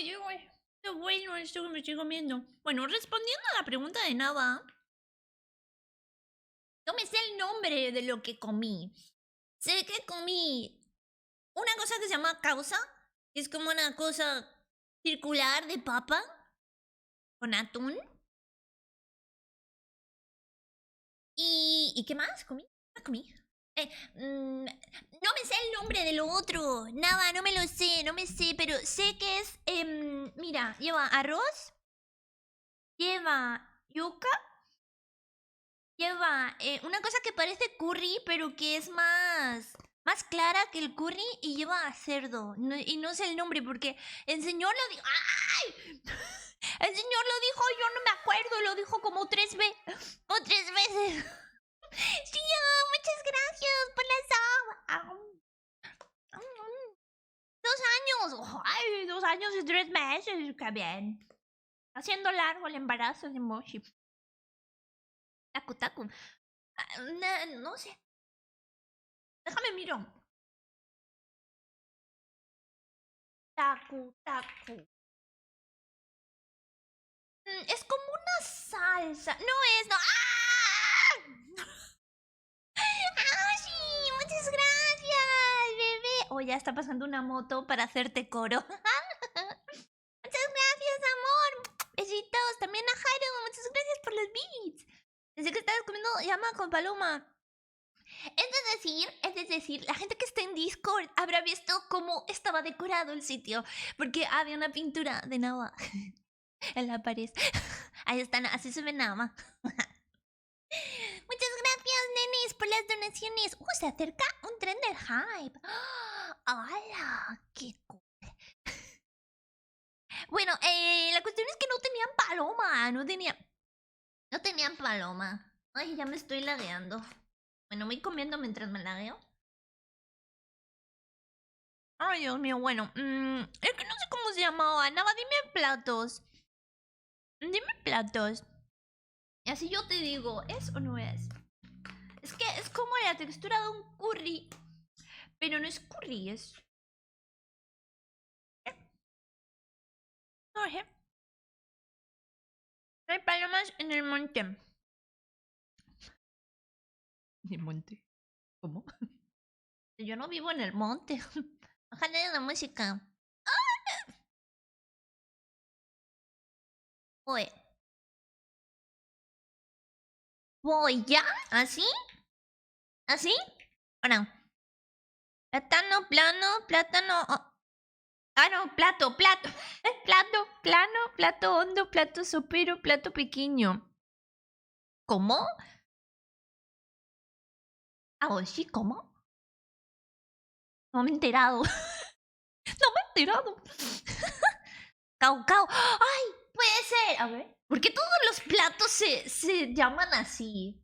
qué bueno esto que me estoy comiendo. Bueno, respondiendo a la pregunta de Nava, no me sé el nombre de lo que comí. Sé que comí una cosa que se llama causa, que es como una cosa circular de papa con atún. ¿Y qué más comí? ¿Qué comí? No me sé el nombre de lo otro. Nada, no me lo sé, no me sé, pero sé que es. Mira, lleva arroz, lleva yuca, lleva una cosa que parece curry, pero que es más clara que el curry y lleva cerdo. Y no sé el nombre porque el señor lo dijo. ¡Ay! El señor lo dijo, yo no me acuerdo, lo dijo como 3 veces. Sí, muchas gracias por la sub. 2 años. Ay, 2 años y 3 meses. Qué bien. Haciendo largo el embarazo de Moshi. Taku, taku. No sé. Déjame miro. Taku, taku. Es como una salsa. No es, no. ¡Ah! ¡Ah, sí! Muchas gracias, bebé. Oh, ya está pasando una moto para hacerte coro. Muchas gracias, amor. Besitos. También a Jairo. Muchas gracias por los beats. Desde que estabas comiendo llama con paloma. Es decir, la gente que está en Discord habrá visto cómo estaba decorado el sitio. Porque había una pintura de Nava en la pared. Ahí están, así se ve Nava. Muchas gracias, nenes, por las donaciones. Se acerca un tren del hype. ¡Hala! ¡Qué cool! Bueno, la cuestión es que no tenían paloma. No tenían paloma. Ay, ya me estoy lagueando. Bueno, voy comiendo mientras me lagueo. Ay, Dios mío, bueno. Es que no sé cómo se llamaba. Nada, dime platos. Dime platos. Y así yo te digo, ¿es o no es? Es que es como la textura de un curry. Pero no es curry, es... No sé. Hay palomas en el monte. ¿En el monte? ¿Cómo? Yo no vivo en el monte. Bájale la música. Oye. ¿Voy ya? ¿Así? ¿Así? Ahora. Plátano, plano, plátano. No, plato. Plato, plano, plato hondo, plato sopero, plato pequeño. ¿Cómo? Sí, ¿cómo? No me he enterado. No me he enterado. Cau. ¡Ay! Puede ser. A ver. ¿Por qué todos los platos se llaman así?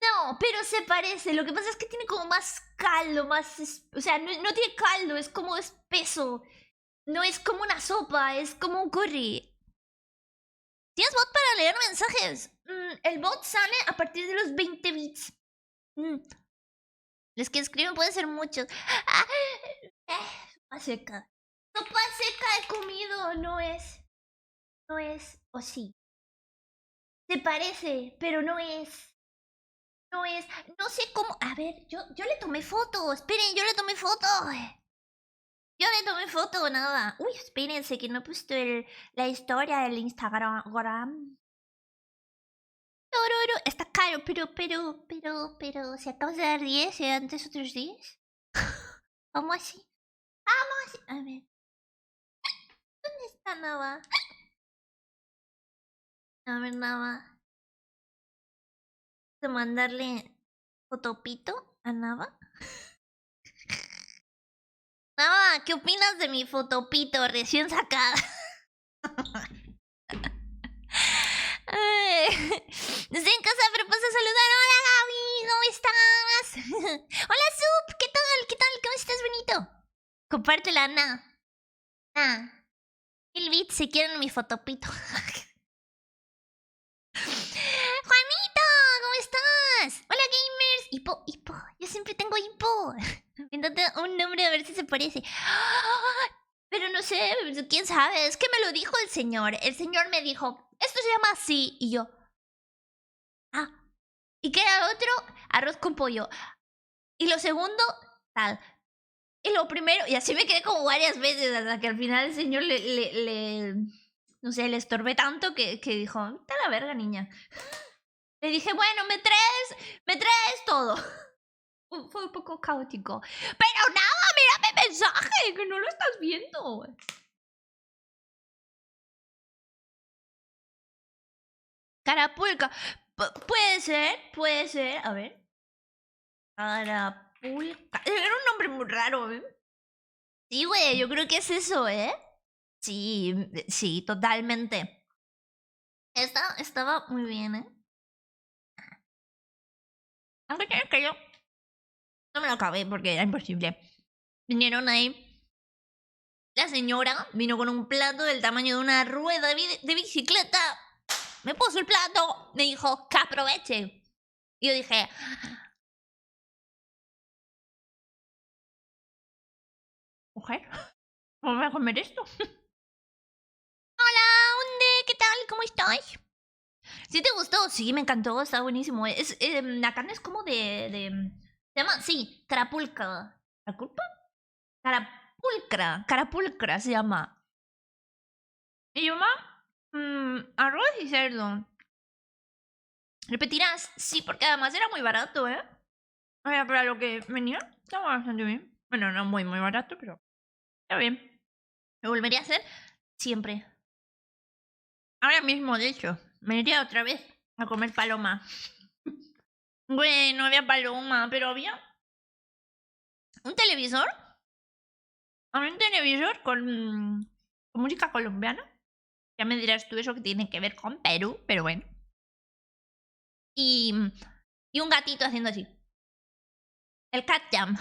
No, pero se parece. Lo que pasa es que tiene como más caldo, o sea, no tiene caldo, es como espeso. No es como una sopa, es como un curry. ¿Tienes bot para leer mensajes? El bot sale a partir de los 20 bits. Los que escriben pueden ser muchos. Sopa seca. Sopa seca he comido, no es. No es, o sí. Se parece, pero no es. No es. No sé cómo. A ver, yo le tomé foto. Esperen, yo le tomé foto. Yo le tomé foto, nada. Uy, espérense que no he puesto la historia del Instagram. Está caro, pero, si acabas de dar 10 y antes otros 10. ¿Cómo así? Vamos así. A ver. ¿Dónde está Nava? A ver, Nava. ¿De mandarle fotopito a Nava? Nava, ¿qué opinas de mi fotopito recién sacada? Estoy en casa, pero paso a saludar. Hola, Gaby, ¿cómo estás? Hola, Sup, ¿qué tal? ¿Cómo estás, bonito? Compártela, Ana. El beat si quieren mi fotopito. Juanito, ¿cómo estás? Hola, gamers. Hipo. Yo siempre tengo hipo. Invéntate un nombre a ver si se parece. Pero no sé, quién sabe, es que me lo dijo el señor. El señor me dijo, esto se llama así. Y yo, ah. ¿Y qué era lo otro? Arroz con pollo. Y lo segundo, tal. Y lo primero, y así me quedé como varias veces hasta que al final el señor no sé, le estorbé tanto que dijo, está la verga, niña. Le dije, bueno, me traes todo. Fue un poco caótico. Pero nada, mira mi mensaje, que no lo estás viendo. Carapulca. Puede ser. A ver. Carapulca. Era un nombre muy raro, ¿eh? Sí, güey, yo creo que es eso, ¿eh? Sí, sí, totalmente. Estaba muy bien, ¿eh? Aunque tienes que yo no me lo acabé porque era imposible. Vinieron ahí. La señora vino con un plato del tamaño de una rueda de bicicleta. Me puso el plato. Me dijo que aproveche. Y yo dije, mujer, ¿cómo voy a comer esto? Hola, ¿dónde? ¿Qué tal? ¿Cómo estás? ¿Sí te gustó? Sí, me encantó, está buenísimo. La carne es como se llama, sí, carapulca. ¿Carapulca? Carapulcra se llama. ¿Y yo, arroz y cerdo. ¿Repetirás? Sí, porque además era muy barato, ¿eh? O sea, para lo que venía, estaba bastante bien. Bueno, no muy, muy barato, pero está bien. ¿Me volvería a hacer? Siempre. Ahora mismo, de hecho, me iría otra vez a comer paloma. Bueno, había paloma, pero había un televisor. Había un televisor con música colombiana. Ya me dirás tú eso que tiene que ver con Perú, pero bueno. Y un gatito haciendo así. El cat jam.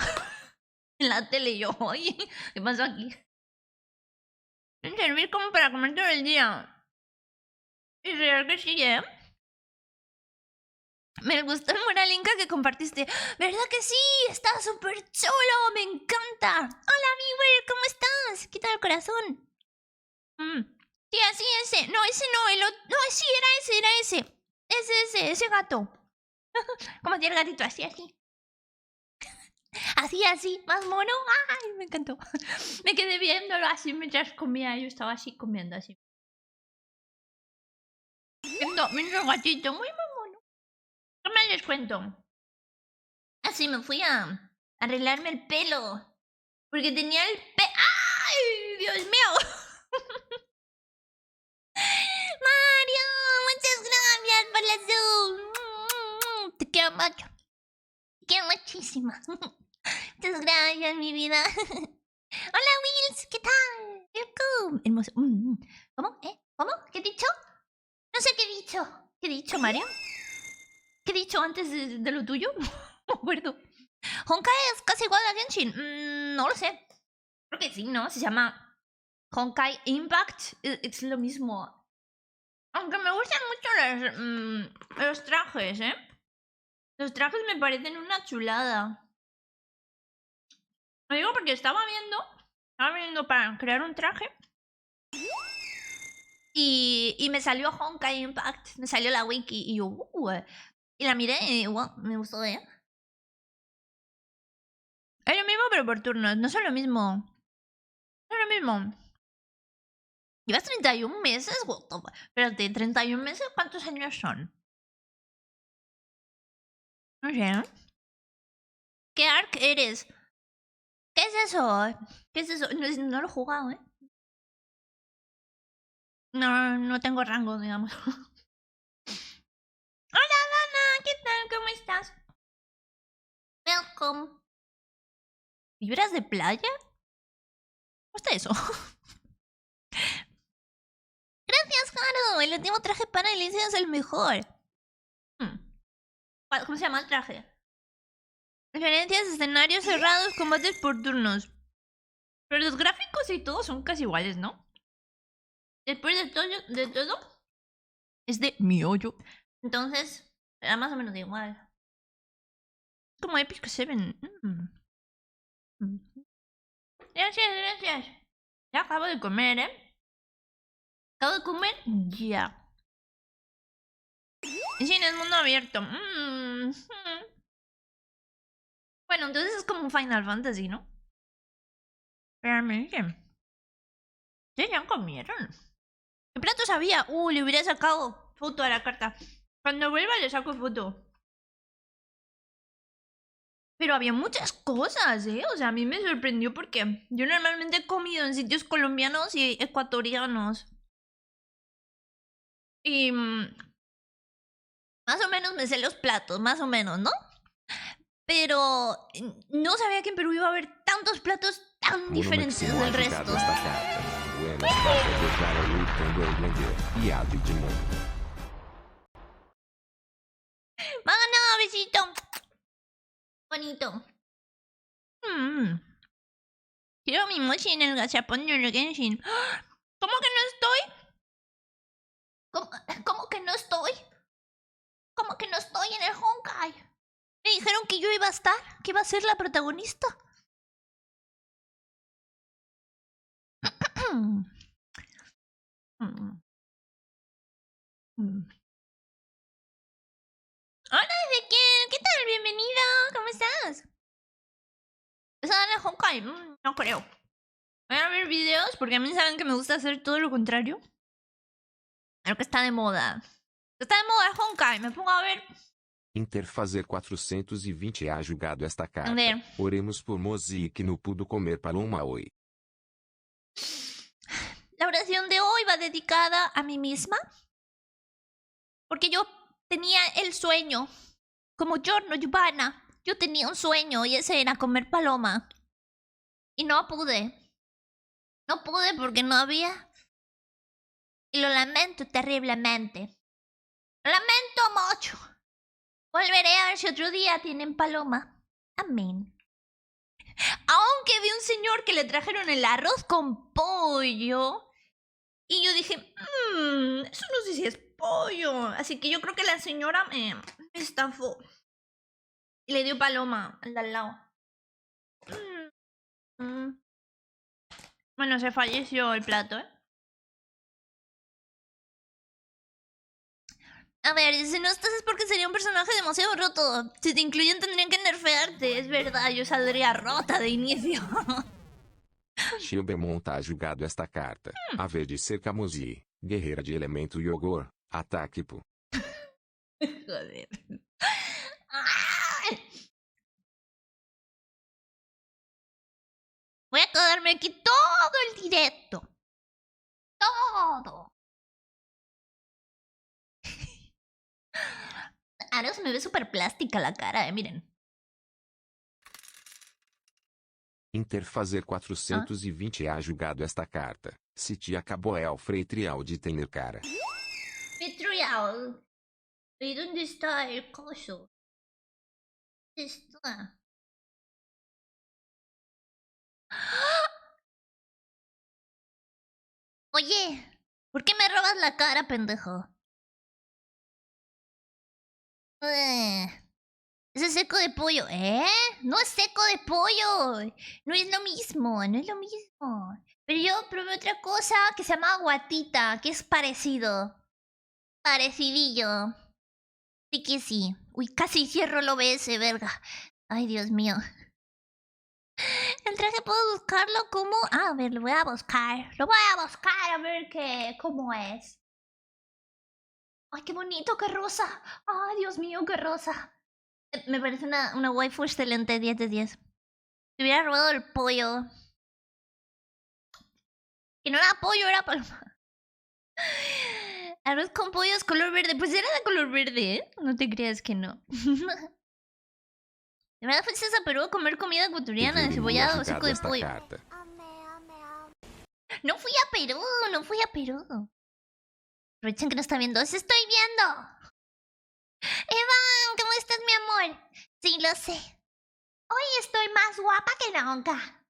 En la tele y yo, oye, ¿qué pasó aquí? Es servir como para comer todo el día. Es real que sí, ¿eh? Me gustó el mural Inca que compartiste. ¿Verdad que sí? Está súper chulo, me encanta. Hola, Miwer, ¿cómo estás? ¿Qué tal el corazón? Sí, así ese. No, ese no, el otro. No, sí, era ese. Ese gato. ¿Cómo hacía el gatito? Así, así. Así, más mono. ¡Ay! Me encantó. Me quedé viéndolo así mientras comía. Yo estaba así comiendo así. Viendo el gatito, muy mono. ¿Qué más les cuento? Así me fui a arreglarme el pelo. Porque tenía el pelo. ¡Ay! ¡Dios mío! Mario, muchas gracias por la Zoom. Te quiero mucho. Te quiero muchísimo. Muchas gracias, mi vida. Hola, Wills, ¿qué tal? Welcome. Hermoso. ¿Cómo? ¿Cómo? ¿Qué he dicho? No sé qué he dicho. ¿Qué he dicho, Mario? ¿Qué he dicho antes de lo tuyo? No me acuerdo. Honkai es casi igual a Genshin. No lo sé. Creo que sí, ¿no? Se llama Honkai Impact. Es lo mismo. Aunque me gustan mucho los trajes, ¿eh? Los trajes me parecen una chulada. Lo digo porque estaba viendo para crear un traje. Y me salió Honkai Impact. Me salió la wiki y yo, y la miré y wow, me gustó, ¿eh? Es lo mismo pero por turnos, no son lo mismo. No es lo mismo. Llevas 31 meses, what the fuck? Espérate, 31 meses, ¿cuántos años son? No sé, ¿eh? ¿Qué arc eres? ¿Qué es eso? ¿Qué es eso? No lo he jugado, ¿eh? No tengo rango, digamos. Hola, Dana, ¿qué tal? ¿Cómo estás? Welcome. ¿Vibras de playa? ¿Cómo está eso? Gracias, Jaro. El último traje para Alicia es el mejor. ¿Cómo se llama el traje? Referencias, escenarios cerrados, combates por turnos. Pero los gráficos y todo son casi iguales, ¿no? Después de todo, es de miollo. Entonces, era más o menos igual. Como Epic 7. Gracias. Ya acabo de comer, ¿eh? Acabo de comer ya. Y sí, en el mundo abierto. Bueno, entonces es como un Final Fantasy, ¿no? Realmente. Sí, ya comieron. ¿Qué platos había? Le hubiera sacado foto a la carta. Cuando vuelva le saco foto. Pero había muchas cosas, ¿eh? O sea, a mí me sorprendió porque yo normalmente he comido en sitios colombianos y ecuatorianos. Y más o menos me sé los platos, más o menos, ¿no? Pero no sabía que en Perú iba a haber tantos platos tan diferentes del resto. ¡Vámonos, besito! Bonito. Quiero mi mochi en el gachapón de Genshin. ¿Cómo que no estoy? ¿Cómo que no estoy? ¿Cómo que no estoy en el Honkai? Me dijeron que yo iba a estar, que iba a ser la protagonista. Hola, Ezequiel, ¿qué tal? Bienvenido, ¿cómo estás? ¿Estás en el Honkai? No creo. Voy a ver videos porque a mí saben que me gusta hacer todo lo contrario. Creo que está de moda. Está de moda el Honkai, me pongo a ver. Interfazer 420 ha julgado esta carta. A ver. Oremos por Mozi que no pudo comer paloma hoy. La oración de hoy va dedicada a mí misma. Porque yo tenía el sueño. Como Giorno Giovanna. Yo tenía un sueño y ese era comer paloma. Y no pude. No pude porque no había. Y lo lamento terriblemente. Lo lamento mucho. Volveré a ver si otro día tienen paloma. Amén. Aunque vi un señor que le trajeron el arroz con pollo. Y yo dije, eso no sé si es pollo. Así que yo creo que la señora me estafó. Y le dio paloma al lado. Bueno, se falleció el plato, ¿eh? A ver, si no estás es porque sería un personaje demasiado roto. Si te incluyen tendrían que nerfearte. Es verdad, yo saldría rota de inicio. Shilbemont ha julgado esta carta. A vez de ser Camusi, guerreira de elemento Yogor, ataque po. Joder. Voy a quedarme aquí todo el directo. Todo. Ahora se me ve súper plástica la cara, miren. Interfazer 420 ha julgado esta carta. Se te acabou é o Freitrial de tener cara. Petrial. ¿Y dónde está el coso? ¿Dónde está? Oye, ¿por qué me robas la cara, pendejo? Ese es seco de pollo. ¿Eh? No es seco de pollo. No es lo mismo, no es lo mismo. Pero yo probé otra cosa que se llama guatita, que es parecido. Parecidillo. Sí que sí. Uy, casi cierro el OBS, verga. Ay, Dios mío. El traje puedo buscarlo como... Ah, a ver, lo voy a buscar. Lo voy a buscar a ver cómo es. Ay, qué bonito, qué rosa. Ay, Dios mío, qué rosa. Me parece una waifu excelente, 10 de 10. Te hubiera robado el pollo. Que no era pollo, era paloma. Arroz con pollo es color verde. Pues era de color verde, ¿eh? No te creas que no. ¿De verdad fuiste a Perú a comer comida ecuatoriana de cebollado o seco de pollo? No fui a Perú, no fui a Perú. Aprovechen que no está viendo. ¡Se estoy viendo! Evan, ¿cómo estás, mi amor? Sí, lo sé. Hoy estoy más guapa que nunca.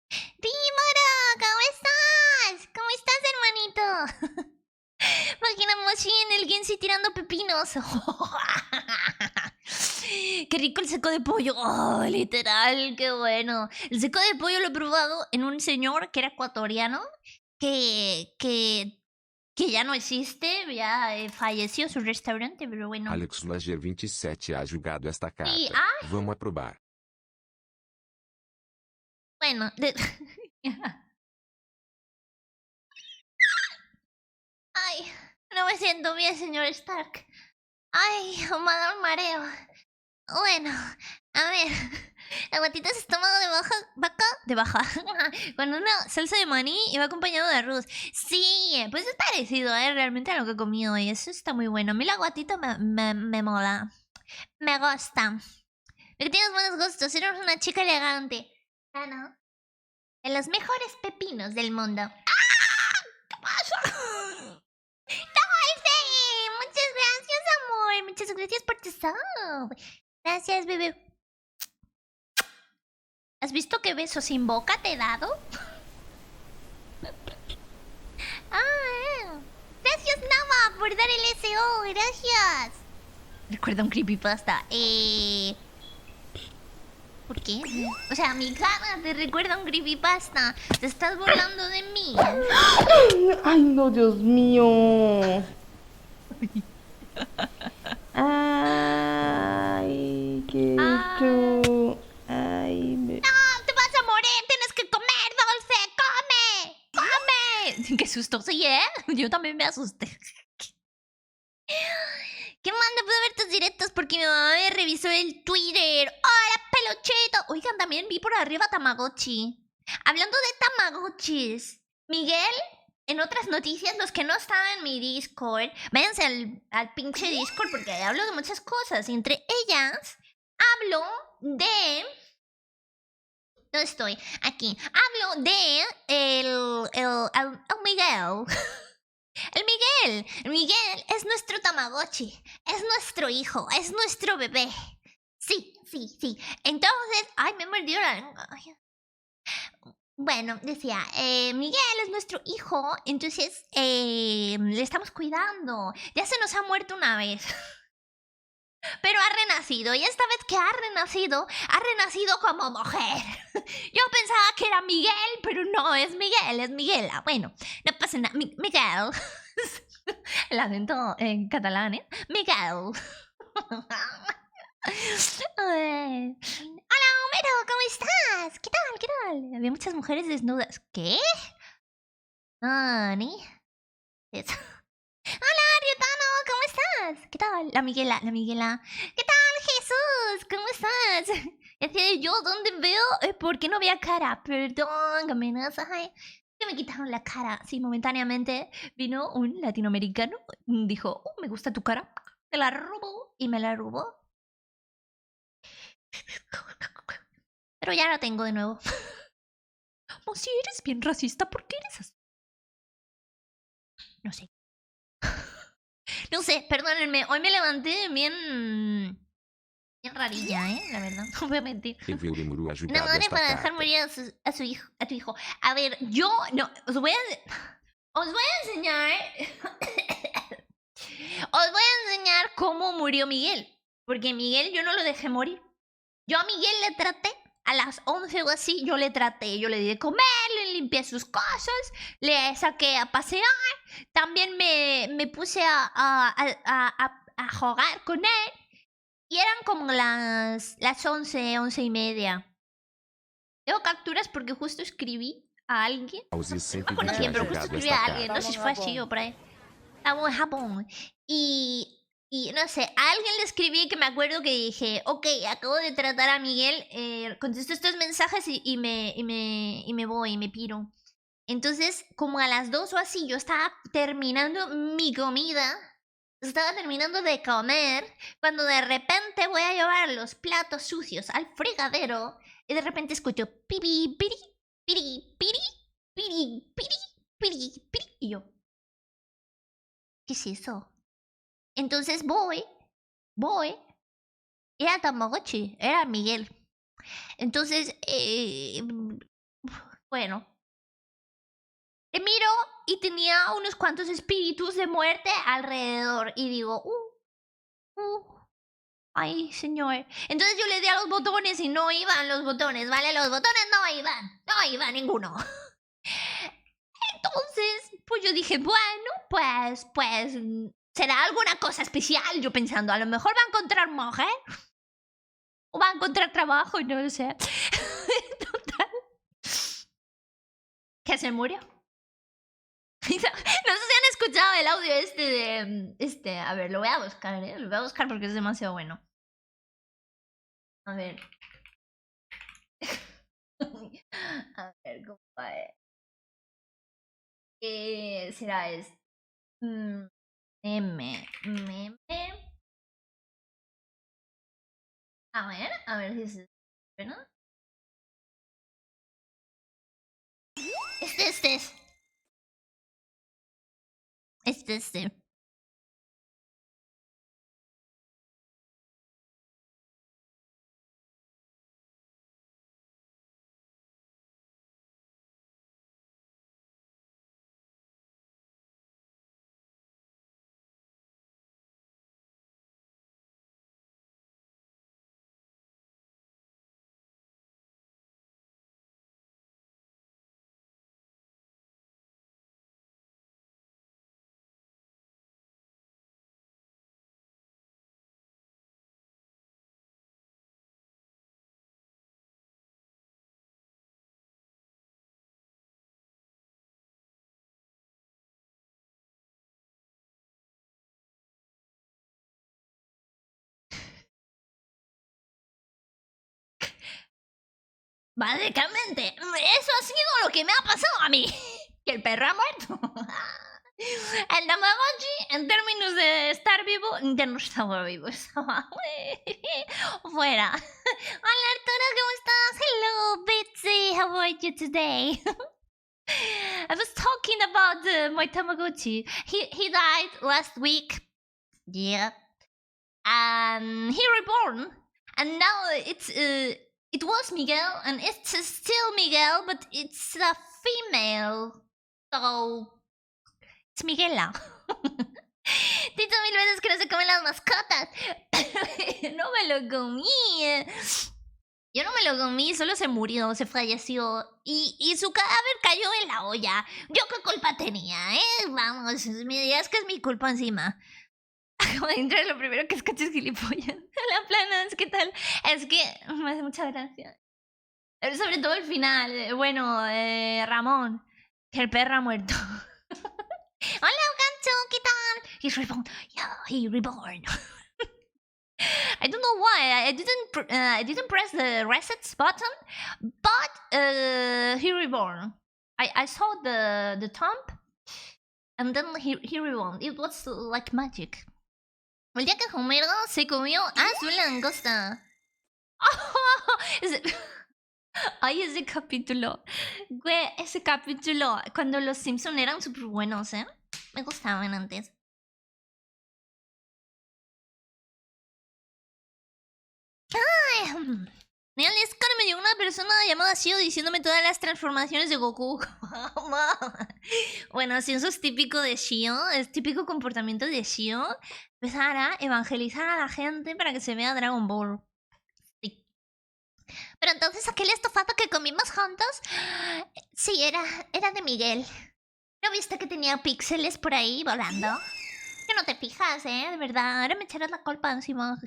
¡Tímoro! ¿Cómo estás? ¿Cómo estás, hermanito? Imaginamos en el Gensi tirando pepinos. qué rico el seco de pollo. Oh, literal, qué bueno. El seco de pollo lo he probado en un señor que era ecuatoriano, que ya no existe, ya falleció su restaurante, pero bueno. Alex Lager 27 ha julgado esta carta. Sí, Vamos aprobar. bueno. Ay, no me siento bien, señor Stark. Ay, me ha dado un mareo. Bueno, a ver. Aguatitas estómago de baja. Con una salsa de maní y va acompañado de arroz. Sí, pues es parecido, realmente a lo que he comido hoy. Eso está muy bueno. A mí la aguatita me mola. Me gusta. Porque tienes buenos gustos, eres una chica elegante. Ah, ¿no? En los mejores pepinos del mundo. ¡Ah! ¿Qué pasa? Muchas gracias, amor. Muchas gracias por tu sub. Gracias, bebé. ¿Has visto qué beso sin boca te he dado? Gracias, Nama, por dar el SO. Gracias. Recuerda un creepypasta. ¿Por qué? O sea, mi cara te recuerda un creepypasta. Te estás burlando de mí. Ay, no, Dios mío. Ay, qué tú. Ay, ¡No! ¡Te vas a morir! ¡Tienes que comer, Dulce! ¡Come! ¡Come! ¡Qué susto! Sí, ¿eh? Yo también me asusté. ¿Qué manda? Puedo ver tus directos porque mi mamá me revisó el Twitter. ¡Hola, peluchito! Oigan, también vi por arriba Tamagotchi. Hablando de Tamagotchis, Miguel, en otras noticias, los que no estaban en mi Discord, váyanse al pinche Discord porque ahí hablo de muchas cosas. Y entre ellas, hablo de... ¿Dónde estoy? Aquí. Hablo de el Miguel. El Miguel. El Miguel es nuestro Tamagotchi. Es nuestro hijo. Es nuestro bebé. Sí, sí, sí. Entonces... Ay, me mordió la lengua. Bueno, decía, Miguel es nuestro hijo. Entonces, le estamos cuidando. Ya se nos ha muerto una vez. Pero ha renacido, y esta vez que ha renacido como mujer. Yo pensaba que era Miguel, pero no es Miguel, es Miguela. Bueno, no pasa nada. Miguel. El acento en catalán, ¿eh? Miguel. Hola, Homero, ¿cómo estás? ¿Qué tal? ¿Qué tal? Había muchas mujeres desnudas. ¿Qué? Ani. Hola, Riotano, ¿cómo estás? ¿Qué tal? La Miguela. ¿Qué tal, Jesús? ¿Cómo estás? Decía yo, ¿dónde veo? ¿Por qué no veía cara? Perdón, que me quitaron la cara. Sí, momentáneamente vino un latinoamericano, dijo, me gusta tu cara, te la robo, y me la robó. Pero ya la tengo de nuevo. Oh, si eres bien racista, ¿por qué eres así? No sé. No sé, perdónenme. Hoy me levanté bien rarilla, la verdad. No voy a mentir. Evelyn ha Una julgado madre esta para dejar carta. morir a tu hijo. A ver, yo no. Os voy a enseñar. Os voy a enseñar cómo murió Miguel. Porque Miguel yo no lo dejé morir. Yo a Miguel le traté. A las 11 o así, yo le traté. Yo le di de comer, le limpié sus cosas, le saqué a pasear. También me puse a jugar con él. Y eran como las 11 y media. Tengo capturas porque justo escribí a alguien. Aussie No me acuerdo 120 quién, ha pero justo julgado escribí esta a alguien. carta. No sé si fue así o por ahí. Estamos en Japón. Y no sé, a alguien le escribí que me acuerdo que dije, ok, acabo de tratar a Miguel, contesto estos mensajes y me voy, me piro. Entonces, como a las 2 o así, yo estaba terminando mi comida, estaba terminando de comer, cuando de repente voy a llevar los platos sucios al fregadero y de repente escucho piri, piri, piri, piri, piri, piri, piri, piri, y yo, ¿qué es eso? Entonces voy, era Tamagotchi, era Miguel. Entonces, bueno, le miro y tenía unos cuantos espíritus de muerte alrededor. Y digo, Ay, señor. Entonces yo le di a los botones y no iban los botones, ¿vale? Los botones no iban. No iba ninguno. Entonces, pues yo dije, bueno, pues, será alguna cosa especial. Yo pensando, a lo mejor va a encontrar mujer. O va a encontrar trabajo, y no lo sé. Total. Que se murió. No sé si han escuchado el audio de... a ver, lo voy a buscar, ¿eh? Lo voy a buscar porque es demasiado bueno. A ver. A ver, ¿cómo va? Será este. Meme. A ver si es bueno. Este. Básicamente, eso ha sido lo que me ha pasado a mí. Que el perro ha muerto. El Tamagotchi, en términos de estar vivo, ya no estaba vivo, estaba fuera. Hola Arturo, ¿cómo estás? Hello Bitsy, how are you today? I was talking about my Tamagotchi. He died last week. Yeah. And he reborn. And now it was Miguel, and it's still Miguel, but it's a female. So it's Miguela. Dicho 1000 veces que no se comen las mascotas. No me lo comí. Yo no me lo comí, solo se murió, se falleció. Y su cadáver cayó en la olla. ¿Yo qué culpa tenía, Vamos, es que es mi culpa encima. Acabo de entrar, lo primero que escuché es gilipollas. La planas, ¿qué tal? Es que me hace mucha gracia. Sobre todo el final. Bueno, Ramón, que el perro ha muerto. Hola, Gancho, ¿qué tal? He's reborn. Yeah, he reborn. I don't know why I didn't press the reset button, but he reborn. I saw the thumb, and then he reborn. It was like magic. El día que Homero se comió a su langosta. Ay, ese capítulo. Güey, ese capítulo. Cuando los Simpson eran súper buenos, Me gustaban antes. Ay, en el Discord me llegó una persona llamada Shio diciéndome todas las transformaciones de Goku. Bueno, si eso es típico de Shio, es típico comportamiento de Shio. Empezar a evangelizar a la gente para que se vea Dragon Ball. Sí. Pero entonces aquel estofado que comimos juntos, sí, era de Miguel. ¿No viste que tenía píxeles por ahí volando? Que no te fijas, de verdad. Ahora me echarás la culpa encima.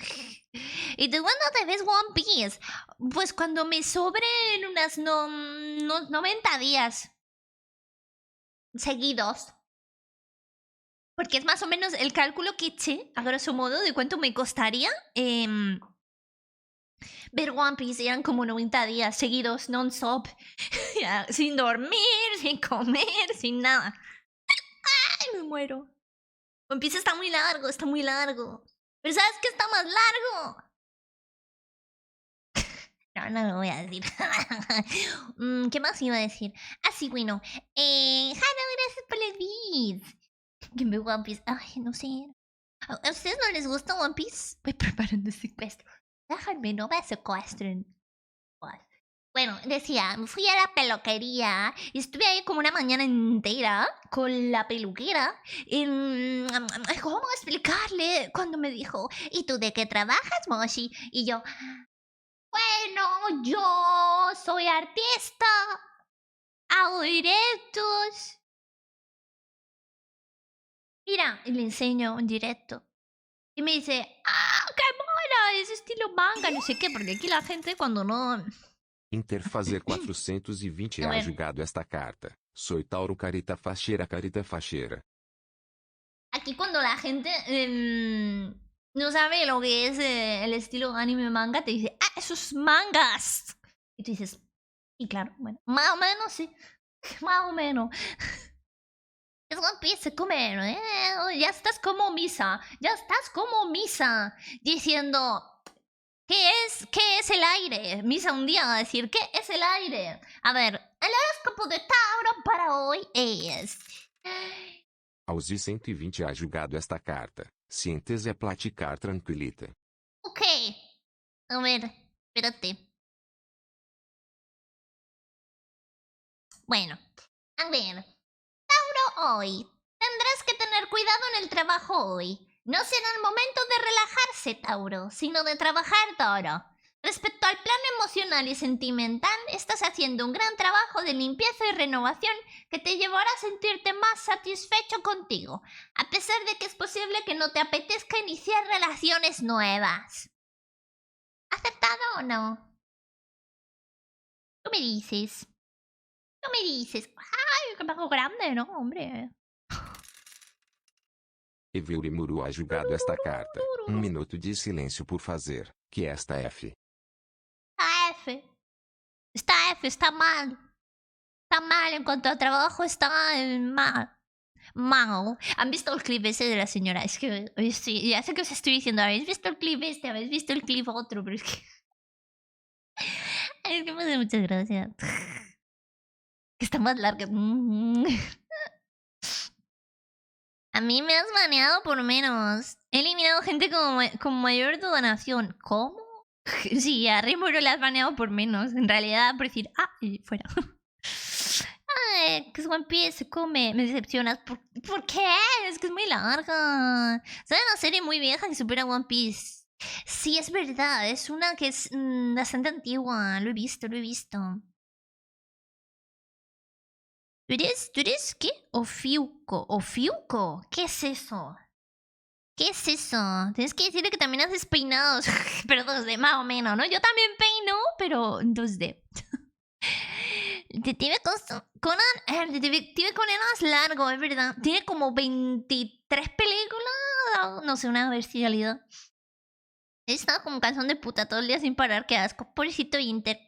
¿Y tú cuándo te ves One Piece? Pues cuando me sobren unos 90 días seguidos. Porque es más o menos el cálculo que eché, a grosso modo, de cuánto me costaría ver One Piece. Eran como 90 días seguidos, non-stop. Sin dormir, sin comer, sin nada. ¡Ay, me muero! One Piece está muy largo, Pero ¿sabes qué está más largo? No lo voy a decir. ¿Qué más iba a decir? Sí, bueno. Hanna, gracias por el beat. Que me One Piece. Ay, no sé. ¿A ustedes no les gusta One Piece? Voy preparando secuestro. Déjame, no me secuestren. Bueno, decía, fui a la peluquería y estuve ahí como una mañana entera con la peluquera. ¿Cómo explicarle? Cuando me dijo, ¿y tú de qué trabajas, Moshi? Y yo, bueno, yo soy artista, hago directos. Mira, y le enseño un directo. Y me dice, ¡ah, qué mona! Es estilo manga, no sé qué, porque aquí la gente cuando no... Interfazer 420 A ha ver. julgado esta carta. Soy Tauro carita facheira carita facheira. Aquí cuando la gente no sabe lo que es el estilo anime manga, te dice, ¡ah, esos mangas! Y tú dices, y claro, bueno, más o menos sí, más o menos. Es One Piece, comer, ya estás como Misa, diciendo, ¿qué es el aire? Misa un día va a decir, ¿qué es el aire? A ver, el horóscopo de Tauro para hoy es... Auzi 120 ha julgado esta carta. Cientes é platicar tranquilita. Ok. A ver, espérate. Bueno, a ver. Tauro hoy. Tendrás que tener cuidado en el trabajo hoy. No será el momento de relajarse, Tauro, sino de trabajar duro. Respecto al plano emocional y sentimental, estás haciendo un gran trabajo de limpieza y renovación que te llevará a sentirte más satisfecho contigo, a pesar de que es posible que no te apetezca iniciar relaciones nuevas. ¿Aceptado o no? Tú me dices. Tú me dices. ¡Ay, qué pago grande, no, hombre! Evirimuru ha julgado esta carta. Minuto de silêncio por fazer. Que esta F. Está F. Está F, está mal. Está mal en cuanto a trabajo, está mal. Mal. ¿Han visto el clip ese de la señora? Es que sí, ya sé que os estoy diciendo, ¿habéis visto el clip este? ¿Habéis visto el clip otro? Pero es que... Es que me hace muchas gracias. Está más larga. A mí me has baneado por menos. He eliminado gente con mayor donación. ¿Cómo? Sí, a Rimuro le has baneado por menos. En realidad, por decir, y fuera. Ay, que es One Piece, se come. Me decepcionas. ¿Por qué? Es que es muy larga. Es una serie muy vieja que supera One Piece. Sí, es verdad. Es una que es bastante antigua. Lo he visto, lo he visto. ¿Tú eres qué? Ofiuco. ¿Ofiuco? ¿Qué es eso? ¿Qué es eso? Tienes que decirle que también haces peinados. Pero 2D, más o menos, ¿no? Yo también peino, pero 2D. Detective Conan. El Detective Conan es largo, es verdad. Tiene como 23 películas. No sé, una bestialidad. He estado como calzón de puta todo el día sin parar. Qué asco. Pobrecito Inter.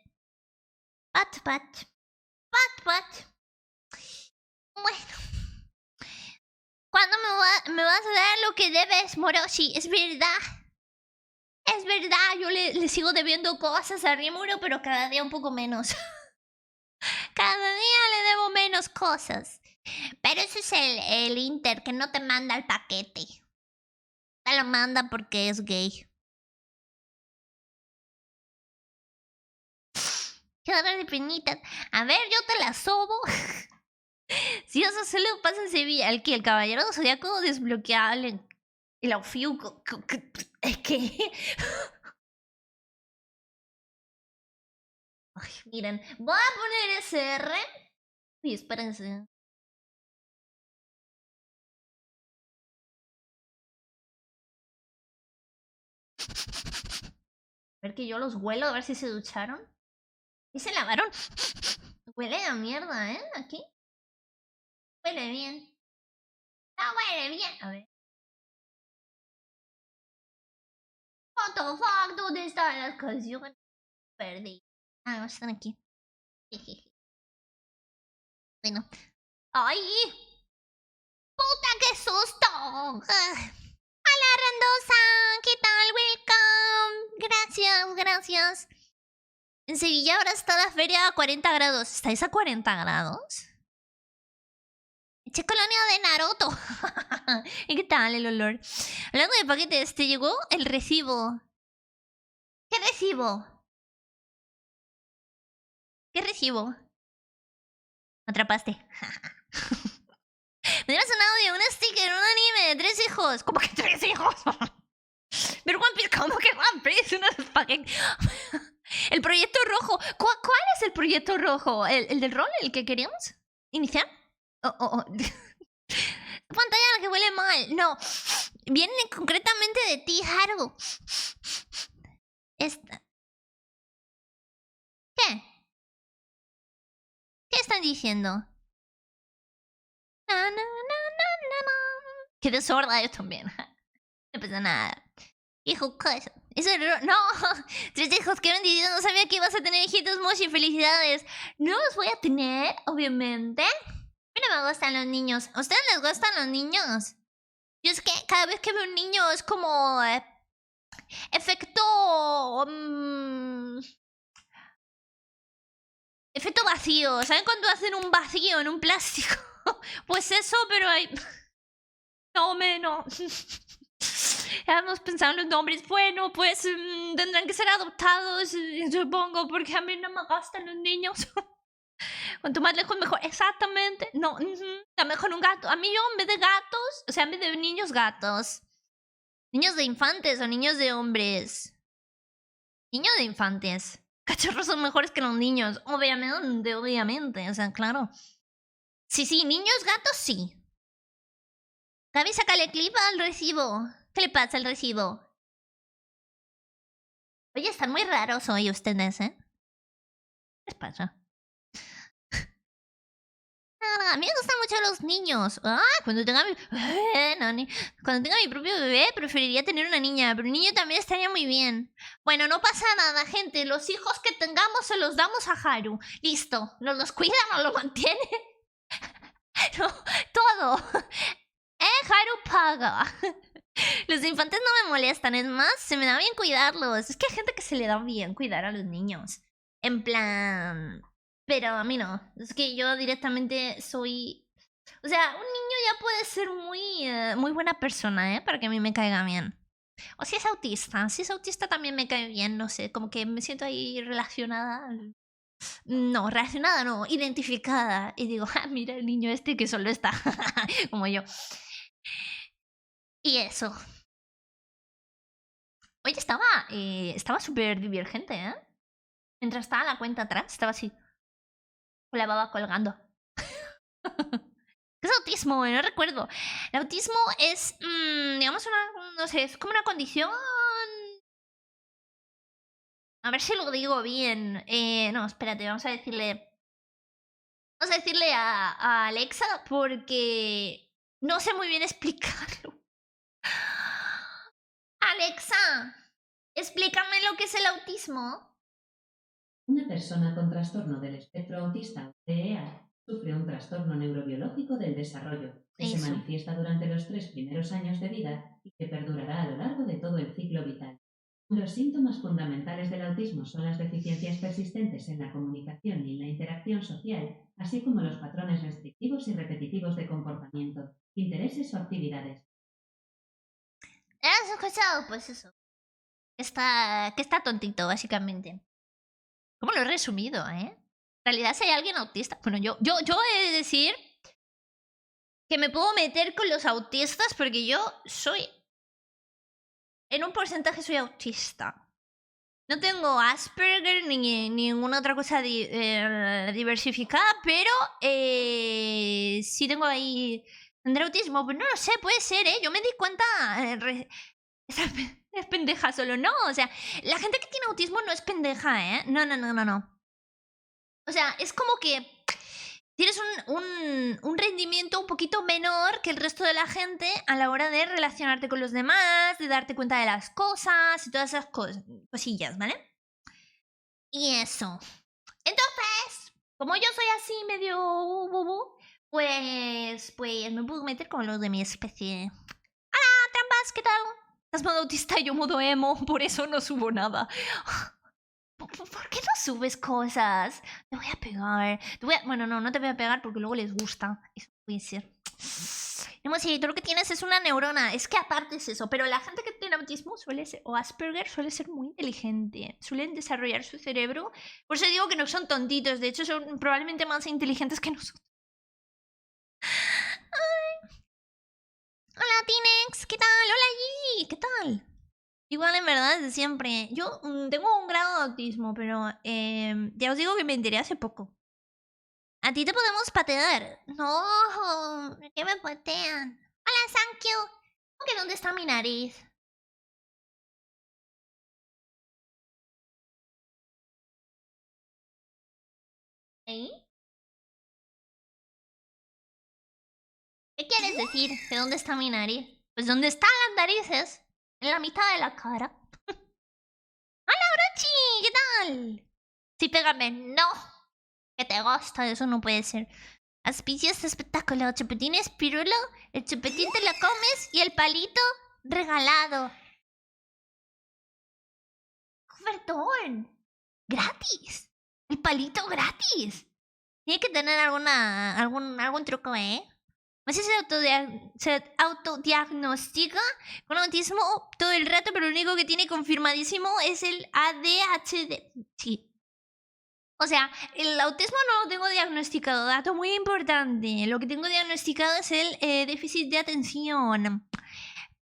Pat. Bueno. ¿Cuándo me vas a dar lo que debes, Moroshi? Es verdad. Es verdad, yo le sigo debiendo cosas a Rimuro, pero cada día un poco menos. Cada día le debo menos cosas. Pero ese es el Inter que no te manda el paquete. Te lo manda porque es gay. Qué horror de penitas. A ver, yo te la sobo. Si eso solo pasa en Sevilla, el caballero de Zodiaco desbloqueable. El Ofiuco. Es que. Ay, miren, voy a poner SR. Y espérense. A ver que yo los huelo, a ver si se ducharon. ¿Y se lavaron? Huele a mierda, ¿eh? Aquí. Huele bien. No huele bien. A ver. What the fuck? ¿Dónde están las canciones? Perdí. Ah, no están aquí. Bueno. ¡Ay! ¡Puta, qué susto! Hola, Randosa. ¿Qué tal? Welcome. Gracias. En Sevilla ahora está la feria a 40 grados. ¿Estáis a 40 grados? Che, colonia de Naruto. ¿Y qué tal el olor? Hablando de paquetes, ¿te llegó el recibo? ¿Qué recibo? ¿Qué recibo? Me atrapaste. Me dieras un audio, un sticker, un anime, 3 hijos. ¿Cómo que 3 hijos? Pero One Piece, ¿cómo que One Piece? Unos fucking... El proyecto rojo. ¿Cuál es el proyecto rojo? ¿El del rol? ¿El que queríamos iniciar? Pantalla que huele mal. No. Viene concretamente de ti, Haru. Esta. ¿Qué? ¿Qué están diciendo? Na, na, na, na, na. Quedé sorda yo también. No pasa nada. Hijo, cosa. Eso es no. 3 hijos, qué bendición. No sabía que ibas a tener hijitos, Moshi. Felicidades. No los voy a tener, obviamente. Pero me gustan los niños. ¿A ustedes les gustan los niños? Yo es que cada vez que veo un niño es como... efecto... efecto vacío. ¿Saben cuando hacen un vacío en un plástico? Pues eso, pero hay... No, menos. Ya hemos pensado en los nombres. Bueno, pues tendrán que ser adoptados, supongo, porque a mí no me gustan los niños. Cuanto más lejos, mejor. Exactamente. No, a mejor un gato. A mí yo, en vez de gatos, o sea, en vez de niños, gatos. Niños de infantes o niños de hombres. Niños de infantes. Cachorros son mejores que los niños. Obviamente. O sea, claro. Sí, niños, gatos, sí. Gaby, sácale clip al recibo. ¿Qué le pasa al recibo? Oye, están muy raros hoy ustedes, ¿eh? ¿Qué les pasa? A mí me gustan mucho los niños. Cuando tenga mi propio bebé, preferiría tener una niña. Pero un niño también estaría muy bien. Bueno, no pasa nada, gente. Los hijos que tengamos se los damos a Haru. Listo. ¿Nos los cuida? ¿Nos los mantiene? No, todo. Haru paga. Los infantes no me molestan. Es más, se me da bien cuidarlos. Es que hay gente que se le da bien cuidar a los niños. En plan... Pero a mí no. Es que yo directamente soy... O sea, un niño ya puede ser muy buena persona, para que a mí me caiga bien. O si es autista. Si es autista también me cae bien, no sé. Como que me siento ahí relacionada. No, relacionada no. Identificada. Y digo, mira el niño este que solo está. Como yo. Y eso. Oye, estaba súper divergente, ¿eh? Mientras estaba la cuenta atrás, estaba así. Con la baba colgando. ¿Qué es autismo? No recuerdo. El autismo es, digamos, no sé, es como una condición... A ver si lo digo bien. No, espérate, vamos a decirle... Vamos a decirle a Alexa porque no sé muy bien explicarlo. Alexa, explícame lo que es el autismo. Una persona con trastorno del espectro autista, TEA, sufre un trastorno neurobiológico del desarrollo que se manifiesta durante los 3 primeros años de vida y que perdurará a lo largo de todo el ciclo vital. Los síntomas fundamentales del autismo son las deficiencias persistentes en la comunicación y en la interacción social, así como los patrones restrictivos y repetitivos de comportamiento, intereses o actividades. ¿Has escuchado? Pues eso. Que está tontito, básicamente. ¿Cómo lo he resumido, En realidad, si hay alguien autista... Bueno, yo he de decir que me puedo meter con los autistas porque yo soy... En un porcentaje soy autista. No tengo Asperger ni ninguna otra cosa diversificada, pero sí tengo ahí... ¿Tendré autismo? Pues no lo sé, puede ser, Yo me di cuenta... Es pendeja solo, no, o sea, la gente que tiene autismo no es pendeja, No. O sea, es como que tienes un rendimiento un poquito menor que el resto de la gente a la hora de relacionarte con los demás, de darte cuenta de las cosas y todas esas cosillas, ¿vale? Y eso. Entonces, como yo soy así medio pues me puedo meter con los de mi especie. ¡Hola, trampas! ¿Qué tal? Estás modo autista y yo modo emo, por eso no subo nada. ¿Por qué no subes cosas? Te voy a pegar. Bueno, no te voy a pegar porque luego les gusta. Eso puede ser. No, si tú lo que tienes es una neurona. Es que aparte es eso. Pero la gente que tiene autismo suele ser, o Asperger suele ser muy inteligente. Suelen desarrollar su cerebro. Por eso digo que no son tontitos. De hecho, son probablemente más inteligentes que nosotros. Ay. Hola, Tinex. ¿Qué tal? Hola, Gigi. ¿Qué tal? Igual, en verdad, desde siempre. Yo tengo un grado de autismo, pero ya os digo que me enteré hace poco. A ti te podemos patear. No, ¿qué me patean? Hola, thank you. ¿Cómo que dónde está mi nariz? ¿Eh? ¿Qué quieres decir? ¿De dónde está mi nariz? Pues ¿dónde están las narices? En la mitad de la cara. ¡Hola, Orochi! ¿Qué tal? Sí, pégame. ¡No! Que te gusta, eso no puede ser. Aspicias espectáculo, chupetín espirulo, el chupetín te lo comes y el palito regalado. ¡Ofertón! ¡Gratis! ¡El palito gratis! Tiene que tener algún truco, ¿eh? No sé si se autodiagnostica con autismo todo el rato, pero lo único que tiene confirmadísimo es el ADHD. Sí. O sea, el autismo no lo tengo diagnosticado. Dato muy importante. Lo que tengo diagnosticado es el déficit de atención.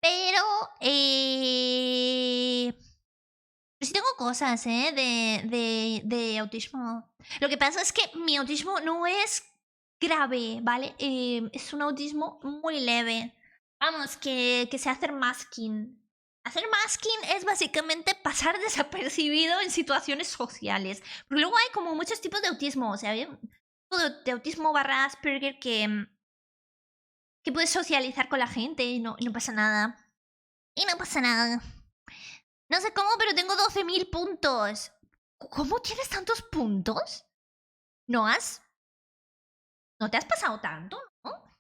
Pero sí tengo cosas, de autismo. Lo que pasa es que mi autismo no es grave, ¿vale? Es un autismo muy leve. Vamos, que sé hacer masking. Hacer masking es básicamente pasar desapercibido en situaciones sociales. Porque luego hay como muchos tipos de autismo. O sea, hay un tipo de autismo barra Asperger que puedes socializar con la gente y no pasa nada. Y no pasa nada. No sé cómo, pero tengo 12.000 puntos. ¿Cómo tienes tantos puntos? ¿No te has pasado tanto, no?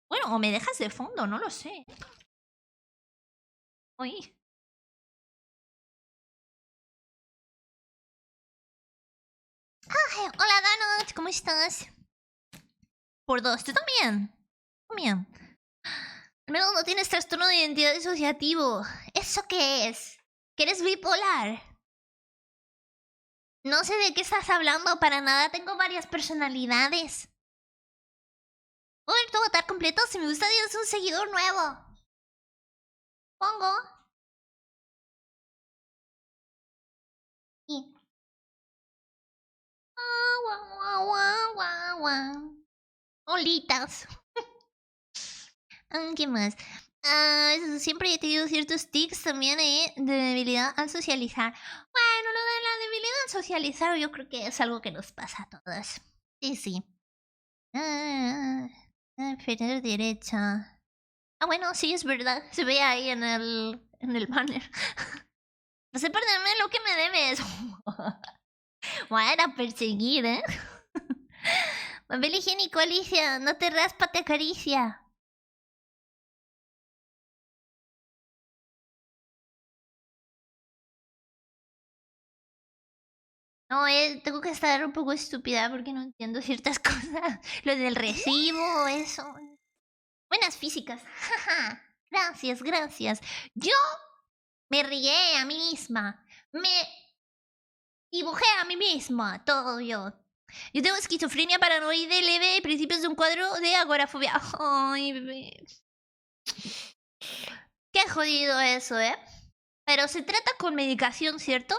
Bueno, o me dejas de fondo, no lo sé. Uy. Ay, hola, Donut, ¿cómo estás? Por 2, ¿tú también? También. Al menos no tienes trastorno de identidad disociativo. ¿Eso qué es? ¿Que eres bipolar? No sé de qué estás hablando, para nada tengo varias personalidades. ¿Puedo ver tu avatar completo? Si me gusta, tienes un seguidor nuevo. Pongo. Y... Olitas. ¿Qué más? Siempre he tenido ciertos tics también, de debilidad al socializar. Bueno, lo de la debilidad al socializar yo creo que es algo que nos pasa a todos. Sí, sí. Inferior derecha. Bueno, sí, es verdad. Se ve ahí en el banner. No sé perderme lo que me debes. Voy a ir a perseguir, ¿eh? Papel higiénico, Alicia. No te raspa, te acaricia. No, tengo que estar un poco estúpida porque no entiendo ciertas cosas. Lo del recibo, eso. Buenas físicas. Gracias, gracias. Yo me rié a mí misma. Me dibujé a mí misma. Todo yo. Yo tengo esquizofrenia paranoide leve y principios de un cuadro de agorafobia. Ay, bebé. Qué jodido eso, ¿eh? Pero se trata con medicación, ¿cierto?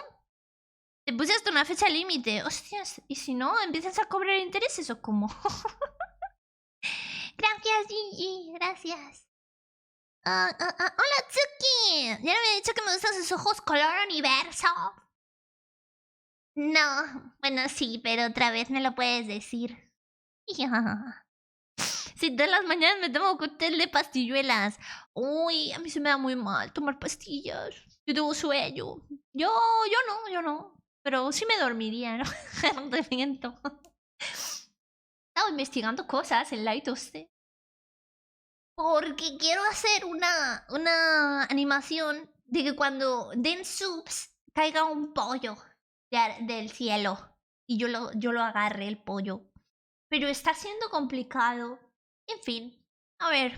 Te puse hasta una fecha límite. Hostias, ¿y si no, empiezas a cobrar intereses o cómo? Gracias, Gigi. Gracias. Hola, Tsuki. Ya me había dicho que me gustan sus ojos color universo. No, bueno, sí, pero otra vez me lo puedes decir. Si todas las mañanas me tomo cóctel de pastilluelas. Uy, a mí se me da muy mal tomar pastillas. Yo tengo sueño. Yo no. Pero sí me dormiría, ¿no? No te miento. Estaba investigando cosas en Light Toasted. Porque quiero hacer una animación de que cuando den subs caiga un pollo del cielo. Y yo lo agarre el pollo. Pero está siendo complicado. En fin. A ver.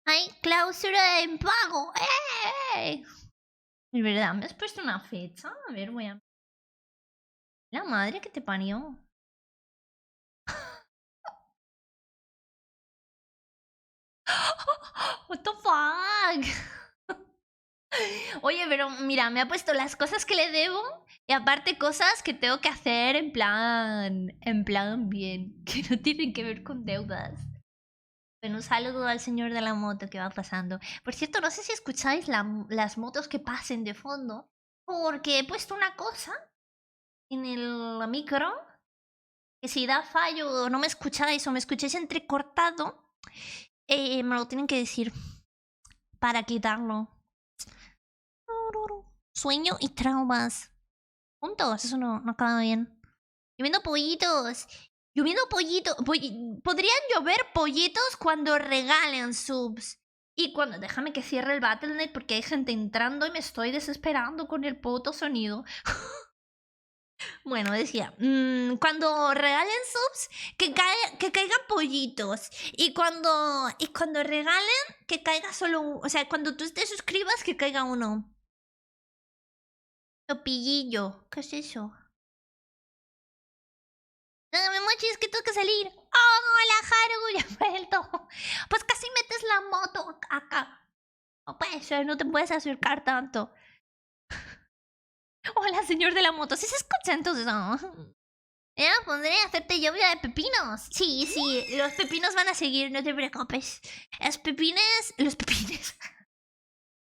Hay clausura en pago. ¡Eh! Es verdad, me has puesto una fecha. A ver, voy a... La madre que te parió. What the fuck. Oye, pero mira, me ha puesto las cosas que le debo y aparte cosas que tengo que hacer en plan bien, que no tienen que ver con deudas. Bueno, un saludo al señor de la moto que va pasando. Por cierto, no sé si escucháis las motos que pasen de fondo, porque he puesto una cosa en el micro que si da fallo o no me escucháis o me escucháis entrecortado, me lo tienen que decir para quitarlo. Sueño y traumas. Juntos, eso no acaba bien. Lloviendo pollitos. Lloviendo pollitos. Podrían llover pollitos cuando regalen subs. Y cuando... Déjame que cierre el Battle.net porque hay gente entrando y me estoy desesperando con el puto sonido. Bueno, decía, cuando regalen subs, que caigan pollitos. Y cuando regalen, que caiga solo uno. O sea, cuando tú te suscribas, que caiga uno. Topillillo. ¿Qué es eso? No me moches, que tengo que salir. ¡Hola, Haru! Ya he vuelto. Pues casi metes la moto acá. No puede ser, no te puedes acercar tanto. Hola, señor de la moto. ¿Sí se escucha entonces? Ya pondré a hacerte lluvia de pepinos. Sí, los pepinos van a seguir, no te preocupes. Los pepines... Los pepines.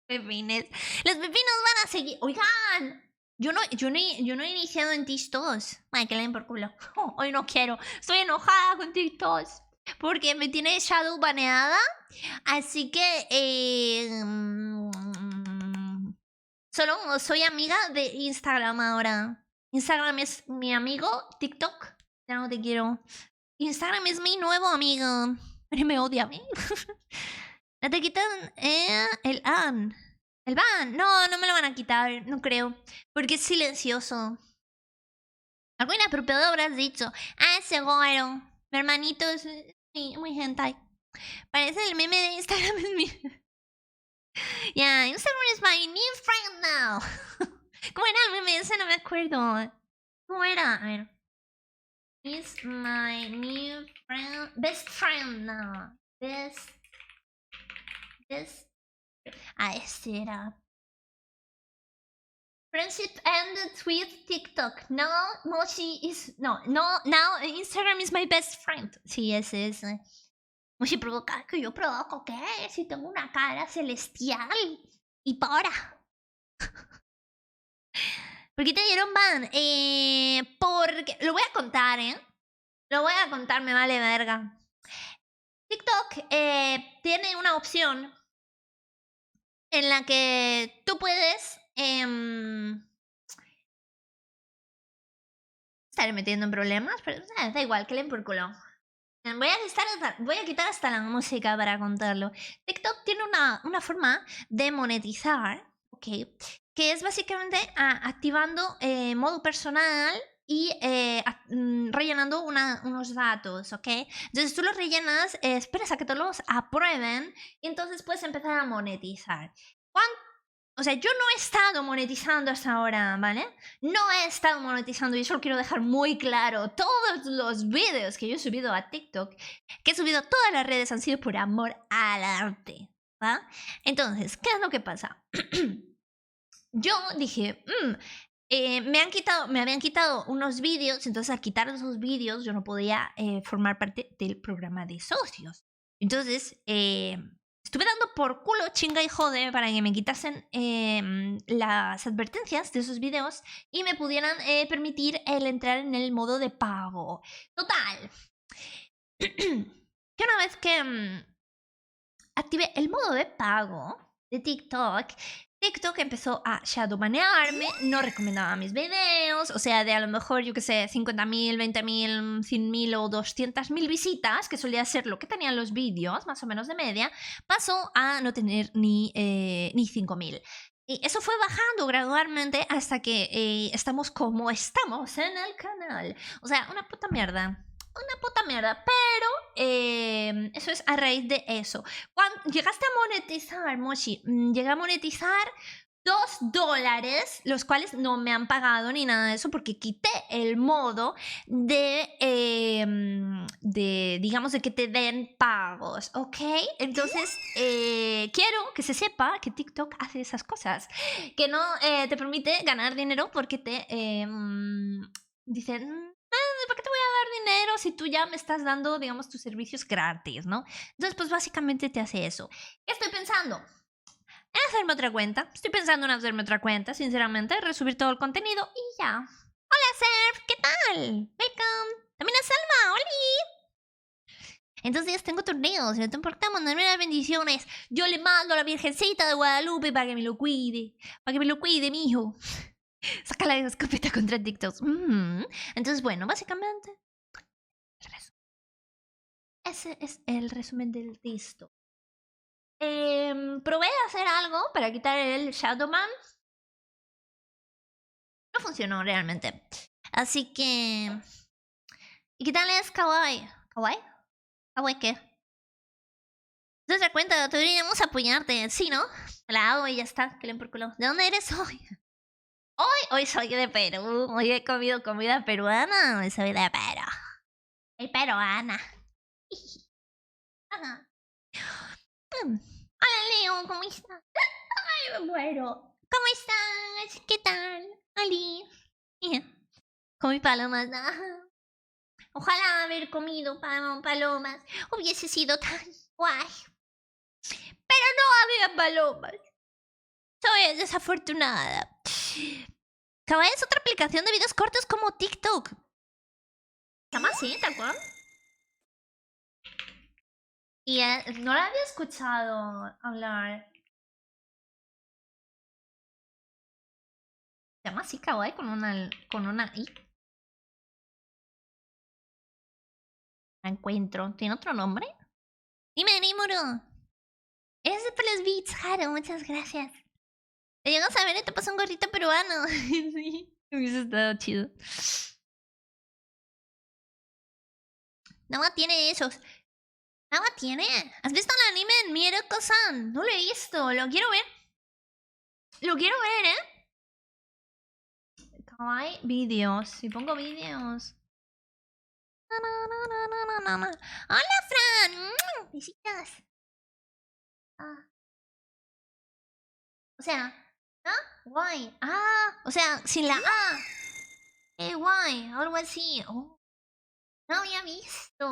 Pepines. Los pepinos van a seguir. Oigan, yo no he iniciado en TikToks. Ay, que le den por culo. Hoy no quiero. Estoy enojada con TikToks. Porque me tiene Shadow baneada. Así que... solo soy amiga de Instagram ahora. Instagram es mi amigo. TikTok, ya no te quiero. Instagram es mi nuevo amigo. Pero me odia a mí. No te quitan el ban. El ban. No me lo van a quitar. No creo. Porque es silencioso. Algo inapropiado habrás dicho. Ah, seguro. Mi hermanito es muy hentai. Parece el meme de Instagram es mi... Yeah, Instagram is my new friend now. ¿Cómo era el meme ese? No me acuerdo. ¿Cómo era? A ver. Is my new friend. Best friend now. Best. Ah, este era. Friendship ended with TikTok. No, Moshi is. No, now Instagram is my best friend. Sí, ese. Moshi provoca que yo provoco. ¿Qué? Si tengo una cara celestial. Y para. ¿Por qué te dieron ban? Porque... Lo voy a contar, Lo voy a contar, me vale verga. TikTok tiene una opción en la que tú puedes... estaré metiendo en problemas, pero da igual, que le den por culo. Voy a quitar hasta la música para contarlo. TikTok tiene una forma de monetizar, ¿ok? Que es básicamente activando modo personal y rellenando unos datos, ¿ok? Entonces tú los rellenas, esperas a que te los aprueben y entonces puedes empezar a monetizar. O sea, yo no he estado monetizando hasta ahora, ¿vale? No he estado monetizando y eso lo quiero dejar muy claro. Todos los vídeos que yo he subido a TikTok, que he subido a todas las redes, han sido por amor al arte, ¿va? Entonces, ¿qué es lo que pasa? Yo dije, me habían quitado unos vídeos, entonces al quitar esos vídeos yo no podía formar parte del programa de socios. Entonces, estuve dando por culo, chinga y jode, para que me quitasen las advertencias de esos vídeos y me pudieran permitir el entrar en el modo de pago. Total. Que una vez que activé el modo de pago de TikTok empezó a shadowbanearme, no recomendaba mis videos, o sea, de a lo mejor, yo que sé, 50.000, 20.000, 100.000 o 200.000 visitas, que solía ser lo que tenían los vídeos, más o menos de media, pasó a no tener ni 5.000. Y eso fue bajando gradualmente hasta que estamos como estamos en el canal. O sea, una puta mierda. una puta mierda. Pero eso es a raíz de eso. Cuando llegaste a monetizar, Moshi, llegué a monetizar $2, los cuales no me han pagado ni nada de eso porque quité el modo de digamos, de que te den pagos, ¿ok? Entonces, quiero que se sepa que TikTok hace esas cosas, que no te permite ganar dinero porque te dicen... ¿Para qué te voy a dar dinero si tú ya me estás dando, digamos, tus servicios gratis, ¿no? Entonces, pues básicamente te hace eso. ¿Qué estoy pensando? En hacerme otra cuenta. Estoy pensando en hacerme otra cuenta, sinceramente, resubir todo el contenido y ya. Hola, Serf, ¿qué tal? Welcome. También a Salma, ¡holi! Entonces tengo torneos, no te importa mandarme las bendiciones. Yo le mando a la Virgencita de Guadalupe para que me lo cuide. Para que me lo cuide, mijo. Saca la escopeta contra TikTok. Entonces, bueno, básicamente... Ese es el resumen del texto. Probé a hacer algo para quitar el Shadowman. No funcionó realmente. Así que... ¿Y qué tal es Kawaii? ¿Kawaii? ¿Kawaii qué? ¿Te das cuenta? Deberíamos apoyarte. Sí, ¿no? La hago y ya está. Que le por culo. ¿De dónde eres hoy? Hoy soy de Perú. Hoy he comido comida peruana. Hoy soy de Perú. Soy peruana. Ajá. Hola, Leo. ¿Cómo estás? Ay, me muero. ¿Cómo estás? ¿Qué tal? Ali. Comí palomas. Ojalá haber comido palomas hubiese sido tan guay. Pero no había palomas. Soy desafortunada. Kawaii es otra aplicación de videos cortos como TikTok. Se llama así, tal cual. Y no la había escuchado hablar. Se llama así Kawaii con una I. La encuentro. ¿Tiene otro nombre? Dime, Rimuru. Eres de Pelos Beats, Haru. Muchas gracias. Te llegas a ver y te pasa un gorrito peruano. Sí, hubiese estado chido. Nava tiene esos. Nava tiene. ¿Has visto el anime en Mieroko-san? No lo he visto. Lo quiero ver. Lo quiero ver, Kawaii videos. Si pongo videos. Hola, Fran. Besitos. O sea, guay. O sea, sin la A. Guay, algo así. Oh, no había visto.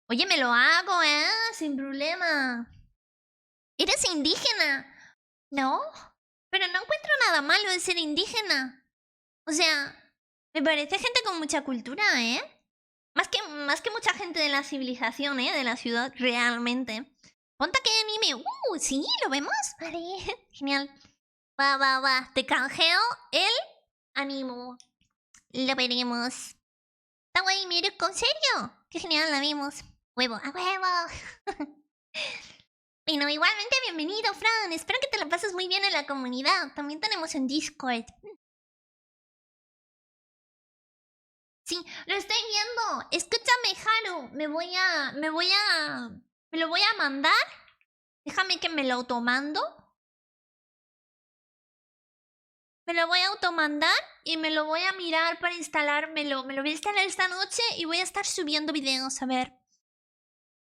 Oye, me lo hago, sin problema. ¿Eres indígena? No, pero no encuentro nada malo de ser indígena. O sea, me parece gente con mucha cultura, Más que mucha gente de la civilización, de la ciudad, realmente. Ponte que anime. Sí, ¿lo vemos? Vale, genial. Va. Te canjeo el animo. Lo veremos. Está guay, mire, ¿con serio? Qué genial, la vimos. Huevo, a huevo. Bueno, igualmente bienvenido, Fran. Espero que te la pases muy bien en la comunidad. También tenemos en Discord. Sí, lo estoy viendo. Escúchame, Haru. Me lo voy a mandar. Déjame que me lo automando. Me lo voy a automandar y me lo voy a mirar para instalármelo. Me lo voy a instalar esta noche y voy a estar subiendo videos. A ver.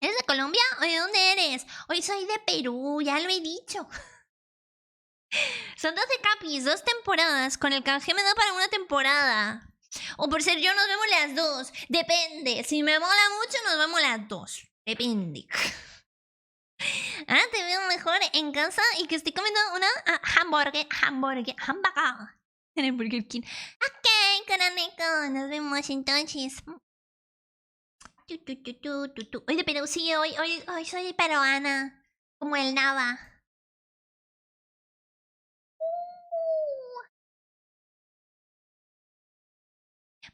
¿Eres de Colombia? ¿O de dónde eres? Hoy soy de Perú, ya lo he dicho. Son 12 capis, 2 temporadas. Con el canje me da para una temporada. O por ser yo nos vemos las 2. Depende. Si me mola mucho nos vemos las 2. Depende. Te veo mejor en casa y que estoy comiendo una hamburger en el Burger King. Ok, Coraneco, nos vemos entonces. Oye, pero sí, hoy soy peruana. Como el Nava.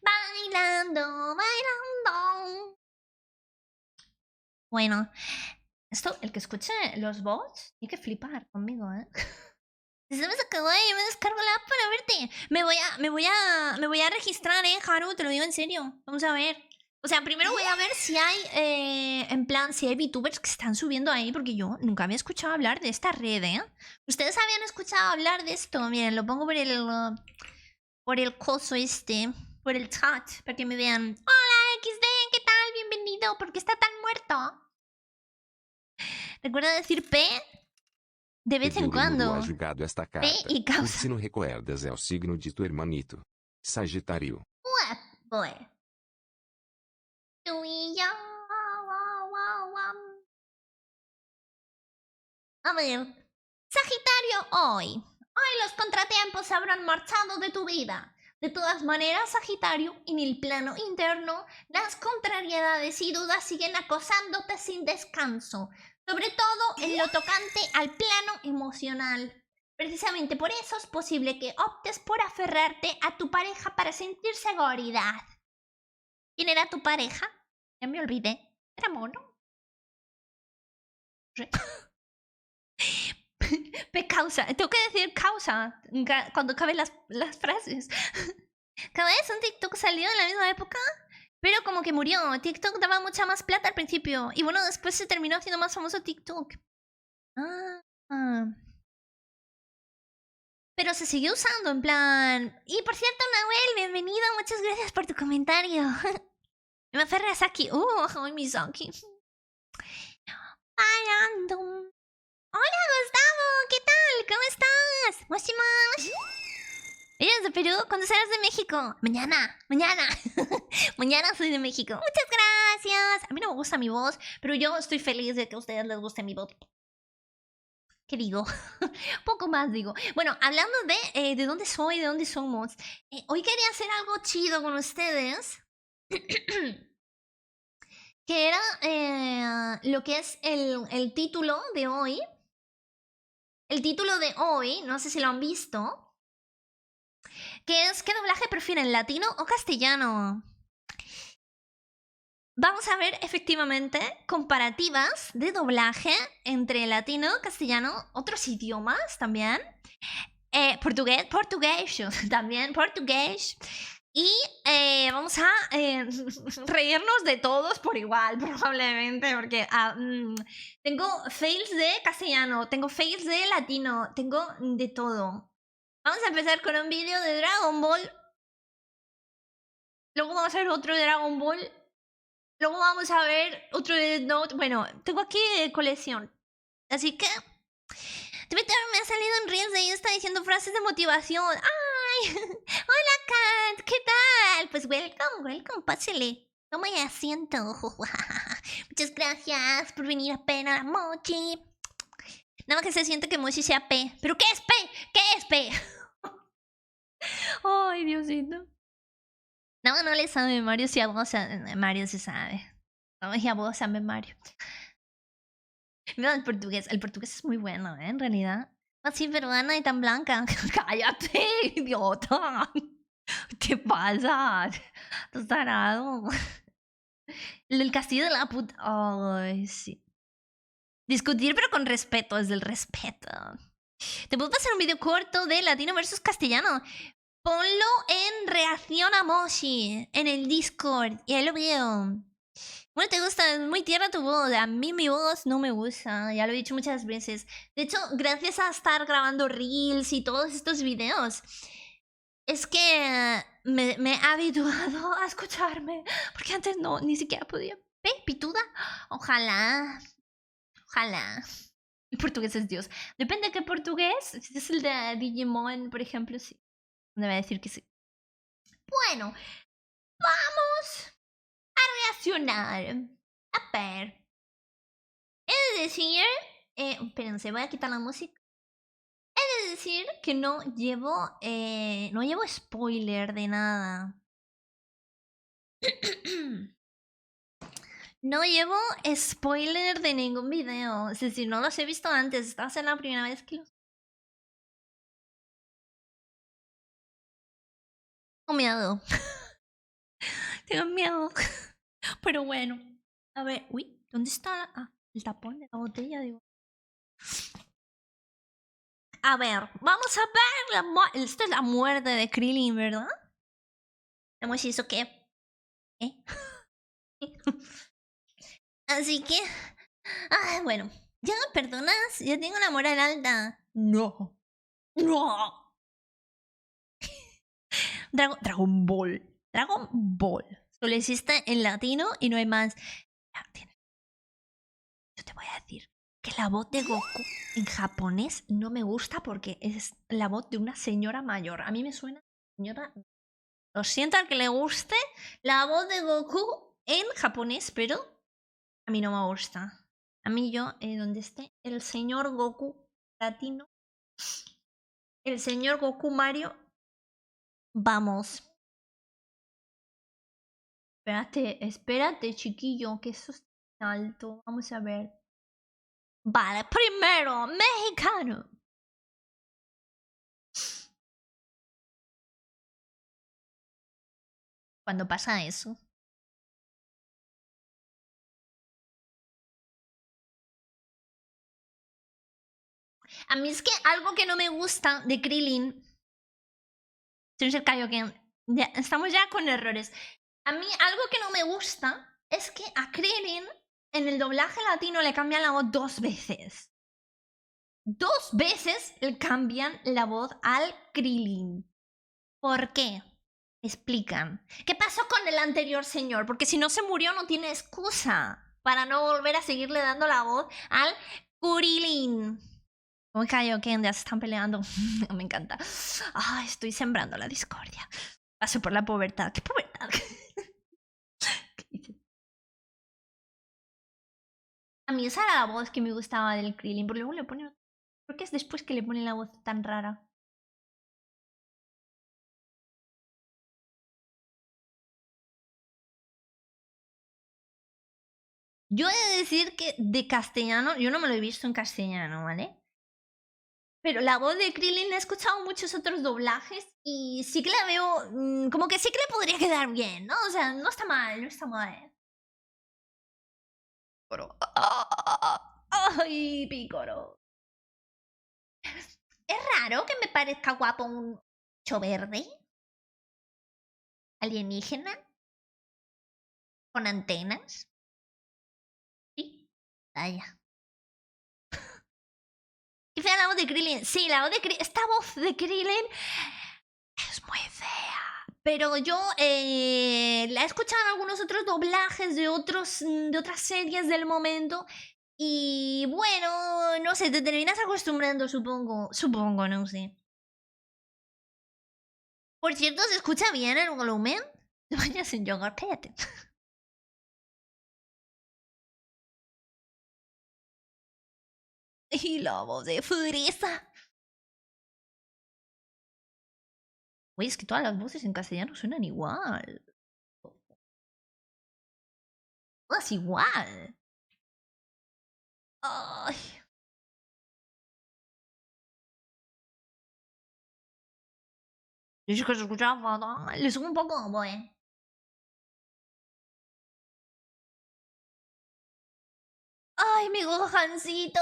Bailando. Bueno, esto, el que escuche los bots, tiene que flipar conmigo, Si se me acabó y me descargo la app para verte. Me voy a registrar, Haru, te lo digo en serio. Vamos a ver. O sea, primero voy a ver si hay, en plan, si hay VTubers que se están subiendo ahí, porque yo nunca había escuchado hablar de esta red, ¿eh? ¿Ustedes habían escuchado hablar de esto? Miren, lo pongo por el coso este, por el chat, para que me vean. Hola, XD, ¿qué tal? Bienvenido. ¿Por qué está tan muerto? Recuerda decir P de vez en Edildo cuando. ha jogado esta P carta. y Por causa. si não recuerdas, é o signo de tu hermanito. Sagitário. Boy. Tú y yo. A ver. Sagitario, hoy. Hoy los contratiempos se habrán marchado de tu vida. De todas maneras, Sagitario, en el plano interno, las contrariedades y dudas siguen acosándote sin descanso. Sobre todo en lo tocante al plano emocional. Precisamente por eso es posible que optes por aferrarte a tu pareja para sentir seguridad. ¿Quién era tu pareja? Ya me olvidé. Era mono. Causa. Tengo que decir causa cuando acaben las frases. Cada vez un TikTok salió en la misma época, pero como que murió. TikTok daba mucha más plata al principio. Y bueno, después se terminó haciendo más famoso TikTok. Pero se siguió usando, en plan... Y por cierto, Nahuel, bienvenido. Muchas gracias por tu comentario. Me aferré a Saki. Ay, mi Saki. Parando. Hola, Gustavo. ¿Qué tal? ¿Cómo estás? Moshimosh. ¿Eres de Perú? ¿Cuándo serás de México? Mañana. Mañana soy de México. Muchas gracias. A mí no me gusta mi voz, pero yo estoy feliz de que a ustedes les guste mi voz. ¿Qué digo? Poco más digo. Bueno, hablando de dónde soy, de dónde somos. Hoy quería hacer algo chido con ustedes. Que era lo que es el título de hoy. El título de hoy, no sé si lo han visto. Que es ¿qué doblaje prefieren, latino o castellano? Vamos a ver efectivamente comparativas de doblaje entre latino, castellano, otros idiomas también. Portugués también, portugués. Y vamos a reírnos de todos por igual, probablemente, porque tengo fails de castellano, tengo fails de latino, tengo de todo. Vamos a empezar con un vídeo de Dragon Ball. Luego vamos a ver otro de Dragon Ball. Luego vamos a ver otro de Note. Bueno, tengo aquí colección. Así que Twitter me ha salido en Reels de ahí, está diciendo frases de motivación. ¡Ay! ¡Hola, Kat! ¿Qué tal? Pues welcome, pásele. Toma asiento. Muchas gracias por venir a P a la Mochi. Nada más que se siente que Mochi sea P. ¿Pero qué es P? ¿Qué es P? Ay, Diosito. No le sabe Mario si a vos Mario se sabe. No, y a vos sabe Mario. Mira el portugués es muy bueno, en realidad. Así peruana y tan blanca. ¡Cállate, idiota! ¿Qué pasa? ¿Estás tarado? El castillo de la puta... Ay, sí. Discutir pero con respeto, es del respeto. Te puedo pasar un vídeo corto de latino versus castellano. Ponlo en reacción a Moshi en el Discord y ahí lo veo. Bueno, te gusta, es muy tierna tu voz. A mí mi voz no me gusta, ya lo he dicho muchas veces. De hecho, gracias a estar grabando reels y todos estos videos, es que me he habituado a escucharme. Porque antes no, ni siquiera podía. ¿Pituda? Ojalá. El portugués es Dios. Depende de qué portugués. Si es el de Digimon, por ejemplo, sí. Debe decir que sí. Bueno, vamos a reaccionar. A ver. He de decir... espérense, voy a quitar la música. He de decir que no llevo spoiler de nada. No llevo spoiler de ningún video. Es decir, no los he visto antes. Esta va a ser la primera vez que los... Tengo miedo. Tengo miedo. Pero bueno. A ver, uy, ¿dónde está el tapón de la botella? Digo. A ver, vamos a ver esta es la muerte de Krillin, ¿verdad? ¿Hemos hizo qué? Así que... bueno. ¿Ya me perdonas? Ya tengo la moral alta. No. No. Dragon Ball. Dragon Ball. Solo existe en latino y no hay más. Yo te voy a decir que la voz de Goku en japonés no me gusta porque es la voz de una señora mayor. A mí me suena señora. Lo siento al que le guste la voz de Goku en japonés, pero a mí no me gusta. A mí yo, donde esté el señor Goku latino, el señor Goku Mario, vamos. Espérate, chiquillo, que eso es alto. Vamos a ver. Vale, primero, mexicano. Cuando pasa eso. A mí es que algo que no me gusta de Krillin. Señor Kaioken, ya, estamos ya con errores. A mí algo que no me gusta es que a Krillin en el doblaje latino le cambian la voz 2 veces. 2 veces le cambian la voz al Krillin. ¿Por qué? Explican. ¿Qué pasó con el anterior señor? Porque si no se murió no tiene excusa para no volver a seguirle dando la voz al Krillin. Como Kaioken, ya se están peleando. Me encanta. Estoy sembrando la discordia. Paso por la pubertad. ¿Qué pubertad? ¿Qué dices? A mí esa era la voz que me gustaba del Krillin, pero luego le ponen... ¿Por qué es después que le ponen la voz tan rara? Yo he de decir que de castellano, yo no me lo he visto en castellano, ¿vale? Pero la voz de Krillin la he escuchado muchos otros doblajes y sí que la veo, como que sí que le podría quedar bien, ¿no? O sea, no está mal, no está mal. Pero... ¡Ay, Pícoro! Es raro que me parezca guapo un bicho verde. Alienígena. Con antenas. Sí. Vaya. Qué fea la voz de Krillin. Sí, la voz de Krillin. Esta voz de Krillin es muy fea. Pero yo la he escuchado en algunos otros doblajes de otras series del momento. Y bueno, no sé, te terminas acostumbrando, supongo. Supongo, no sé. Por cierto, ¿se escucha bien el volumen? No vayas sin yogur, cállate. Y la voz de Fresa. Oye, es que todas las voces en castellano suenan igual. Todas igual. Ay. Es que se escuchaba fatal. Le subo un poco, voy. Ay, mi Gohancito.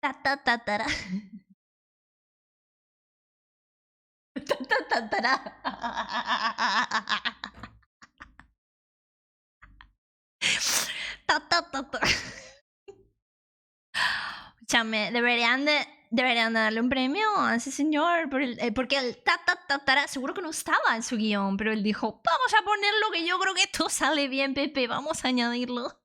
Ta ta ta tara. Ta ta ta tara. Ta ta ta ta. Escúchame, deberían darle un premio a ese señor porque el ta ta ta tara seguro que no estaba en su guión, pero él dijo, vamos a ponerlo que yo creo que esto sale bien, Pepe, vamos a añadirlo.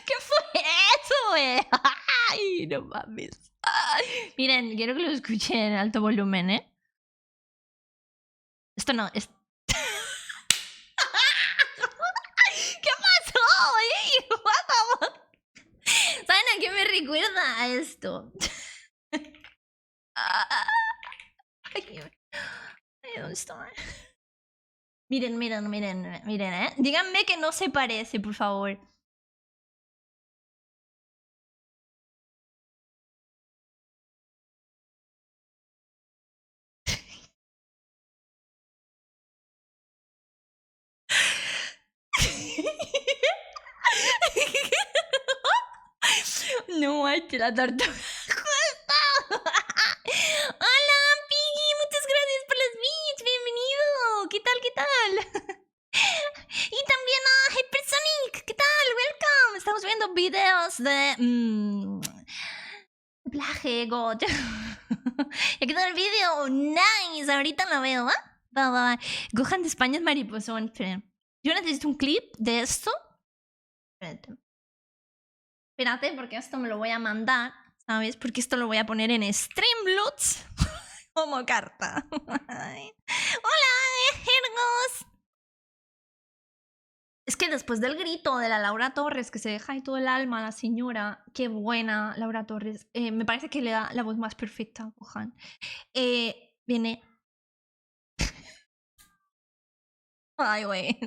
¿Qué fue eso, Ay, no mames. Ay. Miren, quiero que lo escuchen en alto volumen, ¿eh? Esto no, es... ¿Qué pasó? ¿Saben a qué me recuerda a esto? ¿Dónde está? Miren, ¿eh? Díganme que no se parece, por favor. No, hay que la tortuga. Justo. Hola, Piggy. Muchas gracias por los bits. Bienvenido. ¿Qué tal? ¿Qué tal? Y también a Hypersonic. ¿Qué tal? Welcome. Estamos viendo videos de... doblaje, God. ¿Ya quedó el video? Nice. Ahorita lo veo, ¿va? Va. Gohan de España es mariposón. Esperen. Yo necesito un clip de esto. Espérate, porque esto me lo voy a mandar, ¿sabes? Porque esto lo voy a poner en Streamloots como carta. ¡Hola, Hergos! Es que después del grito de la Laura Torres, que se deja ahí todo el alma a la señora, qué buena Laura Torres, me parece que le da la voz más perfecta a Gohan. Viene... Ay, güey.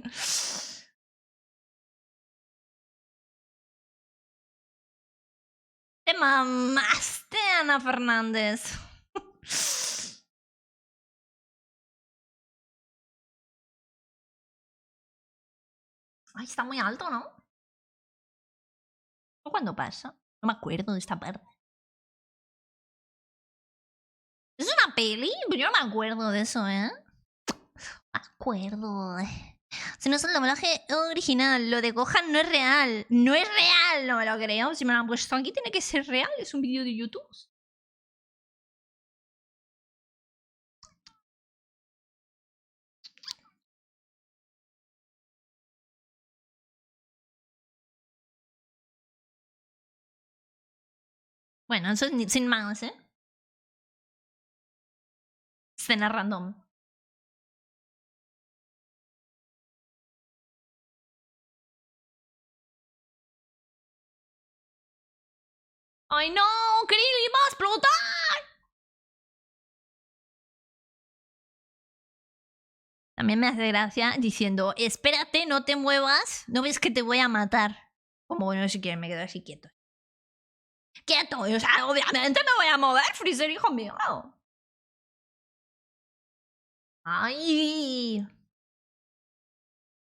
Te mamaste, Ana Fernández. Ay, está muy alto, ¿no? ¿O cuándo pasa? No me acuerdo de esta parte. ¿Es una peli? Pues yo no me acuerdo de eso, ¿eh? Me acuerdo. Si no es el doblaje original, lo de Gohan no es real. No es real, no me lo creo. Si me lo han puesto aquí, tiene que ser real. Es un vídeo de YouTube. Bueno, eso es sin más, ¿eh? Escena random. ¡Ay, no! ¡Krillin va a explotar! También me hace gracia diciendo, espérate, no te muevas, no ves que te voy a matar. Como bueno, si quieres me quedo así quieto. ¡Quieto! O sea, obviamente me voy a mover, Freezer, hijo mío. ¡Ay!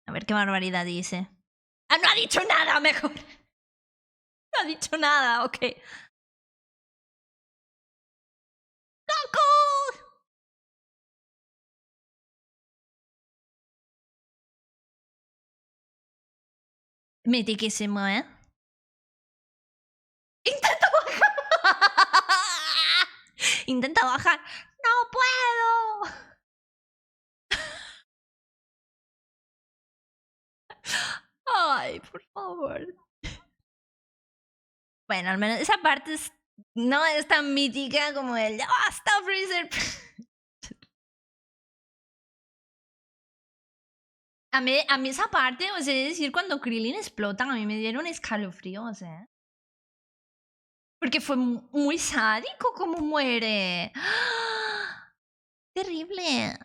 A ver qué barbaridad dice. ¡Ah, no ha dicho nada, mejor! No ha dicho nada, ok. ¡Goku! Mitiquísimo, ¿eh? ¡Intenta bajar! ¡Intenta bajar! ¡No puedo! Ay, por favor. Bueno, al menos esa parte no es tan mítica como el ¡ya basta, Freezer! A mí esa parte, o sea, es decir, cuando Krillin explotan, a mí me dieron escalofríos, ¿eh? Porque fue muy sádico como muere. ¡Ah! Terrible.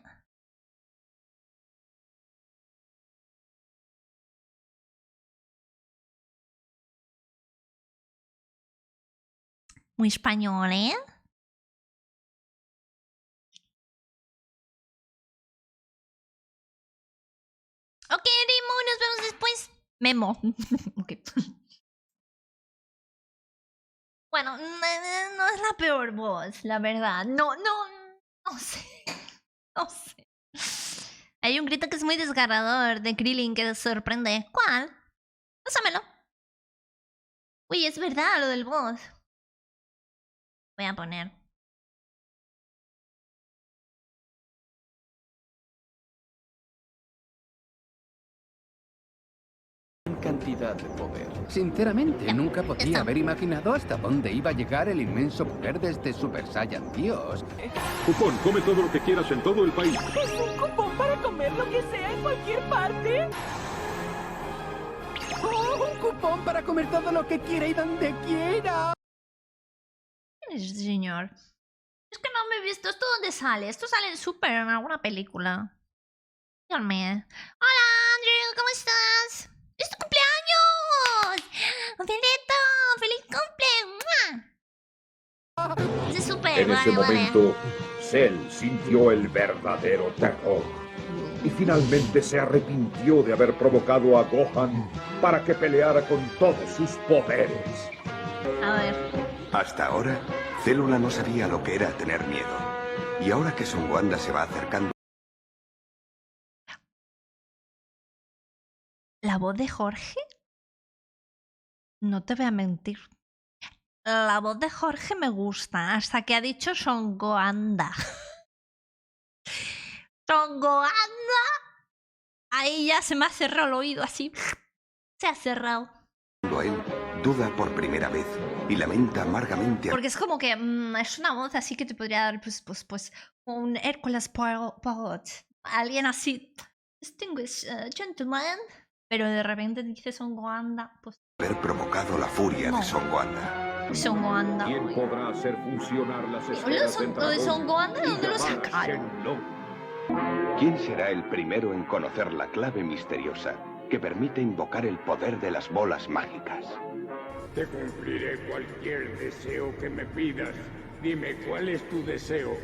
Muy español, ¿eh? Ok, Remo, nos vemos después. Memo. Ok. Bueno, no es la peor voz, la verdad. No sé. No sé. Hay un grito que es muy desgarrador de Krillin que sorprende. ¿Cuál? Pásamelo. Uy, es verdad lo del voz. Voy a poner. Cantidad de poder. Sinceramente, nunca podía haber imaginado hasta dónde iba a llegar el inmenso poder de este Super Saiyan Dios. Cupón, come todo lo que quieras en todo el país. ¿Es un cupón para comer lo que sea en cualquier parte? ¡Oh, un cupón para comer todo lo que quiera y donde quiera! ¿Quién es este señor? Es que no me he visto. ¿Esto dónde sale? Esto sale en Super en alguna película. Díganme. Hola, Andrew, ¿cómo estás? ¡Es tu cumpleaños! ¡Benedetto! ¡Feliz cumple! Es Super, En ese momento, Cell sintió el verdadero terror. Y finalmente se arrepintió de haber provocado a Gohan para que peleara con todos sus poderes. A ver. Hasta ahora, Célula no sabía lo que era tener miedo. Y ahora que Son Goanda se va acercando... ¿La voz de Jorge? No te voy a mentir. La voz de Jorge me gusta, hasta que ha dicho Son Goanda. Son Goanda. Ahí ya se me ha cerrado el oído así. Se ha cerrado. A él, duda por primera vez y lamenta amargamente... Porque es como que es una voz así que te podría dar pues un Hércules Poirot. Alguien así. Distinguished gentleman. Pero de repente dice Son Goanda. Pues haber provocado la furia no. de Son Goanda. Son Goanda. ¿Quién podrá hacer funcionar las esferas del ¿Lo de Son dragón Goanda de y dónde lo llamar sacaron? Shenlong? ¿Quién será el primero en conocer la clave misteriosa que permite invocar el poder de las bolas mágicas? Te cumpliré cualquier deseo que me pidas. Dime cuál es tu deseo.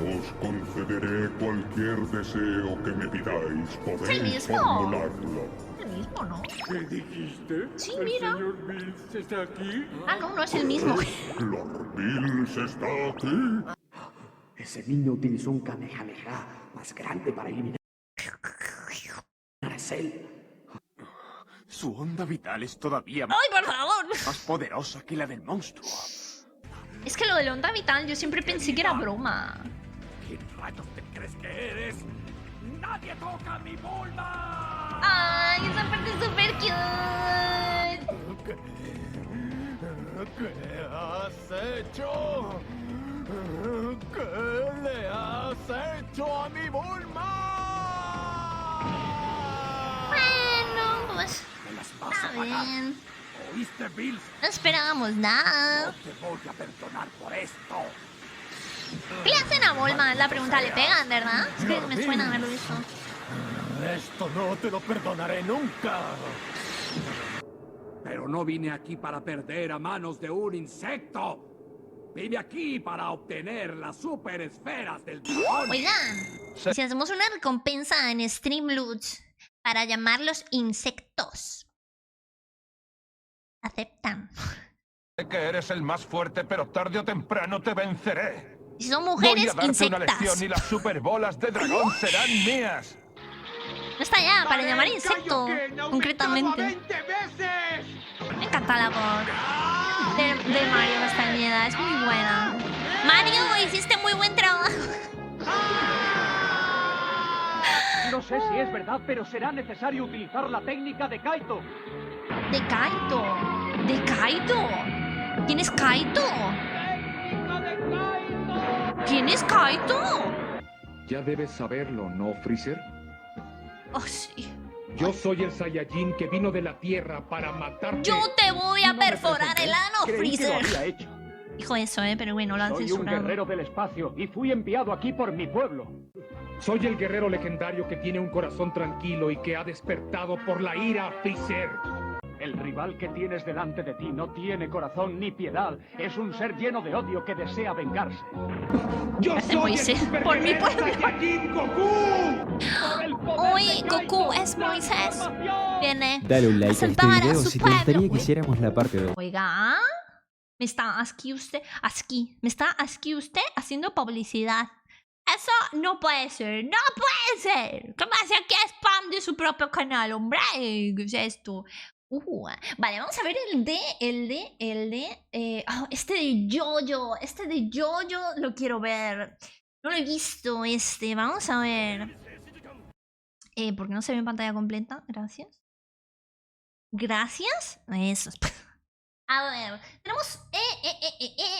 Os concederé cualquier deseo que me pidáis. Podéis mismo. formularlo. El mismo, ¿no? ¿Qué dijiste? Sí, ¿El mira. señor Mills está aquí? Ah, no, no es el mismo. Lord Bills está aquí. Ese niño utilizó un Kamehameha más grande para eliminar a Cell. Su onda vital es todavía ¡Ay, por favor! más poderosa que la del monstruo. Es que lo de la onda vital yo siempre pensé que era broma. ¿Quién rayos te crees que eres? ¡Nadie toca mi Bulma! ¡Ay, esa parte es súper cute! ¿Qué has hecho? ¿Qué le has hecho a mi Bulma? Bueno, pues está bien. ¿Oíste, Bills? No esperábamos nada. No te voy a perdonar por esto. ¿Qué le hacen a Bulma? La pregunta, ¿le pegan, verdad? Es que me suena haberlo visto. Esto no te lo perdonaré nunca. Pero no vine aquí para perder a manos de un insecto. Vine aquí para obtener las super esferas del dragón. Oigan, ¿y si hacemos una recompensa en Streamloots para llamarlos insectos? ¿Aceptan? Sé que eres el más fuerte, pero tarde o temprano te venceré. Si son mujeres, Voy a darte insectas. una lección y las superbolas de dragón serán mías. No está ya para llamar insecto, concretamente. Me encanta la voz de Mario Castañeda, es muy buena. Mario, hiciste muy buen trabajo. No sé si es verdad, pero será necesario utilizar la técnica de Kaito. ¿De Kaito? ¿De Kaito? ¿Quién es Kaito? ¿Quién es Kaito? Ya debes saberlo, ¿no, Freezer? Oh, sí. Yo soy el Saiyajin que vino de la Tierra para matarte. Yo te voy a perforar el ano, Creí que lo Freezer. había hecho. Dijo eso, pero bueno, lo han Soy un censurado. guerrero del espacio y fui enviado aquí por mi pueblo. Soy el guerrero legendario que tiene un corazón tranquilo y que ha despertado por la ira, Freezer. El rival que tienes delante de ti no tiene corazón ni piedad. Es un ser lleno de odio que desea vengarse. ¡Yo soy Moisés, el por mi pueblo. Saiyajin Goku! Hoy Goku es Moisés. Viene Dale un like a este salvar video su si te gustaría pueblo. que hiciéramos la parte 2. Oiga, me está aquí usted haciendo publicidad. Eso no puede ser, no puede ser. ¿Qué pasa aquí spam de su propio canal, hombre? ¿Qué es esto? Vale, vamos a ver este de Jojo. Este de Jojo lo quiero ver. No lo he visto Vamos a ver. ¿Por qué no se ve en pantalla completa? Gracias. Gracias. Eso. A ver, tenemos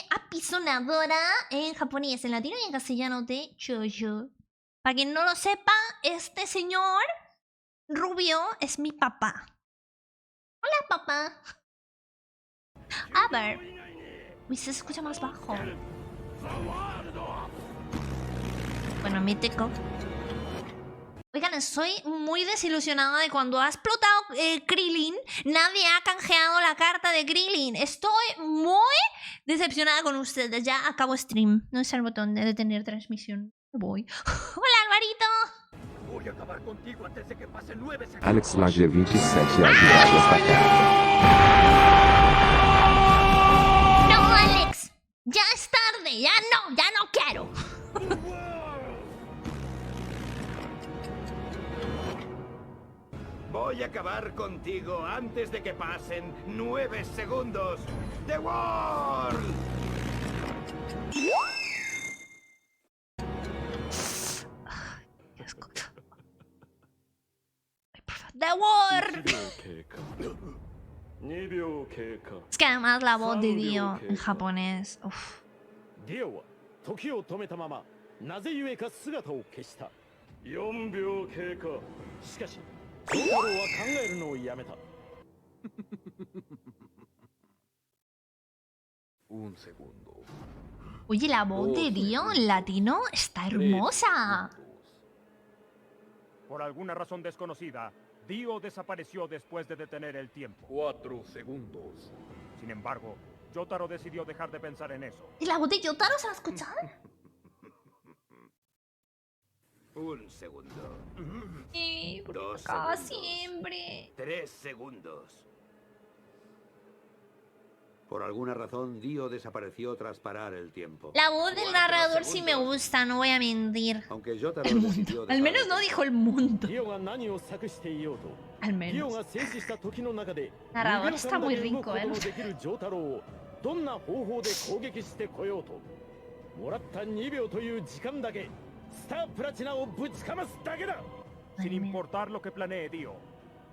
apisonadora en japonés, en latino y en castellano de Jojo. Para quien no lo sepa, este señor rubio es mi papá. Hola, papá. A ver. Uy, se escucha más bajo. Bueno, mi teco. Oigan, estoy muy desilusionada de cuando ha explotado Krillin. Nadie ha canjeado la carta de Krillin. Estoy muy decepcionada con ustedes. Ya acabo stream. No es el botón de detener transmisión. Voy. Hola, Alvarito. Voy a acabar contigo antes de que pasen 9 segundos. Alex Lager 27 ha tirado esta carta. acabar contigo antes de que pasen 9 segundos. ¡The World! ¡The War! Es que además la voz de Dio en japonés. Uf. ディオは時を止めたままなぜゆえか姿を消した。4秒経過。しかしジョタロウは考えるのをやめた。Un segundo. Oye, la voz de Dio en latino está hermosa. Por alguna razón desconocida, Dio desapareció después de detener el tiempo. 4 segundos. Sin embargo, Jotaro decidió dejar de pensar en eso. ¿Y la voz de Jotaro se va a escuchar? 1 segundo. Sí, 2 acá segundos. siempre. 3 segundos. Por alguna razón, Dio desapareció tras parar el tiempo. La voz del narrador sí me gusta, no voy a mentir. Aunque Jotaro El mundo. decidió Al dejar menos de no dijo el mundo. ディオが何を作していようと、 Al ディオ menos. が静止した時の中で、 Narrador 2 está 秒間 muy だけ動く rico, ことのできるジョタロウをどんな方法で攻撃してこようと、もらった2秒という時間だけスタープラチナをぶちかますだけだ。 Sin importar lo que planee Dio,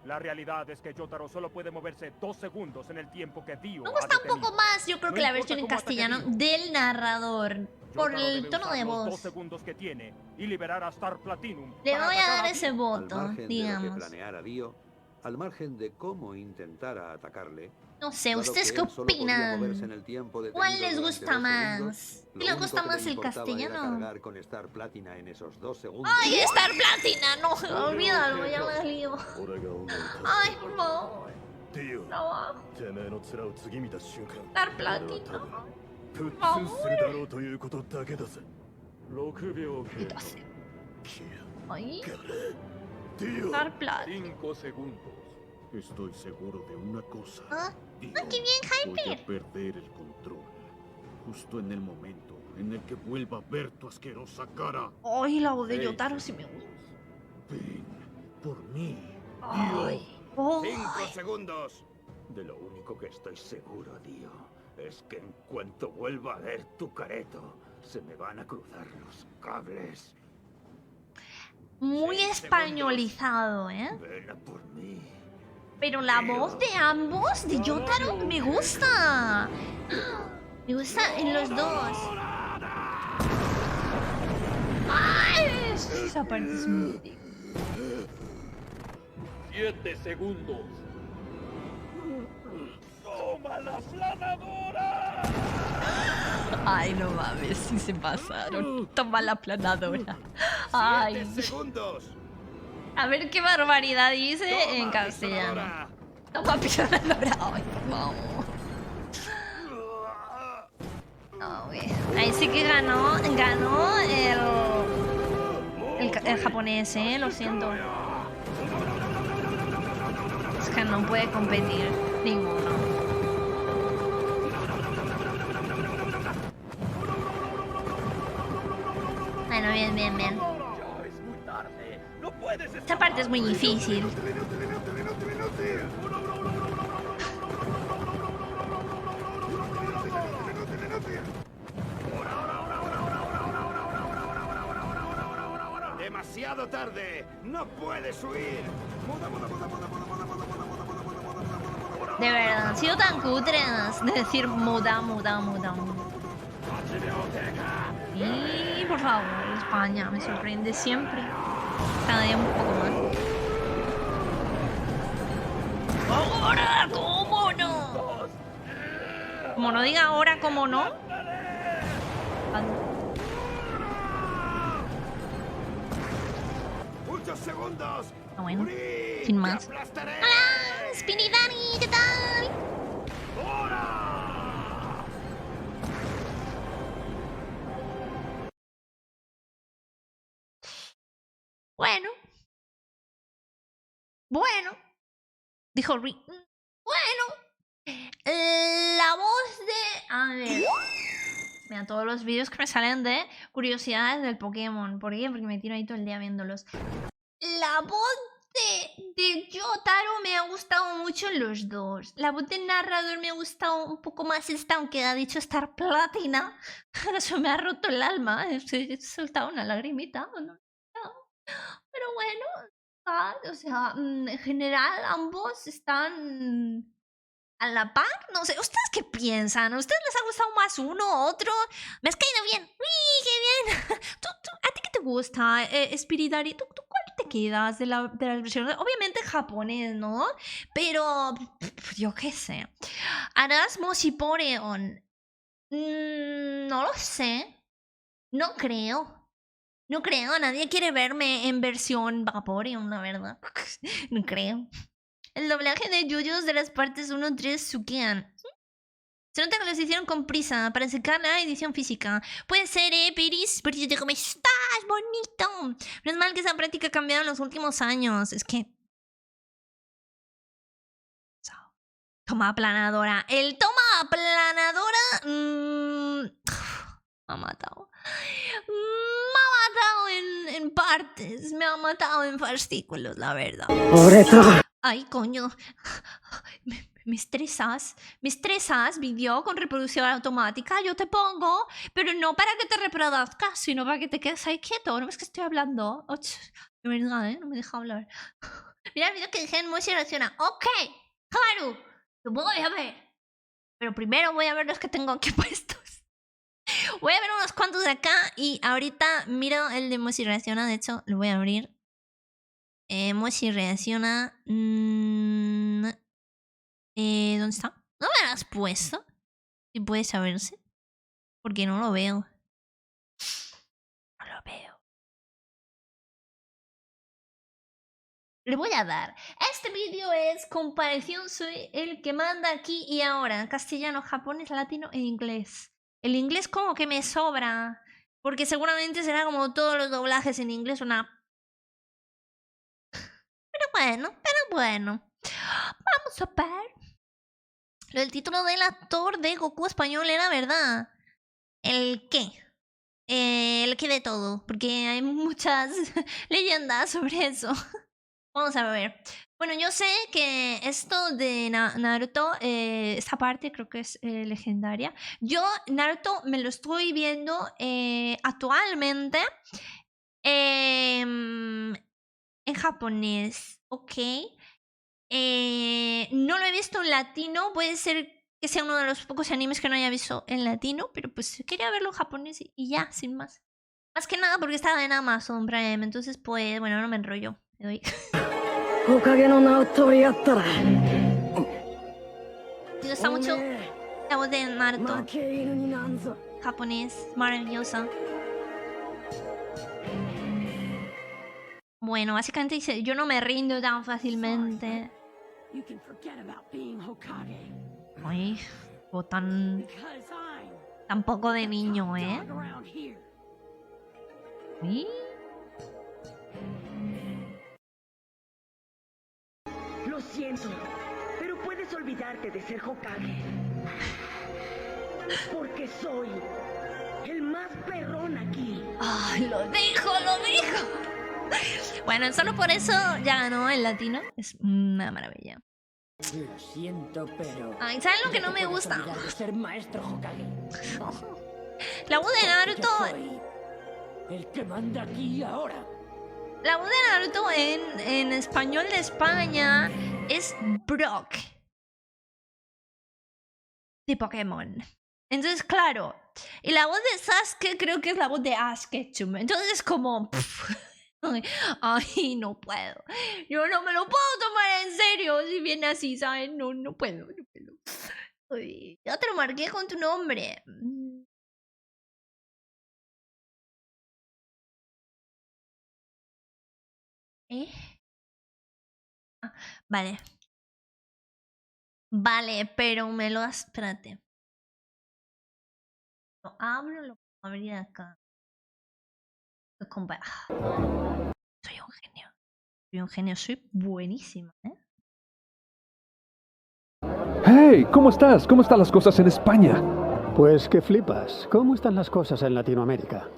la realidad es que Jotaro solo puede moverse 2 segundos en el tiempo que Dio Me ha gusta un detenido. poco más, yo creo que No la importa versión en cómo ataque castellano Dio. del narrador. Por Jotaro el debe tono usar de los 2 voz. segundos que tiene y liberar a Star Platinum. Le para voy a atacar dar a ese Dio. voto, Al margen de lo que digamos. planeara Dio, al margen de cómo intentara atacarle, No sé, dado ¿ustedes que qué él solo podía moverse en opinan? el tiempo ¿Cuál detenido les durante gusta 2 más? segundos, ¿Qué lo les único gusta que más le el importaba era castellano? cargar con Star Platina en esos 2 segundos. ¡Ay, Star Platina! No, olvídalo, ya me lío. Ay, por favor. ディオ、 Trabajo. てめえの面を次見た瞬間、 Star Platina. プッツンするだろうということだけだぜ。6秒経過。 Ay, Dio. Star Platina. 5 segundos. Estoy seguro de una cosa. Ah, Dio, qué bien, voy a Hyper. perder el control. Justo en el momento en el que vuelva a ver tu asquerosa cara. Ay, la voz de Jotaro sí me gusta. Ven por mí. Ay. 5 segundos. De lo único que estoy seguro, Dio, es que en cuanto vuelva a ver tu careto, se me van a cruzar los cables. Muy españolizado, ¿eh? Ven a por mí. Pero la voz de ambos, de Jotaro, me gusta. Me gusta en los dos. ¡Ay! Esa parte es muy rica. 7 segundos. ¡Toma la planadora! Ay, no mames, sí se pasaron. Toma la planadora. Ay. 7 segundos. A ver qué barbaridad dice en castellano. Toma planadora. Ay, vamos. Ahí sí que ganó el japonés, lo siento. Es que no puede competir ninguno. Bueno, bien, bien, bien. Ya es muy tarde. No puedes Esta parte es muy difícil. Demasiado tarde. No puedes huir. De verdad, han sido tan cutres de decir muda. Y por favor, España me sorprende siempre. Cada día un poco más. ¡Ahora! ¿Cómo no? Como no diga ahora, ¿cómo no? 8 segundos. Ah, bueno, sin más. ¡Hola! ¡Spinny Dani! ¿Qué tal? Bueno. Dijo Ri. Bueno. La voz de... A ver. Mira, todos los vídeos que me salen de curiosidades del Pokémon. ¿Por qué? Porque me tiro ahí todo el día viéndolos. La voz de Yotaro me ha gustado mucho los dos. La voz del narrador me ha gustado un poco más esta, aunque ha dicho estar platina. Eso me ha roto el alma. He soltado una lagrimita. ¿No? Pero bueno, o sea, en general ambos están a la par. No sé, ¿ustedes qué piensan? ¿A ustedes les ha gustado más uno o otro? Me has caído bien. ¡Uy, qué bien! ¿A ti qué te gusta, Spiritari? ¿Tú cuál te quedas de las versiones? Obviamente japonés, ¿no? Pero yo qué sé. Arasmo Shiporeon. No lo sé. No creo. No creo. Nadie quiere verme en versión Vaporeon, la verdad. No creo. El doblaje de Yuyos de las partes 1-3 Sukean. Se nota que los hicieron con prisa para sacar la edición física. Puede ser, Piris. Piris, ¿cómo estás? Bonito. No es mal que esa práctica ha cambiado en los últimos años. Es que... Toma aplanadora. El toma aplanadora... me ha matado. Me ha matado en partes. Me ha matado en fascículos, la verdad. Ay, coño. Me estresas. Me estresas, vídeo con reproducción automática. Yo te pongo, pero no para que te reproduzcas, sino para que te quedes ahí quieto. No ves que estoy hablando. Och, de verdad, no me deja hablar. Mira el vídeo que dije en Moshi reacciona. Ok, Haru, lo voy a ver. Pero primero voy a ver los que tengo aquí puestos. Voy a ver unos cuantos de acá y ahorita miro el de Moshi reacciona. De hecho, lo voy a abrir. Moshi reacciona. ¿Dónde está? ¿No me lo has puesto? Si puede saberse. Porque no lo veo. No lo veo. Le voy a dar. Este vídeo es comparación. Soy el que manda aquí y ahora. Castellano, japonés, latino e inglés. El inglés como que me sobra. Porque seguramente será como todos los doblajes en inglés. Una... Pero bueno. Vamos a ver. Lo del título del actor de Goku español era verdad. ¿El qué? El qué de todo. Porque hay muchas leyendas sobre eso. Vamos a ver. Bueno, yo sé que esto de Naruto, esta parte creo que es legendaria. Yo Naruto me lo estoy viendo actualmente en japonés, ¿ok? No lo he visto en latino, puede ser que sea uno de los pocos animes que no haya visto en latino, pero pues quería verlo en japonés y ya, sin más. Más que nada porque estaba en Amazon Prime, entonces pues, bueno, no me enrollo. Me doy. Me gusta mucho la voz de Naruto. Japonés, maravillosa. Bueno, básicamente dice, yo no me rindo tan fácilmente. Ay, o tan poco de niño, ¿eh? ¿Sí? Lo siento, pero puedes olvidarte de ser Hokage. Porque soy el más perrón aquí. ¡Ay, lo dijo! Bueno, solo por eso ya ganó el latino. Es una maravilla. Lo siento, pero... Ay, ¿saben lo que no me gusta? De ser maestro Hokage. La voz de Naruto... Soy el que manda aquí ahora. La voz de Naruto en español de España es Brock. De Pokémon. Entonces, claro. Y la voz de Sasuke creo que es la voz de Ash Ketchum. Entonces es como... Ay, no puedo. Yo no me lo puedo tomar en serio si viene así, ¿sabes? No puedo. Ay, ya te lo marqué con tu nombre. Vale. Vale, pero me lo has... Espérate. Lo abro, lo puedo abrir acá. Soy un genio. Soy buenísima, ¿eh? ¡Hey! ¿Cómo estás? ¿Cómo están las cosas en España? Pues que flipas. ¿Cómo están las cosas en Latinoamérica?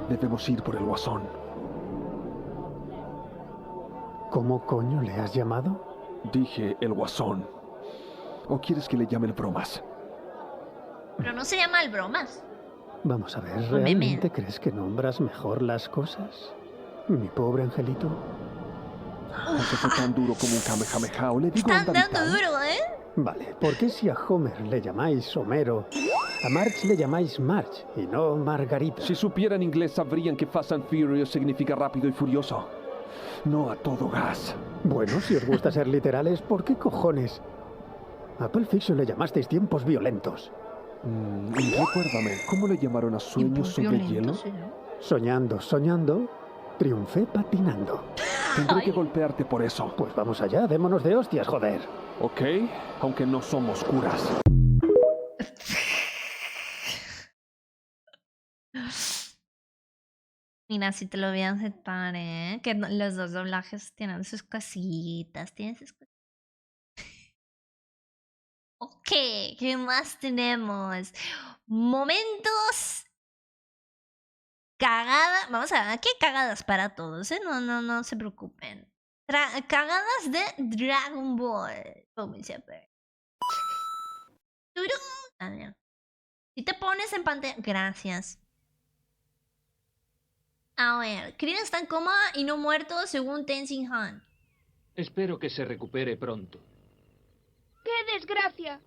Debemos ir por el Guasón. ¿Cómo coño le has llamado? Dije el Guasón. ¿O quieres que le llame el Bromas? Pero no se llama el Bromas. Vamos a ver, Un meme. ¿realmente crees que nombras mejor las cosas? Mi pobre angelito. ¿Eso fue tan duro como un Kamehameha o le digo Están anda dando vital? duro, ¿eh? Vale, ¿por qué si a Homer le llamáis Homero, a Marge le llamáis Marge y no Margarita? Si supieran inglés sabrían que Fast and Furious significa rápido y furioso. No a todo gas. Bueno, si os gusta ser literales, ¿por qué cojones? A Pulp Fiction le llamasteis tiempos violentos. Recuérdame, ¿cómo le llamaron a Sueños sobre hielo? Soñando, soñando, triunfé patinando. Tendré que golpearte por eso. Pues vamos allá, démonos de hostias, joder. Ok, aunque no somos curas. Mira, si te lo voy a aceptar, ¿eh? Que los dos doblajes tienen sus cositas, tienen sus cositas. Ok, ¿qué más tenemos? Momentos cagadas. Vamos a ver, aquí hay cagadas para todos, ¿eh? No se preocupen. Cagadas de Dragon Ball. Vamos a ver. A ver. Si te pones en pantalla. Gracias. A ver, Krillin está en coma y no muerto según Tenzin Han. Espero que se recupere pronto. ¡Qué desgracia!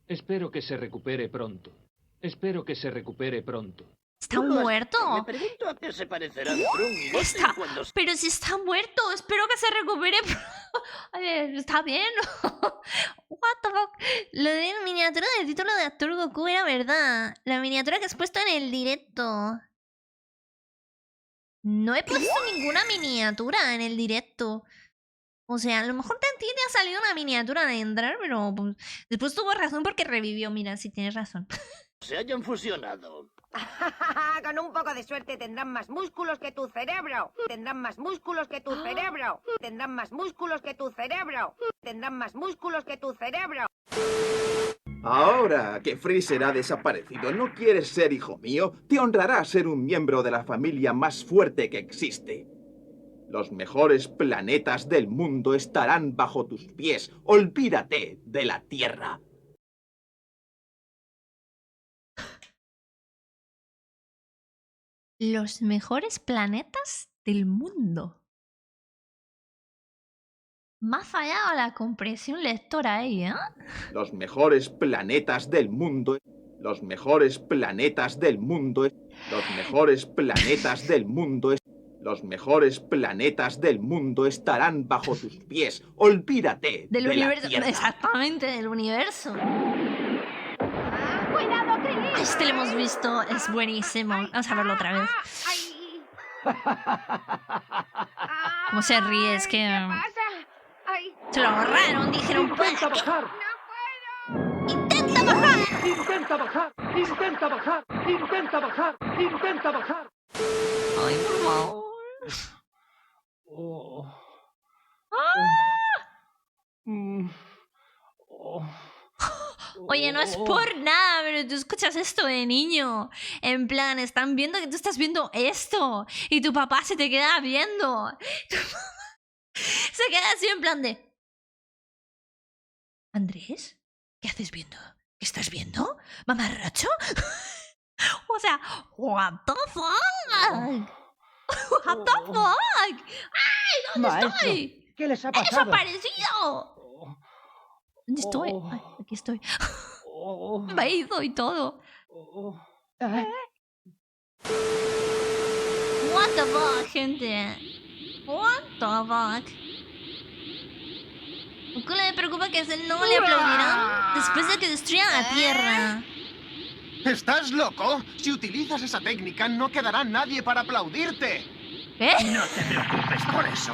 Espero que se recupere pronto. Espero que se recupere pronto. ¿Está muerto? Me pregunto a qué se parecerá Trunks y Goten cuando... Pero si está muerto, espero que se recupere. A ver, ¿está bien? What the fuck? Lo de la miniatura del título de actor Goku era verdad. La miniatura que has puesto en el directo. No he puesto ninguna miniatura en el directo. O sea, a lo mejor a ti te ha salido una miniatura de entrar, pero pues, después tuvo razón porque revivió. Mira, si tienes razón. se hayan fusionado. Con un poco de suerte tendrán más músculos que tu cerebro. Tendrán más músculos que tu cerebro. Tendrán más músculos que tu cerebro. Tendrán más músculos que tu cerebro. Ahora que Freezer ha desaparecido, ¿no quieres ser hijo mío? Te honrará ser un miembro de la familia más fuerte que existe. Los mejores planetas del mundo estarán bajo tus pies. Olvídate de la Tierra. Los mejores planetas del mundo. Me ha fallado la compresión lectora ahí, ¿eh? Los mejores planetas del mundo. Los mejores planetas del mundo. Los mejores planetas del mundo. Los mejores planetas del mundo estarán bajo tus pies. Olvídate del de universo. la Tierra. Exactamente, del universo. ¡Cuidado, Krillin! Este lo hemos visto, es buenísimo. Vamos a verlo otra vez. Cómo se ríe, es que... se lo ahorraron, dijeron... ¡Intenta bajar! ¡Intenta bajar! ¡Intenta bajar! ¡Intenta bajar! ¡Intenta bajar! ¡Intenta bajar! ¡Ay, por favor! Oye, no es por nada, pero tú escuchas esto de niño. En plan, están viendo que tú estás viendo esto y tu papá se te queda viendo. Se queda así en plan de... ¿Andrés? ¿Qué haces viendo? ¿Qué estás viendo? ¿Mamarracho? O sea, what the fuck? What the fuck? ¡Ay! ¿Dónde estoy? ¿Qué les ha ¡He pasado? desaparecido! ¿Dónde estoy? Ay, aquí estoy. Me he ido y todo. What the fuck, gente. What the fuck. ¿A qué le preocupa que no le aplaudirán después de que destruyan la Tierra? ¿Estás loco? Si utilizas esa técnica, no quedará nadie para aplaudirte. ¿Qué? No te preocupes por eso.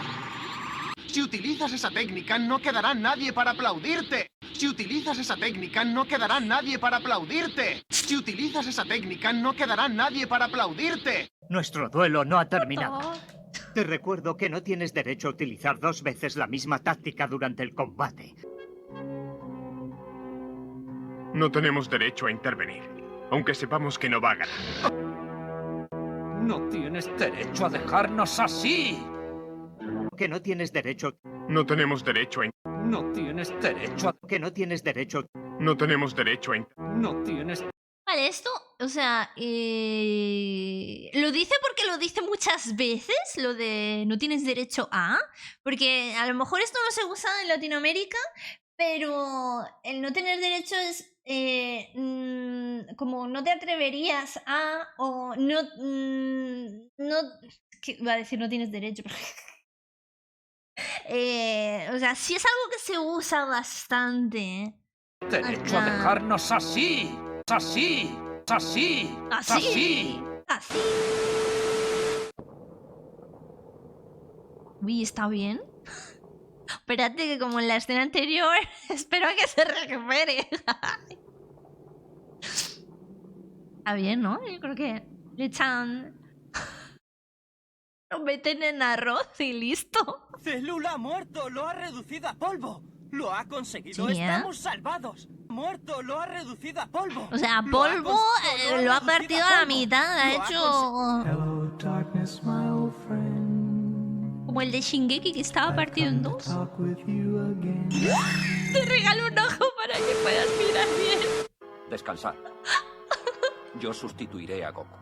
Si utilizas esa técnica, no quedará nadie para aplaudirte. Si utilizas esa técnica, no quedará nadie para aplaudirte. Si utilizas esa técnica, no quedará nadie para aplaudirte. Nuestro duelo no ha terminado. Te recuerdo que no tienes derecho a utilizar 2 veces la misma táctica durante el combate. No tenemos derecho a intervenir, aunque sepamos que no va a ganar. No tienes derecho a dejarnos así. Que no tienes derecho. No tenemos derecho a... No tienes derecho a... Que no tienes derecho. No tenemos derecho a... No tienes... Vale, esto, o sea, lo dice porque lo dice muchas veces, lo de no tienes derecho a, porque a lo mejor esto no se usa en Latinoamérica, pero el no tener derecho es como no te atreverías a, o no, no, ¿qué iba a decir? No tienes derecho. O sea, sí es algo que se usa bastante. Derecho a dejarnos así. Así. Así. Así. Así. Uy, ¿está bien? Espérate que como en la escena anterior, espero a que se recupere. Está bien, ¿no? Yo creo que le echan... Lo meten en arroz y listo. Célula ha muerto, lo ha reducido a polvo. Lo ha conseguido, Sí, ¿eh? estamos salvados. Muerto, lo ha reducido a polvo. O sea, polvo lo ha partido a la mitad, ha hecho... Como el de Shingeki que estaba partido en dos. Te regalo un ojo para que puedas mirar bien. Descansar. Yo sustituiré a Goku.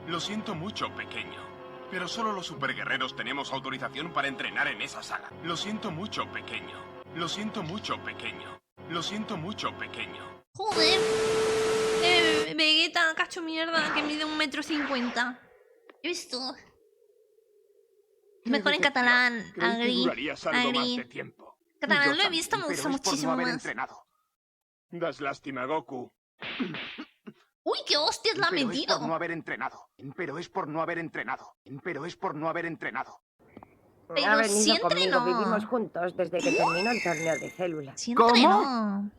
Lo siento mucho, pequeño. Pero solo los superguerreros tenemos autorización para entrenar en esa sala. Lo siento mucho, pequeño. Lo siento mucho, pequeño. Lo siento mucho, pequeño. Joder. Vegeta, cacho mierda, que mide 1,50 m. He visto. Es mejor en catalán. Agri. Catalán lo he visto, me gusta muchísimo más. Das lástima, Goku. Uy, qué hostias la ha Pero es metido. por no haber entrenado. Pero es por no haber entrenado. Pero es por no haber entrenado. Pero ha venido sí conmigo, entrenó. vivimos juntos desde que terminó el torneo de célula. Sí ¿Cómo? entrenó.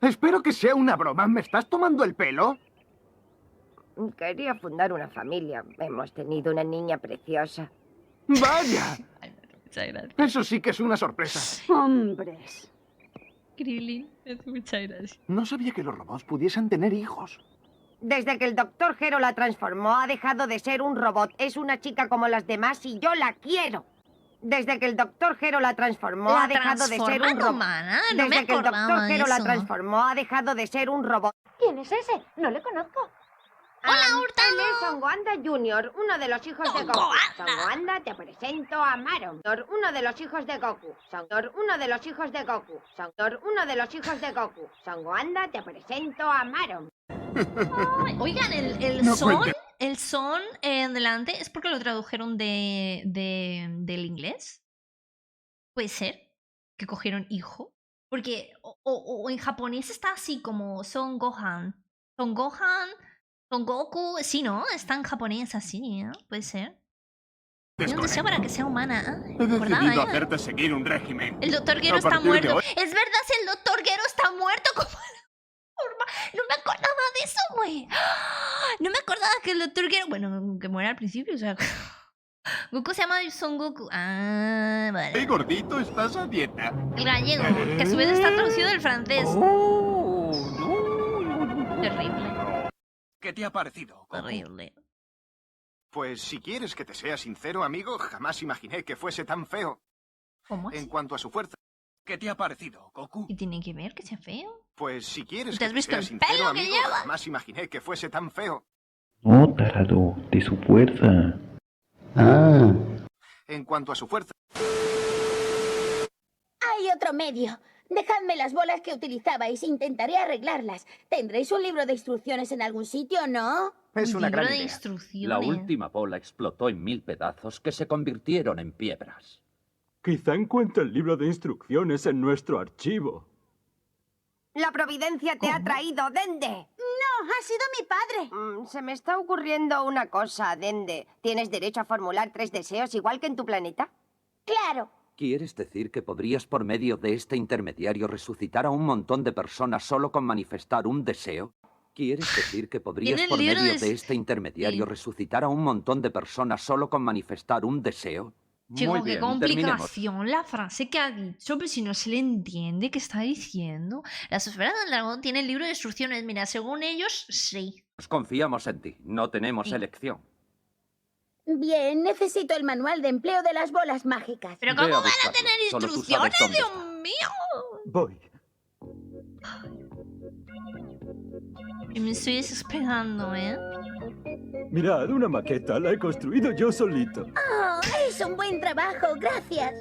Espero que sea una broma. ¿Me estás tomando el pelo? Quería fundar una familia. Hemos tenido una niña preciosa. ¡Vaya! Muchas gracias. Eso sí que es una sorpresa. Hombres. Krillin, muchas gracias. No sabía que los robots pudiesen tener hijos. Desde que el Dr. Gero la transformó, ha dejado de ser un robot. Es una chica como las demás y yo la quiero. Desde que el Dr. Gero la transformó, ha dejado de ser un robot. No me Desde que el acordaba Dr. de Gero la eso. transformó, ha dejado de ser un robot. ¿Quién es ese? No le conozco. Hola, Hurtado. Él es Songoanda Jr., uno de los hijos de Goku. Songoanda, te presento a Maron. Uno de los hijos de Goku. Uno de los hijos de Goku. Uno de los hijos de Goku. Songoanda, te presento a Maron. Ay, oigan, el No son, cuente. el son en delante es porque lo tradujeron del inglés. Puede ser que cogieron hijo. Porque o en japonés está así como Son Gohan. Son Gohan, Son Goku. Sí, ¿no? Está en japonés así, ¿no? Puede ser. Tiene un deseo para que sea humana. ¿Eh? He Recordaba, decidido ¿eh? hacerte seguir un régimen. El Dr. Gero A está partir de muerto. hoy- Es verdad, si el Dr. Gero está muerto. ¿Cómo? No me acordaba de eso, güey. No me acordaba que el Dr. Gero... Bueno, que muera al principio, o sea... Goku se llama Son Goku. Ah, vale. Hey, gordito, ¿estás a dieta? El gallego, que a su vez está traducido del francés. Terrible, ¿Qué te ha parecido, Goku? terrible. Pues si quieres que te sea sincero, amigo, jamás imaginé que fuese tan feo. ¿Cómo En así? cuanto a su fuerza. ¿Qué te ha parecido, Goku? ¿Y tiene que ver que sea feo? Pues si quieres ¿Te que has te visto sea el sincero, pelo que amigo, lleva? jamás imaginé que fuese tan feo. No, tarado, de su fuerza. Ah. En cuanto a su fuerza. Hay otro medio. Dejadme las bolas que utilizabais. Intentaré arreglarlas. ¿Tendréis un libro de instrucciones en algún sitio, no? Es una Libro gran de idea. instrucciones. La última bola explotó en 1000 pedazos que se convirtieron en piedras. Quizá encuentre el libro de instrucciones en nuestro archivo. La providencia te ha traído, Dende. No, ha sido mi padre. Se me está ocurriendo una cosa, Dende. ¿Tienes derecho a formular 3 deseos igual que en tu planeta? Claro. ¿Quieres decir que podrías por medio de este intermediario resucitar a un montón de personas solo con manifestar un deseo? ¿Quieres decir que podrías Tiene el por libro medio de- de este intermediario Sí. resucitar a un montón de personas solo con manifestar un deseo? Chico, Muy qué bien, terminemos. complicación la frase que ha dicho, pero si no se le entiende qué está diciendo. Las esferas del dragón tienen libro de instrucciones. Mira, según ellos, sí. Confiamos en ti, no tenemos Sí. elección. Bien, necesito el manual de empleo de las bolas mágicas. ¿Pero cómo van a tener instrucciones, Dios mío? Voy. Y me estoy desesperando, ¿eh? Mirad, una maqueta. La he construido yo solito. Oh, es un buen trabajo, gracias.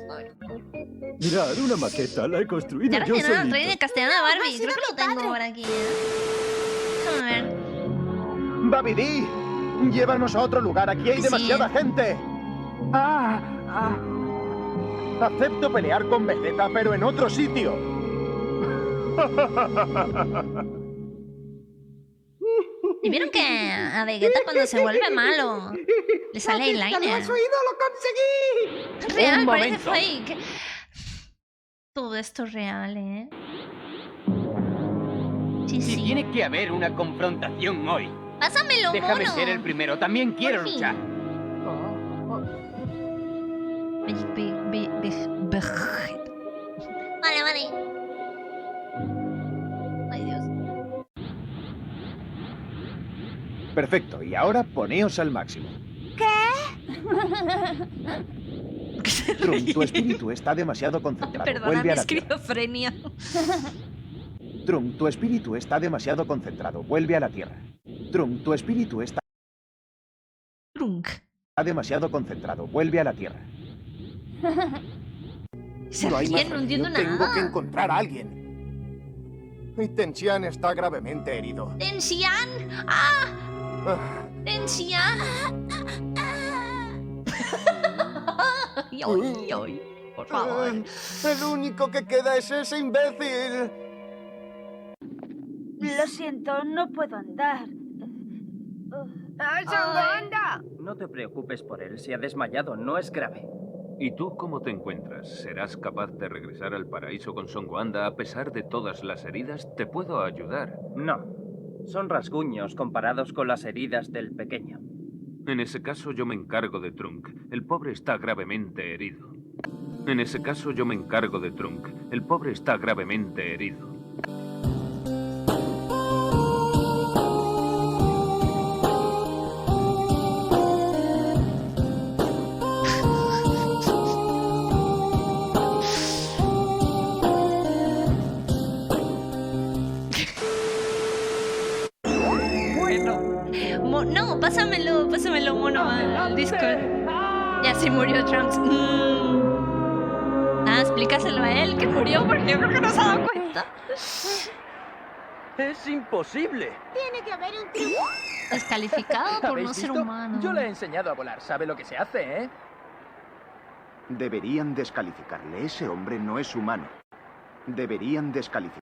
Mirad, una maqueta. La he construido Ya yo recién solito. Rey de Castellana de Barbie. Creo que lo tengo por aquí, ¿eh? Déjame ver. ¡Babidi! ¡Llévanos a otro lugar! ¡Aquí hay demasiada gente! Acepto pelear con Vegeta, pero en otro sitio. ¿Y vieron que a Vegeta cuando se vuelve malo le sale eyeliner? ¡Lo has oído! ¡Lo conseguí! Real, parece fake. Todo esto es real, ¿eh? Sí, Si sí. tiene que haber una confrontación hoy. Pásamelo, Déjame mono. ser el primero. También quiero Por fin. luchar. Vale, vale. Ay, Dios. Perfecto, y ahora poneos al máximo. ¿Qué? Trunks, tu espíritu está demasiado concentrado. Perdona Vuelve mi a la tierra. esquizofrenia. Trunks, tu espíritu está demasiado concentrado. Vuelve a la tierra. Trunks, tu espíritu está demasiado concentrado. Vuelve a la tierra. Se No hay ríen, más no entiendo remedio. nada. Tengo que encontrar a alguien. Y Tenchian está gravemente herido. ¡Tensian! ¡Ah! ¡Tensian! ¡Ay, ay, ay! Por favor. El único que queda es ese imbécil. Lo siento, no puedo andar. ¡Anda! No te preocupes por él. Se ha desmayado. No es grave. ¿Y tú cómo te encuentras? ¿Serás capaz de regresar al paraíso con Son Gohan a pesar de todas las heridas? ¿Te puedo ayudar? No. Son rasguños comparados con las heridas del pequeño. En ese caso yo me encargo de Trunk. El pobre está gravemente herido. En ese caso yo me encargo de Trunk. El pobre está gravemente herido. No, pásamelo, mono, al Discord. Ya se murió Trunks. Explícaselo a él que murió porque yo creo que no se ha dado cuenta. ¡Es imposible! Tiene que haber un truco. Descalificado por ¿Habéis no ser visto? humano. Yo le he enseñado a volar. ¿Sabe lo que se hace, eh? Deberían descalificarle. Ese hombre no es humano. Deberían descalificarle.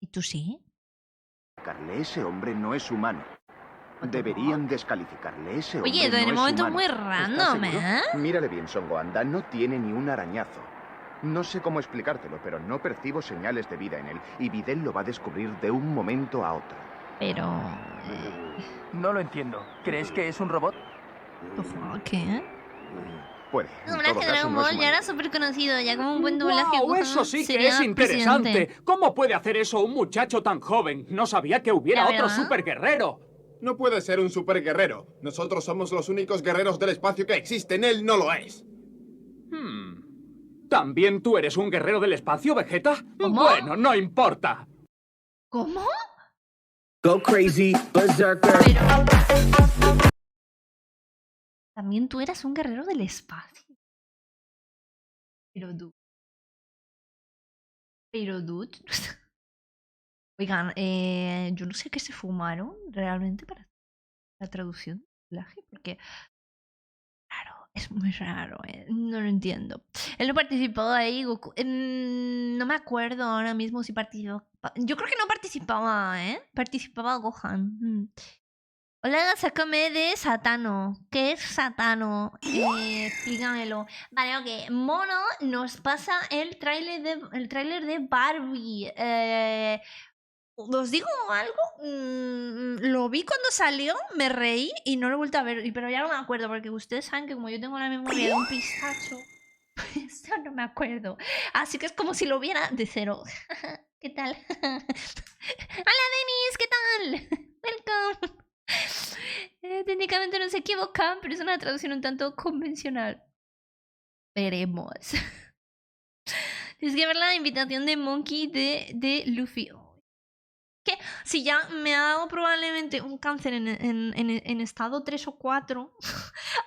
¿Y tú sí? Ese hombre no es humano. Deberían descalificarle. Ese hombre Oye, no en el es momento humano. muy ¿Estás random, seguro? ¿eh? Mírale bien, Son Gohan. No tiene ni un arañazo. No sé cómo explicártelo, pero no percibo señales de vida en él. Y Videl lo va a descubrir de un momento a otro. Pero... No lo entiendo. ¿Crees que es un robot? ¿Qué? Puede. El doblaje de Dragon Ball ya era súper conocido, ya como un buen doblaje. ¡Wow! Gohan Eso sí que sería es interesante. presidente. ¿Cómo puede hacer eso un muchacho tan joven? No sabía que hubiera La otro verdad. superguerrero. No puede ser un superguerrero. Nosotros somos los únicos guerreros del espacio que existen. Él no lo es. ¿También tú eres un guerrero del espacio, Vegeta? ¿Cómo? Bueno, no importa. ¿Cómo? Go crazy, berserker. También tú eras un guerrero del espacio. Pero dude. Oigan, yo no sé qué se fumaron realmente para la traducción del doblaje, porque raro, es muy raro, no lo entiendo. Él no participó ahí, Goku. No me acuerdo ahora mismo si participaba. Yo creo que no participaba, Participaba Gohan. Hola, sácame de Satano. ¿Qué es Satano? Explícamelo. Vale, ok. Mono nos pasa el tráiler de Barbie. ¿Os digo algo? Lo vi cuando salió, me reí y no lo he vuelto a ver. Pero ya no me acuerdo, porque ustedes saben que como yo tengo la memoria de un pistacho, pues ya no me acuerdo. Así que es como si lo viera de cero. ¿Qué tal? Hola, Denis, ¿qué tal? Welcome. técnicamente no se equivocan, pero es una traducción un tanto convencional. Veremos. Tienes que ver la invitación de Monkey de Luffy. Que si ya me ha dado probablemente un cáncer en estado 3 o 4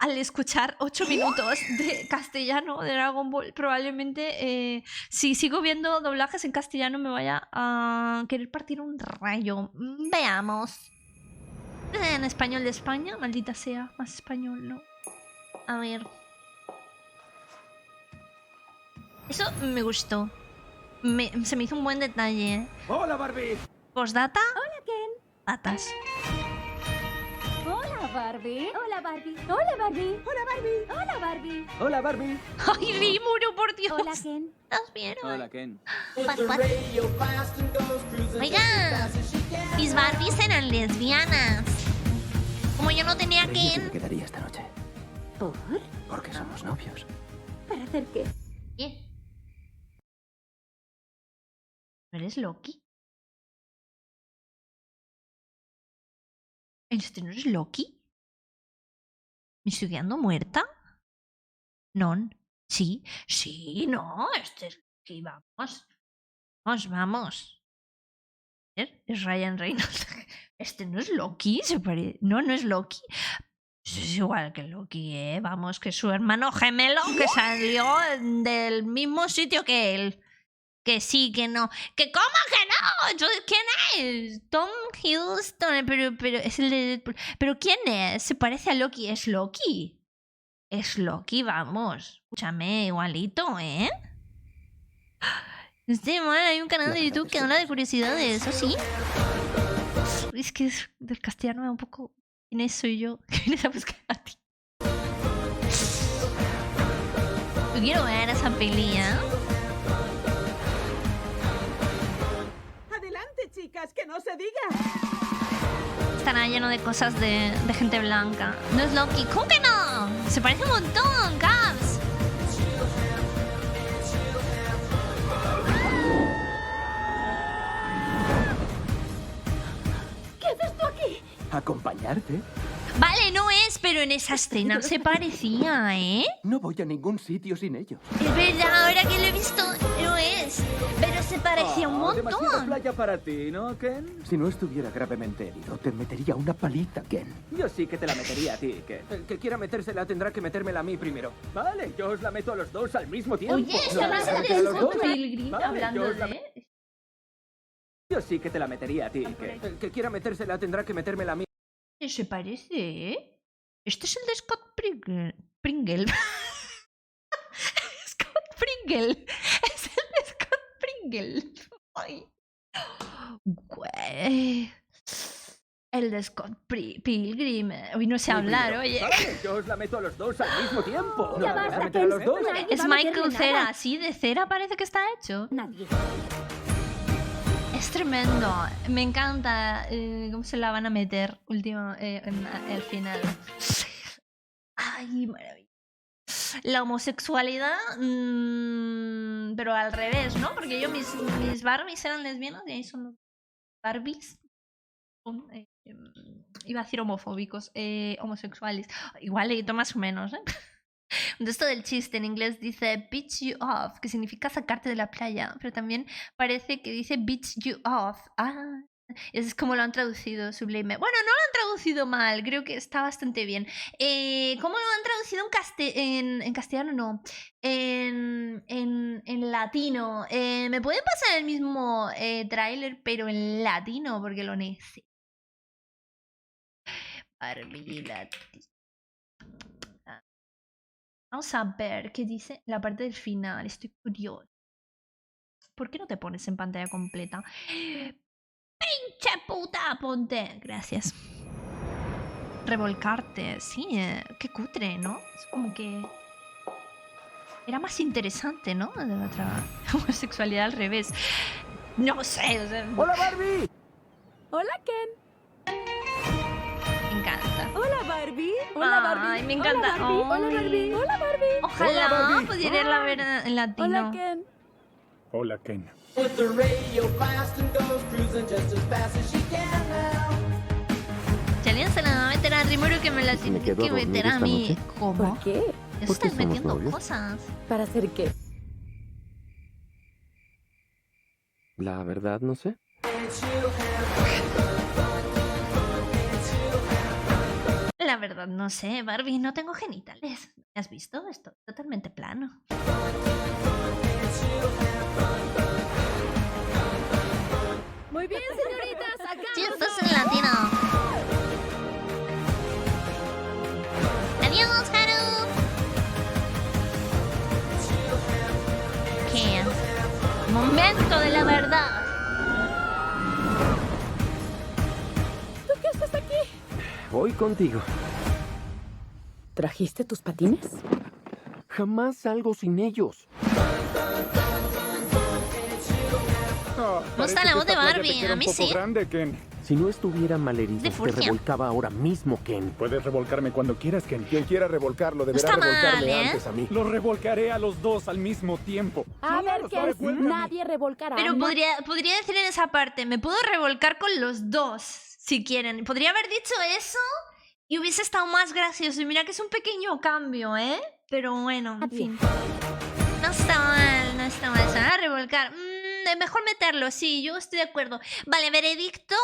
al escuchar 8 minutos de castellano de Dragon Ball, probablemente si sigo viendo doblajes en castellano me vaya a querer partir un rayo. Veamos. En español de España, maldita sea, más español, ¿no? A ver. Eso me gustó. Se me hizo un buen detalle, ¿eh? ¡Hola, Barbie! Postdata. Hola, Ken. Patas. Hola, Barbie. Hola, Barbie. Hola, Barbie. Hola, Barbie. Hola, Barbie. Hola, Barbie. ¡Ay, Rimuru, por Dios! Hola, Ken. ¿Estás bien? Hola, Ken. Oiga, mis Barbies eran lesbianas. Como yo no tenía Ken. Me quedaría esta noche. ¿Por? Porque somos novios. ¿Para hacer qué? ¿Qué? ¿Eres Loki? ¿Este no es Loki? ¿Me estoy quedando muerta? ¿Non? ¿Sí? Sí, no, este es Loki, vamos. Vamos. Es Ryan Reynolds. Este no es Loki, se parece. No, no es Loki. Es igual que Loki, ¿eh? Vamos, que su hermano gemelo que salió del mismo sitio que él. Que sí, que no. ¿Que cómo que no? Entonces, ¿quién es? Tom Hiddleston. Pero es el de Deadpool. ¿Pero quién es? Se parece a Loki. Es Loki. Es Loki, vamos. Escúchame, igualito, ¿eh? Hay un canal de YouTube que habla de curiosidades, ¿eso sí? Es que del castellano me da un poco... ¿Quién es? Soy yo. ¿Qué vienes a buscar a ti? Yo quiero ver esa peli, ¿eh? Adelante, chicas, que no se diga. Estará lleno de cosas de gente blanca. No es Loki. ¿Cómo que no? Se parece un montón, Caps. ¿Qué haces tú aquí? ¿Acompañarte? Vale, no es, pero en esa escena se parecía, ¿eh? No voy a ningún sitio sin ellos. Es verdad, ahora que lo he visto, no es. Pero se parecía un Demasiada montón. playa para ti, ¿no, Ken? Si no estuviera gravemente herido, te metería una paliza, Ken. Yo sí que te la metería a ti, Ken. El que quiera metérsela tendrá que metérmela a mí primero. Vale, yo os la meto a los dos al mismo tiempo. Oye, No, ¿estás a los dos. de Pilgrim Vale, hablando yo os la- de...? Yo sí que te la metería a ti, Ken. El que quiera metérsela tendrá que metérmela a mí. Se parece, ¿eh? Este es el de Scott Pringle. Scott Pringle. Es el de Scott Pringle. Ay. Güey. El de Scott Pilgrim. Hoy no sé hablar, oye. Vale, yo os la meto a los dos al mismo tiempo. Ya ¿No basta, me vas a meter a los Ken. dos? Nadie Es va a meterle Michael nada. Cera, así de cera parece que está hecho. Nadie. Es tremendo. Me encanta cómo se la van a meter al final. Ay, maravilla. La homosexualidad, pero al revés, ¿no? Porque yo mis Barbies eran lesbianas y ahí son los Barbies. Son, iba a decir homofóbicos, homosexuales. Igualito más o menos, ¿eh? Esto del chiste en inglés dice beach you off, que significa sacarte de la playa, pero también parece que dice beach you off. Ah, es como lo han traducido Sublime. Bueno, no lo han traducido mal, creo que está bastante bien. ¿Cómo lo han traducido en castellano? No. En latino. ¿Me pueden pasar el mismo tráiler, pero en latino? Porque lo necesito. Barbie latino. Vamos a ver qué dice la parte del final. Estoy curiosa. ¿Por qué no te pones en pantalla completa? ¡Pinche puta! Ponte. Gracias. Revolcarte. Sí, qué cutre, ¿no? Es como que... Era más interesante, ¿no? De la otra homosexualidad al revés. No sé, o sea... ¡Hola, Barbie! Hola, Ken. Me encanta. Hola, Barbie. Hola, Barbie. Ay, me encanta. Hola, Barbie. Hola, Barbie. Ojalá Hola, Barbie. pudiera irla a ver en latino. Hola, Ken. Hola, Ken. Si alguien se la va a meter a Rimuru que me la tiene que meter a mí. ¿Cómo? ¿Por qué? Eso estás metiendo cosas. ¿Para hacer qué? La verdad, no sé. La verdad, no sé, Barbie, no tengo genitales. ¿Has visto? Estoy totalmente plano. Muy bien, señoritas, acá. Chistes en latino. Adiós, Haru. ¿Qué? Momento de la verdad. ¿Tú qué haces aquí? Voy contigo. ¿Trajiste tus patines? Jamás salgo sin ellos. No está la voz de Barbie, a mí sí. Grande, Ken. Si no estuviera malherido, De te Furcia. revolcaba ahora mismo, Ken. Puedes revolcarme cuando quieras, Ken. Quien quiera revolcarlo deberá está mal, revolcarme ¿eh? antes a mí. Los revolcaré a los dos al mismo tiempo. A ver, que nadie revolcará. Pero podría decir en esa parte, me puedo revolcar con los dos, si quieren. Podría haber dicho eso y hubiese estado más gracioso. Y mira que es un pequeño cambio, ¿eh? Pero bueno, en fin. No está mal, no está mal. Se van a revolcar. Mejor meterlo, sí, yo estoy de acuerdo. Vale, veredicto,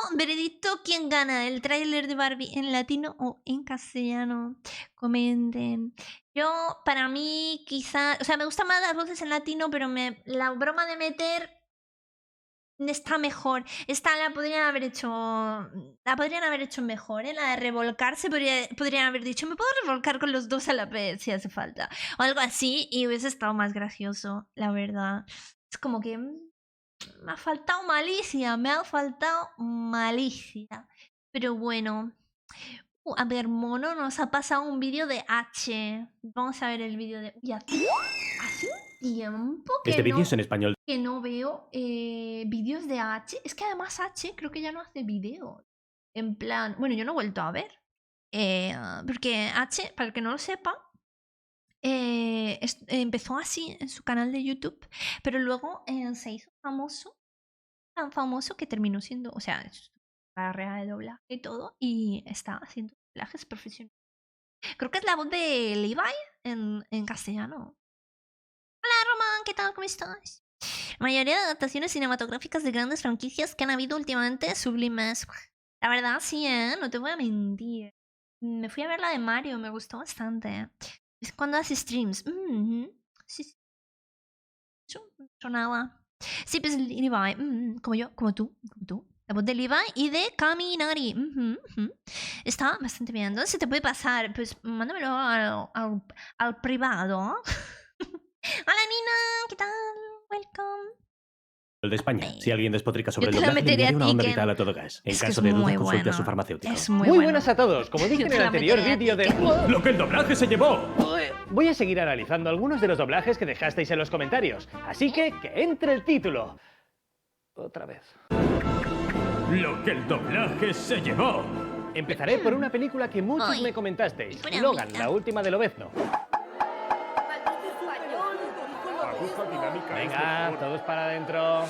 ¿quién gana? ¿El tráiler de Barbie en latino o en castellano? Comenten. Yo, para mí, quizá... O sea, me gustan más las voces en latino, pero la broma de meter está mejor. Esta la podrían haber hecho... La podrían haber hecho mejor, ¿eh? La de revolcarse podrían haber dicho, me puedo revolcar con los dos a la vez si hace falta. O algo así, y hubiese estado más gracioso, la verdad. Es como que... Me ha faltado malicia. Pero bueno. A ver, Mono nos ha pasado un vídeo de H. Vamos a ver el vídeo de... Ya hace un tiempo Este vídeo es en español. que no veo vídeos de H. Es que además H creo que ya no hace vídeos. En plan... Bueno, yo no he vuelto a ver. Porque H, para el que no lo sepa, empezó así en su canal de YouTube, pero luego se hizo famoso, tan famoso que terminó siendo, o sea, carrera de doblaje y todo, y está haciendo doblajes profesionales. Creo que es la voz de Levi en castellano. Hola Román, ¿qué tal? ¿Cómo estás? La mayoría de adaptaciones cinematográficas de grandes franquicias que han habido últimamente sublimes. La verdad, sí, no te voy a mentir. Me fui a ver la de Mario, me gustó bastante. Es cuando hace streams. Sí. No sonaba. Sí, pues Levi. Como yo, como tú. La voz de Levi y de Kaminari. Está bastante bien. ¿Dónde se te puede pasar? Pues mándamelo al privado. Hola Nina, ¿qué tal? Welcome. El de España. Si alguien despotrica sobre Yo el te lo doblaje, le metería enviaré a una ti, onda Ken. vital a todo gas. En Es que caso es de duda, muy consulte a bueno. su farmacéutico. Es muy Muy bueno. buenas a todos. Como dije Yo en te el la anterior metería a vídeo ti, de Ken. lo que el doblaje se llevó, voy a seguir analizando algunos de los doblajes que dejasteis en los comentarios. Así que entre el título. Otra vez. Lo que el doblaje se llevó. Empezaré por una película que muchos me comentasteis. Logan, la última de Lobezno. Venga, todos para adentro.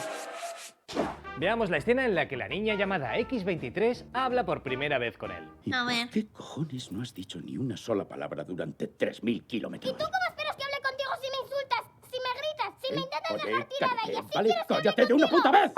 Veamos la escena en la que la niña llamada X23 habla por primera vez con él. A ver. ¿Qué cojones no has dicho ni una sola palabra durante 3000 kilómetros? ¿Y tú cómo esperas que hable contigo si me insultas, si me gritas, si me intentas dejar tirada y así Vale, quieres que hable cállate de una contigo? puta vez.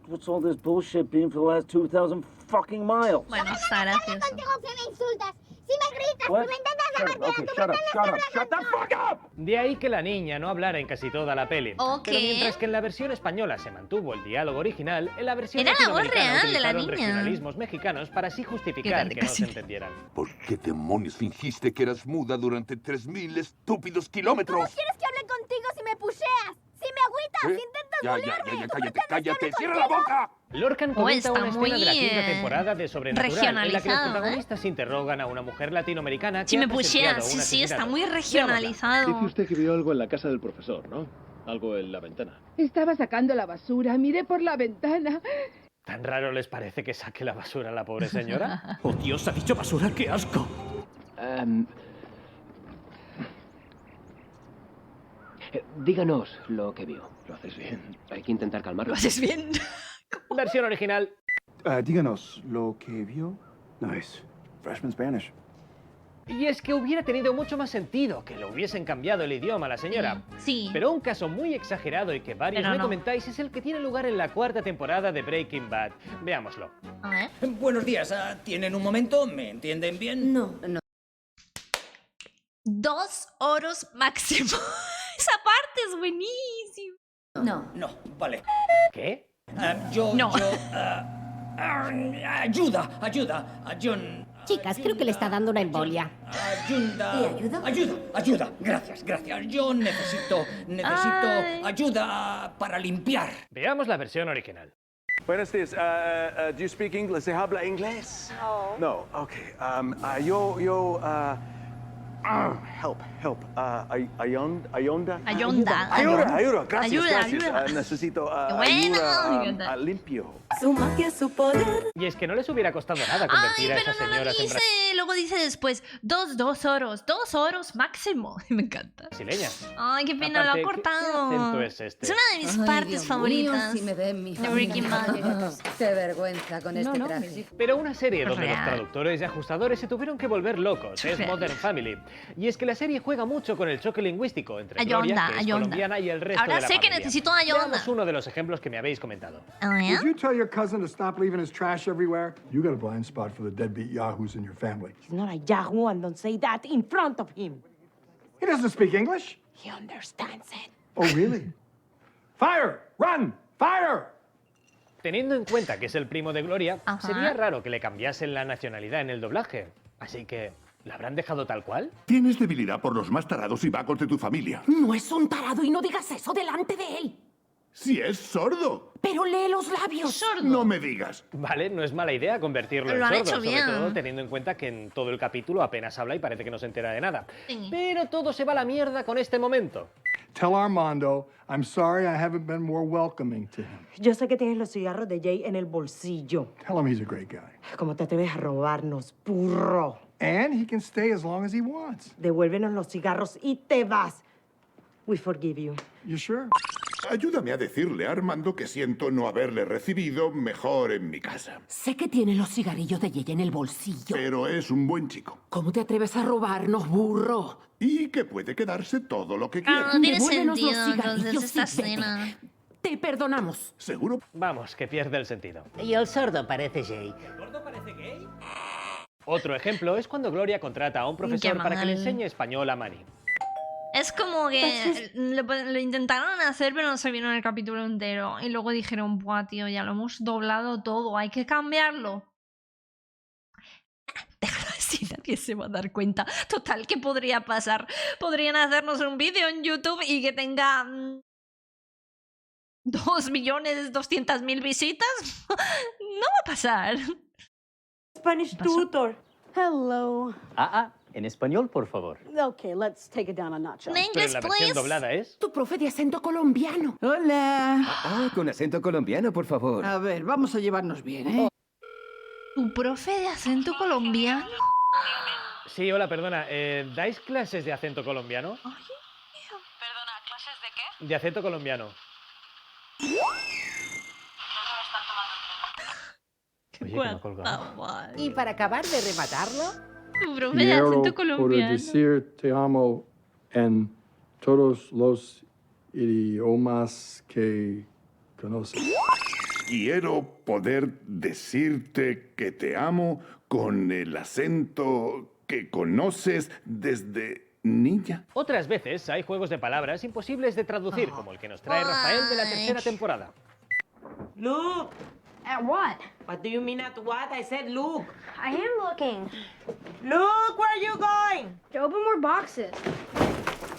What's all this bullshit been for the last 2,000 fucking miles? Bueno, está gracioso. Contigo si me insultas, si me gritas, What? si me intentas dejar tirada, Okay, tú shut up, pretendes que shut the fuck up! De ahí que la niña no hablara en casi toda la peli. Ok. Pero mientras que en la versión española se mantuvo el diálogo original, en la versión Era la voz latinoamericana real de la utilizaron niña. regionalismos mexicanos para así justificar que no se entendieran. ¿Por qué demonios fingiste que eras muda durante 3000 estúpidos kilómetros? ¿Cómo quieres que hable contigo si me pusheas? Si me agüitas, si intentas Ya, cállate, cierra la boca. Lorcan comenta una escena de la quinta temporada de Sobrenatural en la que los regionalizado, protagonistas interrogan a una mujer latinoamericana que Si me ha presenciado pusieras, un sí, está asesinato. muy Dice regionalizado. usted que vio algo en la casa del profesor, ¿no? Algo en la ventana. Estaba sacando la basura, miré por la ventana. ¿Tan raro les parece que saque la basura a la pobre señora? ¡Oh, Dios, ha dicho basura! ¡Qué asco! Díganos lo que vio. Lo haces bien. Hay que intentar calmarlo. Lo haces bien. Versión original. Díganos lo que vio. Nice. Freshman Spanish. Y es que hubiera tenido mucho más sentido que le hubiesen cambiado el idioma a la señora. Sí. Pero un caso muy exagerado y que varios Pero me no. comentáis es el que tiene lugar en la 4ª temporada de Breaking Bad. Veámoslo. A ver. Buenos días, ¿tienen un momento? ¿Me entienden bien? No. 2 oros máximo. Esa parte es buenísima. No. No, vale. ¿Qué? No. Ayuda, John. Chicas, creo que le está dando una embolia. Ayuda. Gracias. Yo necesito Ay. ayuda para limpiar. Veamos la versión original. Buenos días. Do you speak English? ¿Se habla inglés? No. No. Okay. Help. Ayonda. Gracias. Necesito ayuda limpio. Su magia, su poder. Y es que no les hubiera costado nada convertir a Pero esas no lo señoras en dice. Luego dice después, 2 oros. 2 oros máximo. Me encanta. brasileñas. Ay, qué pena, Aparte, lo ha ¿qué cortado. acento es este? Es una de mis partes favoritas. Si me ven mi de Breaking Bad. Qué vergüenza con este traje. Pero una serie donde los Real. traductores y ajustadores se tuvieron que volver locos es Real. Modern Family. Y es que la serie juega mucho con el choque lingüístico entre Gloria, que es colombiana, y el resto Ahora de la sé que familia. necesito ayuda. Veamos uno de los ejemplos que me habéis comentado. Would you tell your cousin to stop leaving his trash everywhere? You got a blind spot for the deadbeat yahoos in your family. He's not a yahoo, and don't say that in front of him. He doesn't speak English. He understands it. Oh, really? Fire! Run! Fire! Teniendo en cuenta que es el primo de Gloria, Ajá. sería raro que le cambiasen la nacionalidad en el doblaje. Así que, ¿la habrán dejado tal cual? Tienes debilidad por los más tarados y vagos de tu familia. No es un tarado y no digas eso delante de él. Si es sordo. Pero lee los labios. No me digas. Vale, no es mala idea convertirlo en Lo han sordo, hecho sobre bien. todo teniendo en cuenta que en todo el capítulo apenas habla y parece que no se entera de nada. Sí. Pero todo se va a la mierda con este momento. Tell Armando I'm sorry I haven't been more welcoming to him. Yo sé que tienes los cigarros de Jay en el bolsillo. Tell him he's a great guy. ¿Cómo te atreves a robarnos, burro? And he can stay as long as he wants. Devuélvenos los cigarros y te vas. We forgive you. You sure? Ayúdame a decirle a Armando que siento no haberle recibido mejor en mi casa. Sé que tiene los cigarrillos de Jay en el bolsillo. Pero es un buen chico. ¿Cómo te atreves a robarnos, burro? Y que puede quedarse todo lo que quiera. No tiene Devuélvenos los sentido entonces cigarrillos esta y vete. escena. Te perdonamos. ¿Seguro? Vamos, que pierde el sentido. Y el sordo parece Jay. Otro ejemplo es cuando Gloria contrata a un profesor Qué para que le mal. enseñe español a Manny. Es como que lo intentaron hacer, pero no se vieron el capítulo entero. Y luego dijeron, buah, tío, ya lo hemos doblado todo, hay que cambiarlo. Déjalo así, nadie se va a dar cuenta. Total, ¿qué podría pasar? Podrían hacernos un vídeo en YouTube y que tenga 2.200.000 visitas. No va a pasar. Spanish tutor. Hello. En español, por favor. Okay, let's take it down a notch. Pero en la versión doblada es... Tu profe de acento colombiano. Hola. Con acento colombiano, por favor. A ver, vamos a llevarnos bien, ¿eh? ¿Tu profe de acento colombiano? Sí, hola, perdona. ¿Dais clases de acento colombiano? Perdona, ¿clases de qué? De acento colombiano. Oye, que me ha colgado. Y para acabar de rematarlo, Tu profe de acento colombiano. decir te amo en todos los idiomas que conoces. Quiero poder decirte que te amo con el acento que conoces desde niña. Otras veces hay juegos de palabras imposibles de traducir, como el que nos trae Rafael de la tercera temporada. Look. At what? What do you mean at what? I said look. I am looking. Look, where are you going? To open more boxes.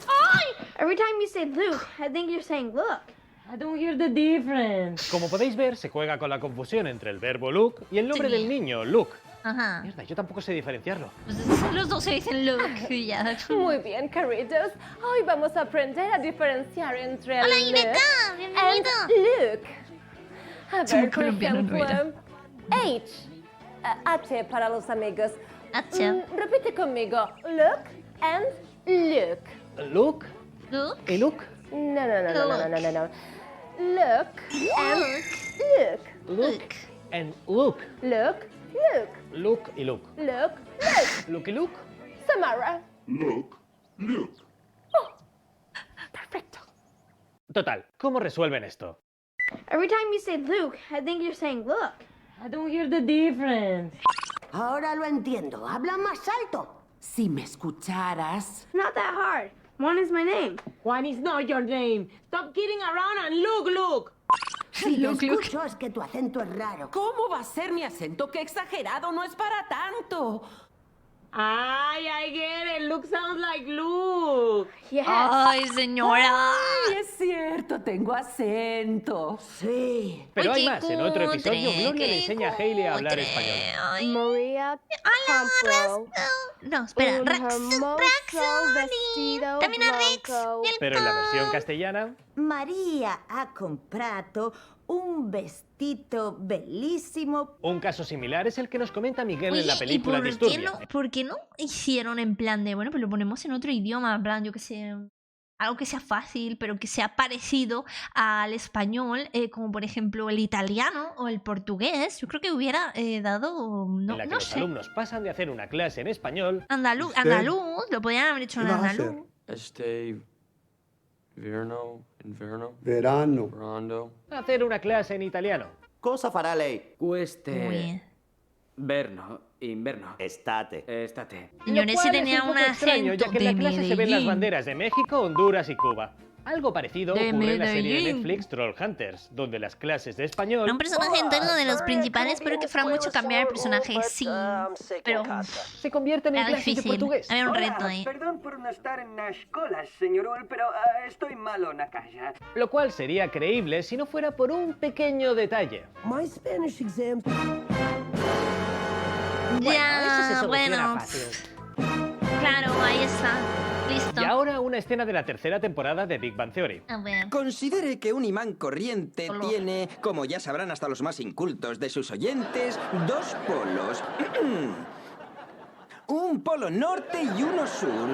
Oh! Every time you say Luke, I think you're saying look. I don't hear the difference. Como podéis ver, se juega con la confusión entre el verbo look y el nombre Sí. del niño, Luke. Ajá. Mierda, yo tampoco sé diferenciarlo. Pues los dos se dicen look y ya. muy bien, queridos. Hoy vamos a aprender a diferenciar entre Hola, el Iveta, look bienvenido. and look. A Sí, ver, por colombiano no ejemplo, era. H para los amigos. H. Repite conmigo. Look and look. ¿Luke? Look. ¿Y Luke? No. Look and look. Look and look. Look Luke. Luke y Luke. Luke. Luke y Luke. Samara. Luke. Perfecto. Total, ¿cómo resuelven esto? Every time you say Luke, I think you're saying look. I don't hear the difference. Ahora lo entiendo. Habla más alto. Si me escucharas. It's not that hard. Juan is my name. Juan is not your name. Stop kidding around and look. Si te escucho es que tu acento es raro. ¿Cómo va a ser mi acento? ¡Qué exagerado! ¡No es para tanto! Ay, I get it. Luke sounds like Luke. Yes. Ay, señora. Ay, es cierto, tengo acento. Sí. Pero Uy, hay qué más. En otro episodio, cutre, Gloria le qué enseña a Hailey a hablar cutre. español. Ay. Maria Hola, Campbell. No, espera. Un hermoso vestido También a Rex. blanco. Pero en la versión castellana, María ha comprato un vestito bellísimo. un caso similar es el que nos comenta Miguel Oye, en la ¿y película por qué Disturbia. por qué no hicieron en plan de, bueno, pues lo ponemos en otro idioma, en plan, yo que sé, algo que sea fácil, pero que sea parecido al español, como por ejemplo el italiano o el portugués? Yo creo que hubiera dado, no, en la que no los sé, alumnos pasan de hacer una clase en español andaluz, lo podían haber hecho en andaluz. Verano. a hacer una clase en italiano. Cosa farà lei? Uy. Inverno. Estate. Estate. Señores, Lo si cual es tenía un un poco extraño, acento ya que en la de clase se ven las Medellín. banderas de México, Honduras y Cuba. Algo parecido De ocurre en la serie de Medellín. Netflix Trollhunters, donde las clases de español Un personaje interno de los principales, pero que fuera mucho cambiar el personaje, sí. Pero se convierten en era clases de difícil. portugués. Había un reto ahí. Perdón por no estar en la escuela, señor, pero estoy malo en la casa. Lo cual sería creíble si no fuera por un pequeño detalle. My Spanish exam. Ya, bueno. fácil. Claro, ahí está. Listo. Y ahora una escena de la tercera temporada de Big Bang Theory. A ver. Considere que un imán corriente tiene, como ya sabrán hasta los más incultos de sus oyentes, dos polos. Un polo norte y uno sur.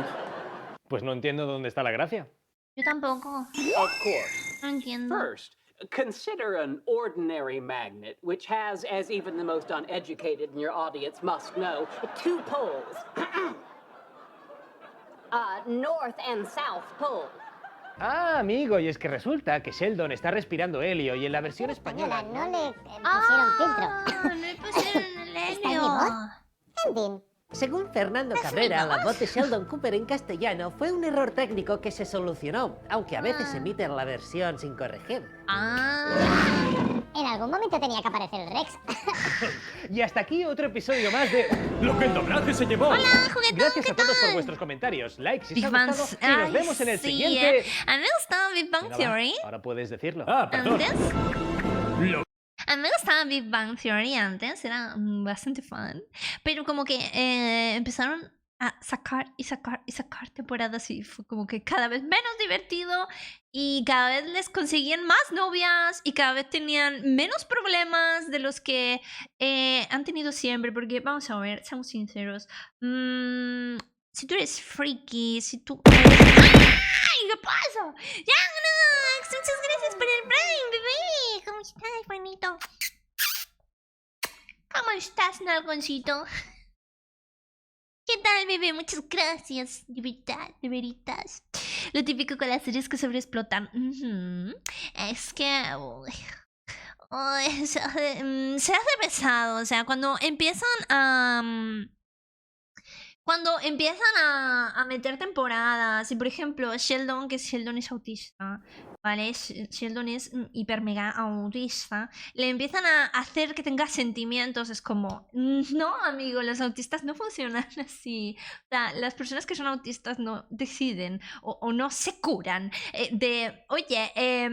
Pues no entiendo dónde está la gracia. Yo tampoco. Of course. No entiendo. First, consider an ordinary magnet, which has, as even the most uneducated in your audience must know, two poles. North and South Pole. Ah, amigo, y es que resulta que Sheldon está respirando helio y en la versión española No le pusieron filtro. No le pusieron el ¿Está helio. lejos? En fin. Según Fernando Cabrera, la voz de Sheldon Cooper en castellano fue un error técnico que se solucionó, aunque a veces emiten la versión sin corregir. En algún momento tenía que aparecer Rex. Y hasta aquí otro episodio más de Lo que el doblaje se llevó. Hola, juguetón, Gracias ¿qué a todos por tal? vuestros comentarios, likes y Big si os Bang. ha gustado. Y nos vemos en el sí, siguiente. A mí me gustaba Big Bang Venga, va, Theory. ahora puedes decirlo. Ah, perdón. Antes. A mí me gustaba Big Bang Theory antes, era bastante fan. Pero como que empezaron a sacar temporadas y fue como que cada vez menos divertido y cada vez les conseguían más novias y cada vez tenían menos problemas de los que han tenido siempre. Porque vamos a ver, seamos sinceros. Si tú eres freaky, si tú... ¡Ay! ¿Qué pasa? ¡Ya, Max! Muchas gracias por el Prime, bebé. ¿Cómo estás, bonito? ¿Cómo estás, nalgoncito? ¿Qué tal, bebé? Muchas gracias. De verdad, de veritas. Lo típico con las series que sobreexplotan. Es que... se hace pesado. O sea, cuando empiezan a... Cuando empiezan a meter temporadas, y por ejemplo, Sheldon es autista, ¿vale? Sheldon es hiper mega autista, le empiezan a hacer que tenga sentimientos, es como, no, amigo, los autistas no funcionan así. O sea, las personas que son autistas no deciden o no se curan oye,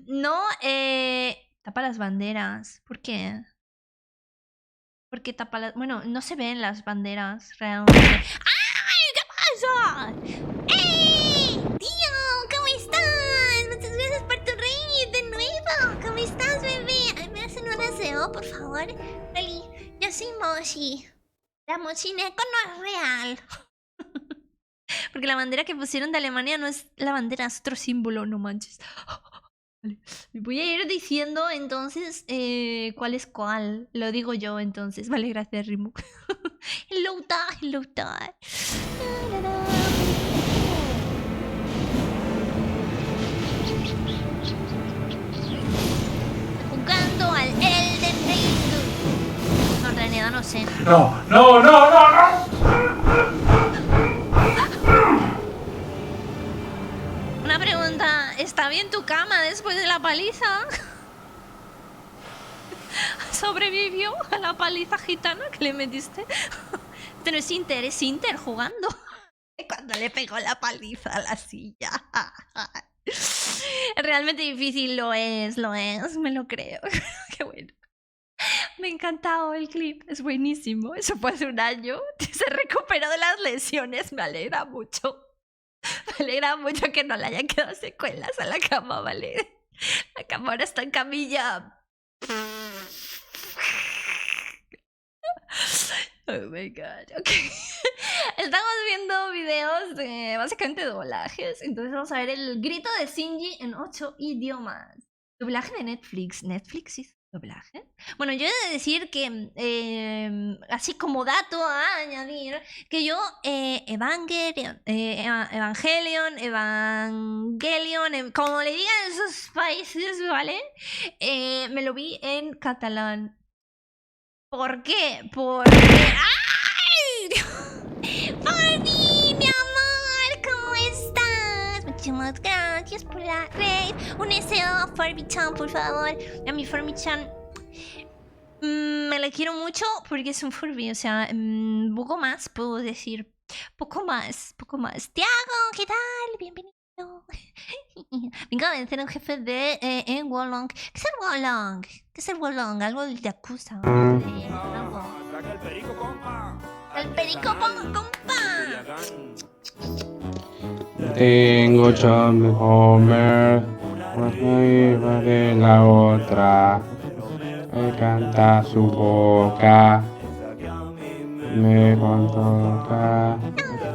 no, tapa las banderas, ¿por qué? Porque tapa las... Bueno, no se ven las banderas realmente. ¡Ay! ¿Qué pasa? ¡Ey! ¡Tío! ¿Cómo estás? Muchas gracias por tu raid de nuevo. ¿Cómo estás, bebé? Ay, ¿me hacen un aseo, por favor? Oli, yo soy Moshi. La Moshineco no es real. Porque la bandera que pusieron de Alemania no es la bandera, es otro símbolo, no manches. Vale. Voy a ir diciendo entonces cuál es cuál. Lo digo yo entonces. Vale, gracias, Rimu. Hello, ta, hello, ta. Jugando al Elden Ring. No, en realidad no sé. No, no, no, no, no. Una pregunta, ¿está bien tu cama después de la paliza? ¿Sobrevivió a la paliza gitana que le metiste? Este no es Inter jugando. Cuando le pegó la paliza a la silla. Realmente difícil lo es, me lo creo. Qué bueno. Me ha encantado el clip, es buenísimo. Eso fue hace un año. Se recuperó de las lesiones, me alegra mucho. Me alegra mucho que no le hayan quedado secuelas a la cama, ¿vale? La cama ahora está en camilla. Oh my god, ok. Estamos viendo videos de básicamente doblajes. Entonces vamos a ver el grito de Shinji en 8 idiomas. Doblaje de Netflix. ¿Netflix hizo doblaje? Bueno, yo he de decir que, así como dato a añadir, que yo Evangelion, como le digan en esos países, ¿vale? Me lo vi en catalán. ¿Por qué? Porque... ¡Ay! ¡Por ti, mi amor! ¿Cómo estás? Muchísimas gracias por la raid. Un deseo a Furby-chan, por favor. A mi Furby-chan me la quiero mucho porque es un Furby. O sea, poco más puedo decir. Poco más, poco más. Tiago, ¿qué tal? Bienvenido. Vengo a vencer a un jefe de Wolong. ¿Qué es el Wolong? ¿Qué es el Wolong? Algo del Yakuza. Traga el perico, compa. El perico, compa. Tengo mucho que comer, arriba de la otra. Me canta su boca, me contoca.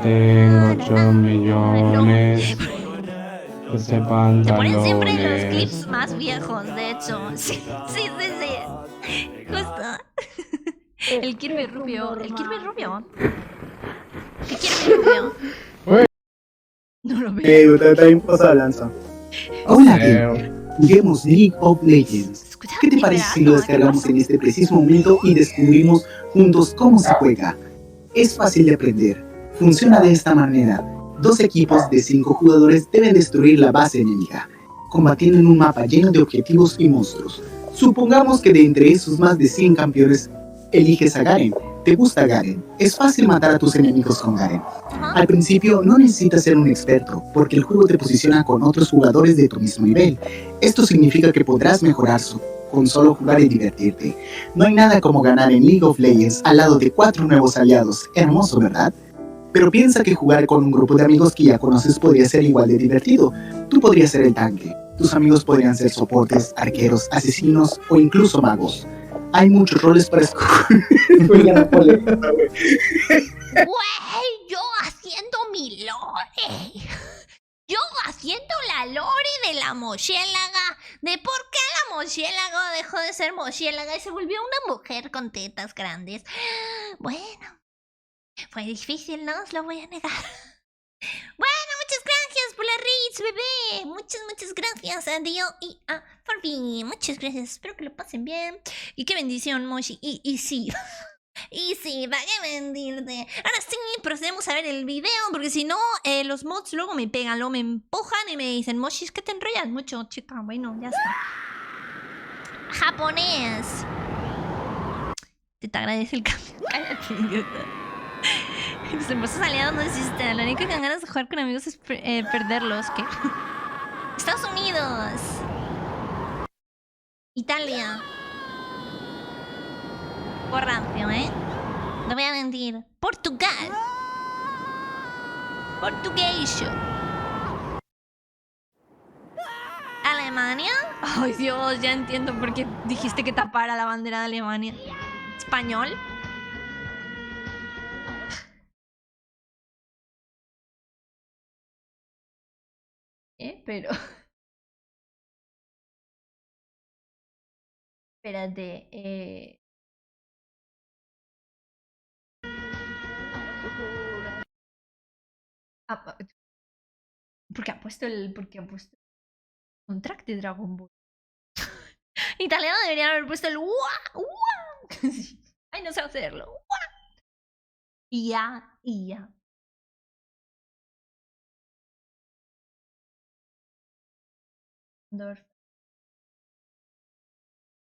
Tengo 8 millones. Ese Te ponen siempre los pantalones. clips más viejos, de hecho. Sí, sí, sí, sí. Justo. El Kirby rubio. El Kirby rubio. El Kirby rubio. No lo veo. Hola, gamer. Juguemos League of Legends. ¿Qué te parece si lo descargamos en este preciso momento y descubrimos juntos cómo se juega? Es fácil de aprender. Funciona de esta manera. 2 equipos de 5 jugadores deben destruir la base enemiga, combatiendo en un mapa lleno de objetivos y monstruos. Supongamos que de entre esos más de 100 campeones, eliges a Garen. ¿Te gusta Garen? Es fácil matar a tus enemigos con Garen. Al principio no necesitas ser un experto, porque el juego te posiciona con otros jugadores de tu mismo nivel. Esto significa que podrás mejorar con solo jugar y divertirte. No hay nada como ganar en League of Legends al lado de 4 nuevos aliados. Hermoso, ¿verdad? Pero piensa que jugar con un grupo de amigos que ya conoces podría ser igual de divertido. Tú podrías ser el tanque. Tus amigos podrían ser soportes, arqueros, asesinos o incluso magos. Hay muchos roles para escoger. Güey, yo haciendo mi lore. Yo haciendo la lore de la murciélaga. De por qué la murciélaga dejó de ser murciélaga y se volvió una mujer con tetas grandes. Bueno, fue difícil, no os lo voy a negar. Bueno, muchas gracias por la raids, bebé. Muchas gracias a Dio y a Furby. Muchas gracias, espero que lo pasen bien. Y qué bendición, Moshi. Y sí. Y sí, vaya a mentirte. Ahora sí, procedemos a ver el video, porque si no, los mods luego me pegan, luego me empujan y me dicen, Moshi, es que te enrollas mucho, chica. Bueno, ya está. Japonés. Te agradece el cambio. Cállate, idiota. Los hermosos aliados no existen. Lo único que dan ganas de jugar con amigos es perderlos. ¿Qué? Estados Unidos. Italia. Rancio, ¿eh? No voy a mentir. Portugal. Portugués. Alemania. Ay, Dios, ya entiendo por qué dijiste que tapara la bandera de Alemania. Español. Pero... Espérate. ¿Por qué ha puesto el soundtrack de Dragon Ball? Italiano deberían haber puesto el ¡Uah! Ay, no sé hacerlo. ¡Uah! Y ya.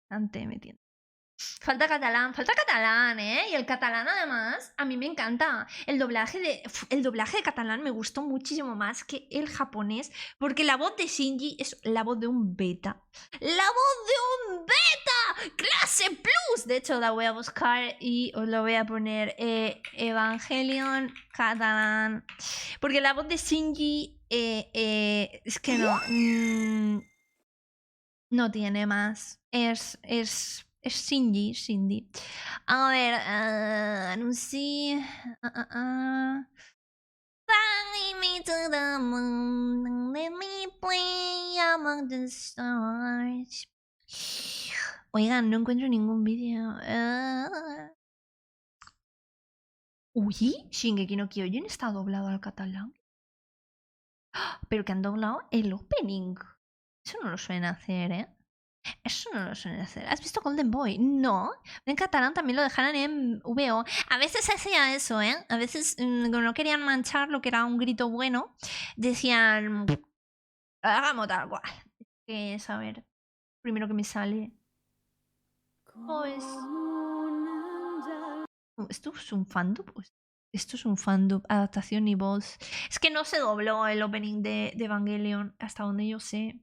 Ante metiendo. Falta catalán, ¿eh? Y el catalán, además, a mí me encanta. El doblaje de catalán me gustó muchísimo más que el japonés, porque la voz de Shinji es la voz de un beta. ¡La voz de un beta! ¡Clase Plus! De hecho, la voy a buscar y os lo voy a poner Evangelion catalán. Porque la voz de Shinji es que no... no tiene más. Es Shinji. A ver, anuncie. Fly me to the moon and let me play among the stars. Oigan, no encuentro ningún vídeo. Uy, Shingeki no Kyojin está doblado al catalán. Pero que han doblado el opening. Eso no lo suelen hacer, ¿eh? Eso no lo suelen hacer. ¿Has visto Golden Boy? No. En catalán también lo dejaron en VO. A veces se hacía eso, ¿eh? A veces, cuando no querían manchar lo que era un grito bueno, decían... hagamos tal cual. Que es, a ver, primero que me sale... Oh, ¿esto es un fandub? Esto es un fandub, adaptación y voz. Es que no se dobló el opening de Evangelion, hasta donde yo sé.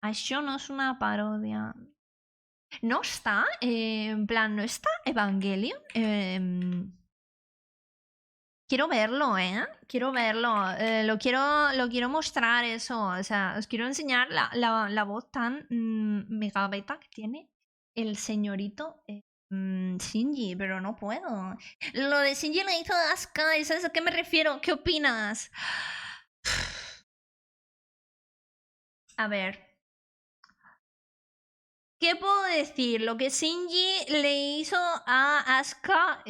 Això no es una parodia. No está, en plan, no está Evangelion. Quiero verlo, ¿eh? Quiero verlo. Lo quiero mostrar eso. O sea, os quiero enseñar la voz tan mega beta que tiene el señorito Shinji, pero no puedo. Lo de Shinji le hizo Asuka, ¿sabes a qué me refiero? ¿Qué opinas? A ver. ¿Qué puedo decir? Lo que Shinji le hizo a Asuka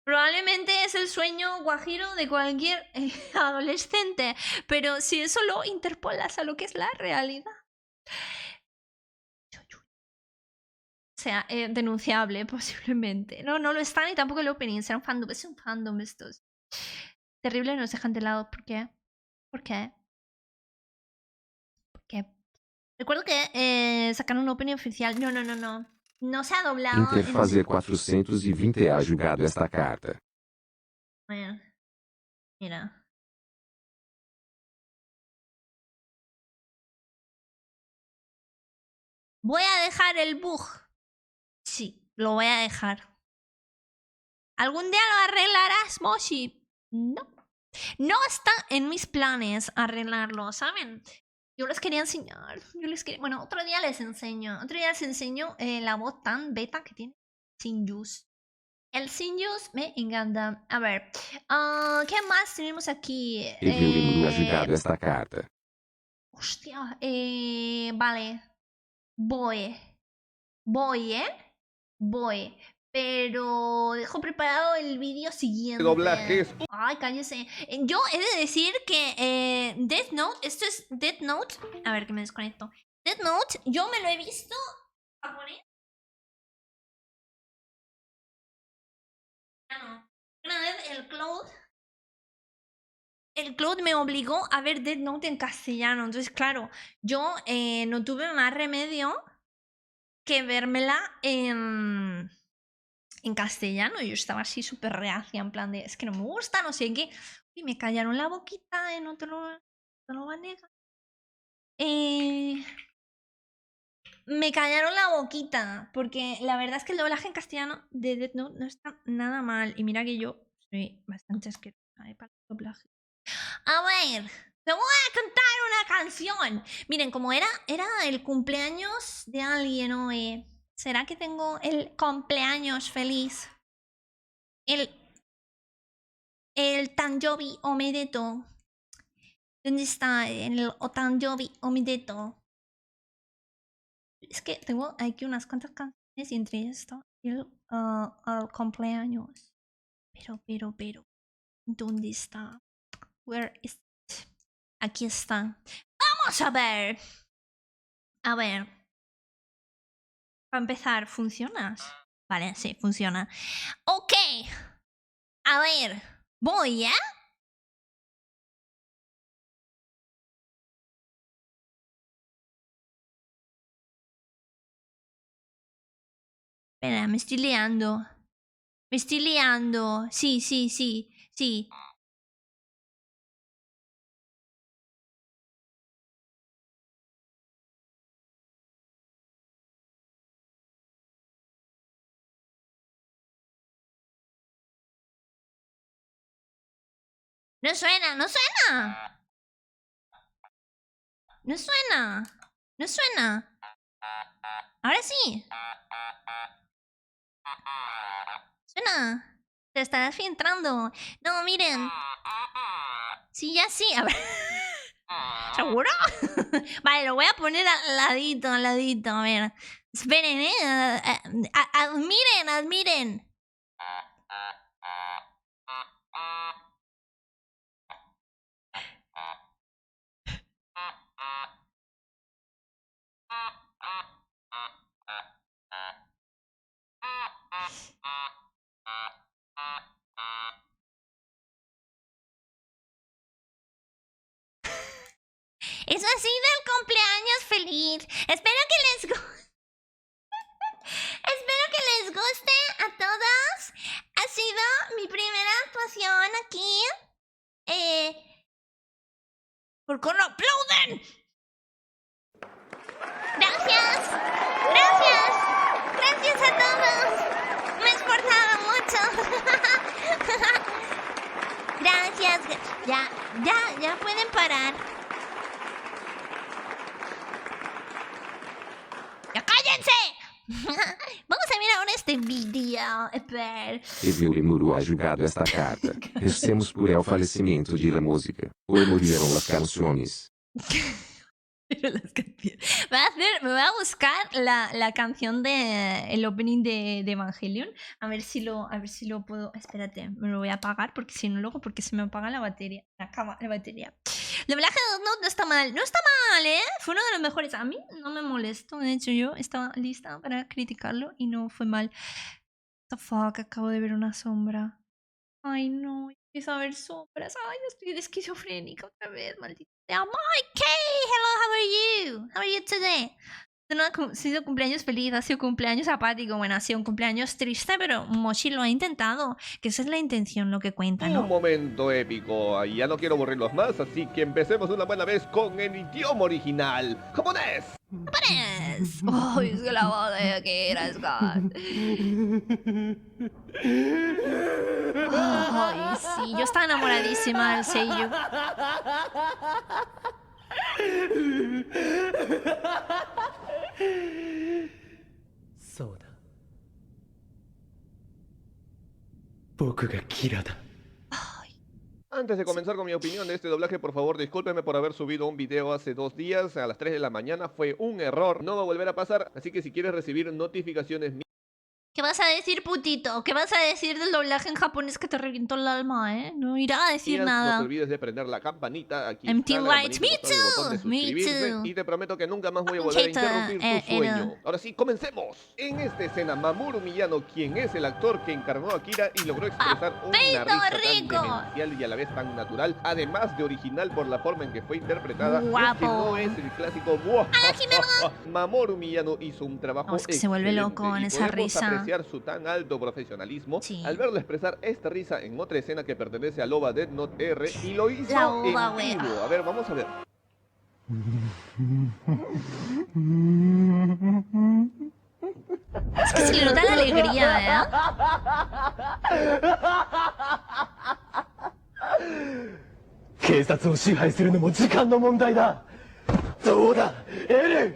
probablemente es el sueño guajiro de cualquier adolescente, pero si eso lo interpolas a lo que es la realidad. O sea, denunciable posiblemente. No lo está ni tampoco el opening, será un fandom. Es un fandom estos. Terrible, nos dejan de lado. ¿Por qué? ¿Por qué? ¿Por qué? Recuerdo que sacaron un opening oficial. No. No se ha doblado. Interfazer 420 ha julgado esta carta. Bueno, mira. ¿Voy a dejar el bug? Sí, lo voy a dejar. ¿Algún día lo arreglarás, Moshi? No. No está en mis planes arreglarlo, ¿saben? Yo les quería enseñar. Bueno, otro día les enseño. La voz tan beta que tiene Shinjus. El Shinjus me encanta. A ver. ¿Qué más tenemos aquí? Evelyn ha julgado esta carta. Hostia. Vale. Voy. Voy. Pero dejo preparado el vídeo siguiente. Doblajes. Ay, cállese. Yo he de decir que Death Note, esto es Death Note. A ver que me desconecto. Death Note, yo me lo he visto japonés. Una vez el Cloud me obligó a ver Death Note en castellano. Entonces, claro, yo no tuve más remedio que vérmela en castellano. Yo estaba así súper reacia, en plan de, es que no me gusta, no sé qué. Y me callaron la boquita, no te lo va a negar. Me callaron la boquita, porque la verdad es que el doblaje en castellano de Death Note no está nada mal. Y mira que yo soy bastante asquerosa para el doblaje. A ver, te voy a cantar una canción. Miren, como era el cumpleaños de alguien hoy. ¿Será que tengo el cumpleaños feliz? El Tanjobi Omedeto. ¿Dónde está el Tanjobi Omedeto? Es que tengo aquí unas cuantas canciones y entre ellas está el cumpleaños. Pero. ¿Dónde está? Where is it? Aquí está. Vamos a ver. A ver. Para empezar, ¿funciona? Vale, sí, funciona. Ok. A ver. Voy, ¿eh? Espera, me estoy liando. Me estoy liando. Sí. No suena. No suena. Ahora sí. Suena. Te estarás filtrando. No, miren. Sí, ya sí. A ver. ¿Seguro? Vale, lo voy a poner al ladito. A ver. Esperen, admiren. Eso ha sido el cumpleaños feliz. Espero que les guste a todos. Ha sido mi primera actuación aquí. ¿Por qué no aplauden? Gracias a todos. Me he esforzado mucho. Gracias. Ya pueden parar. ¡Ya cállense! Vamos a ver ahora este vídeo. Evil Lemuru ha julgado esta carta. Recemos por el falecimiento de la música. Hoy murieron las canciones. Me voy a buscar la canción de el opening de Evangelion. A ver si lo puedo. Espérate, me lo voy a apagar porque si no luego porque se me apaga la batería. La batería. El doblaje de Death Note no está mal. No está mal, ¿eh? Fue uno de los mejores. A mí no me molesto. De hecho, yo estaba lista para criticarlo y no fue mal. What the fuck, acabo de ver una sombra. Ay, no. Empiezo a ver sombras. Ay, estoy esquizofrénica otra vez, maldita. Mikey, hello, how are you? How are you today? No ha sido cumpleaños feliz, ha sido cumpleaños apático. Bueno, ha sido un cumpleaños triste, pero Moshi lo ha intentado. Que esa es la intención, lo que cuenta, ¿no? Un momento épico. Ya no quiero aburrirlos más, así que empecemos una buena vez con el idioma original. ¡Japonés! ¡Japonés! ¡Ay, es que la voz de Akira Scott! Ay, sí, yo estaba enamoradísima del seiyuu. Antes de comenzar con mi opinión de este doblaje, por favor, discúlpeme por haber subido un video hace 2 días a las 3 de la mañana. Fue un error, no va a volver a pasar, así que si quieres recibir notificaciones ¿Qué vas a decir, putito? ¿Qué vas a decir del doblaje en japonés que te revientó el alma, eh? No irá a decir nada. No te olvides de prender la campanita. Aquí Empty está la Lights. campanita, Me el botón de too. Me suscribirse, too. y te prometo que nunca más voy a volver a interrumpir tu sueño. Ahora sí, comencemos. En esta escena, Mamoru Miyano, quien es el actor que encarnó a Akira y logró expresar una risa tan demencial y a la vez tan natural, además de original por la forma en que fue interpretada, es que no es el clásico Mamoru Miyano hizo un trabajo es que se vuelve loco en esa risa. Apreciar su tan alto profesionalismo al verlo expresar esta risa en otra escena que pertenece al OVA Death Note R y lo hizo en vivo. A ver, vamos a ver. Es que se le nota la alegría, ¿eh? 警察を支配するのも時間の問題だ。どうだ、エレン。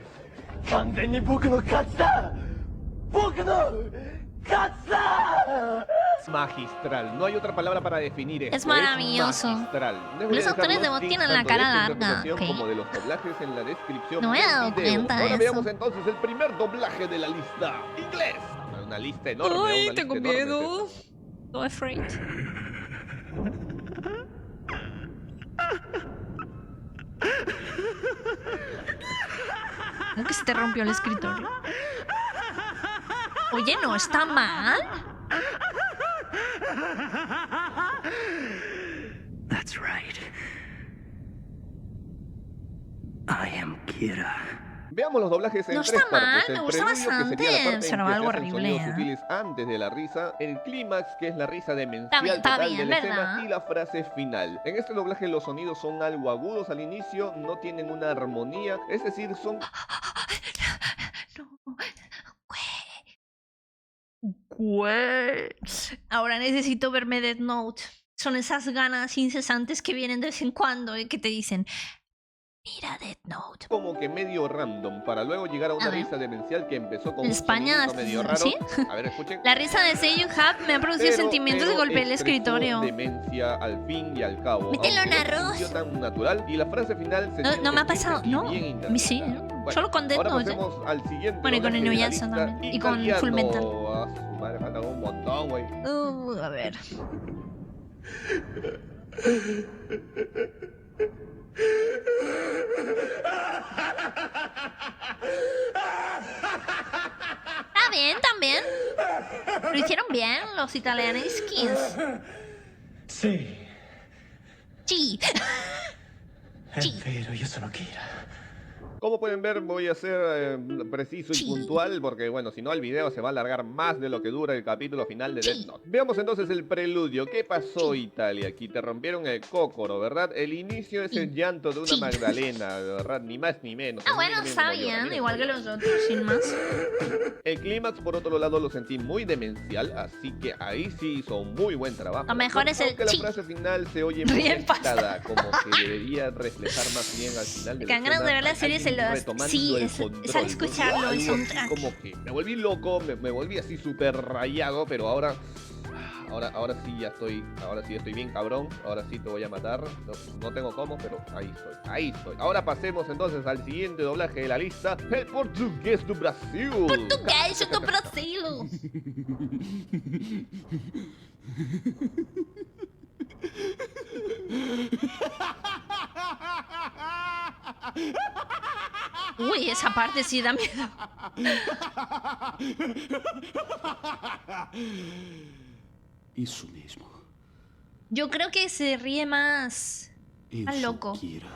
完全に僕の勝ちだ。僕の勝ちだ。magistral. No hay otra palabra para definir esto. Es maravilloso. Magistral. Los autores de voz tienen la cara larga. Como de los doblajes en la descripción. No me he dado cuenta de Ahora eso. veamos entonces el primer doblaje de la lista. Inglés. Una lista enorme. Ay, una tengo lista enorme miedo. es esta. So afraid. ¿Cómo que se te rompió el escritorio? Oye, ¿no está mal? That's right. I am Kira. Veamos los doblajes en No tres está mal, partes. me El gusta preludio, que sería la bastante. parte en Será que algo se hacen horrible, sonidos ¿eh? sutiles antes de la risa. El clímax, que es la risa demencial Está total bien, de la escena. ¿verdad? Y la frase final. En este doblaje los sonidos son algo agudos al inicio, no tienen una armonía, es decir, son... Güey. Ahora necesito verme Death Note. Son esas ganas incesantes que vienen de vez en cuando y que te dicen, mira Death Note. como que medio random, para luego llegar a una A ver. risa demencial que empezó con En un España, sonidito medio raro. ¿sí? A ver, escuchen. La risa de Say You Have me ha producido sentimientos de golpear el expresó escritorio. demencia al fin y al cabo. Mételo en aunque no se arroz. sintió tan natural y la frase final se No, siente no me ha simple pasado, y no. bien A mí sí, interpretada. Bueno, solo con Death ahora Note. pasemos al siguiente Bueno, y con doblaje de la Inuyasha lista, también. Y con italiano. Fullmetal. A su madre, falta un montón, güey. A ver. Está bien, también. Lo hicieron bien los italianos skins. Sí, Sí. è vero, io sono Kira. Como pueden ver, voy a ser preciso y puntual porque, bueno, si no el video se va a alargar más de lo que dura el capítulo final de Death Note. Veamos entonces el preludio. ¿Qué pasó, Italia? Aquí te rompieron el cócoro, ¿verdad? El inicio es el llanto de una Magdalena, ¿verdad? Ni más ni menos. Ah, bueno, está bien. Igual que los otros, sin más. El clímax, por otro lado, lo sentí muy demencial, así que ahí sí hizo un muy buen trabajo. Lo mejor es el Aunque la chi. frase final se oye muy Bien agitada, como que debería reflejar más bien al final de Que dan ganas de ver la serie, se los... Sí, es al escucharlo, el Algo así soundtrack. como que me volví loco, me volví así súper rayado, pero ahora sí ya estoy, ahora sí estoy bien cabrón, ahora sí te voy a matar, no tengo cómo, pero ahí estoy. Ahora pasemos entonces al siguiente doblaje de la lista, el portugués do Brasil. Portugués do Brasil. Uy, esa parte sí da miedo. Isso mesmo. Yo creo que se ríe más. Más Isso, loco. Kira.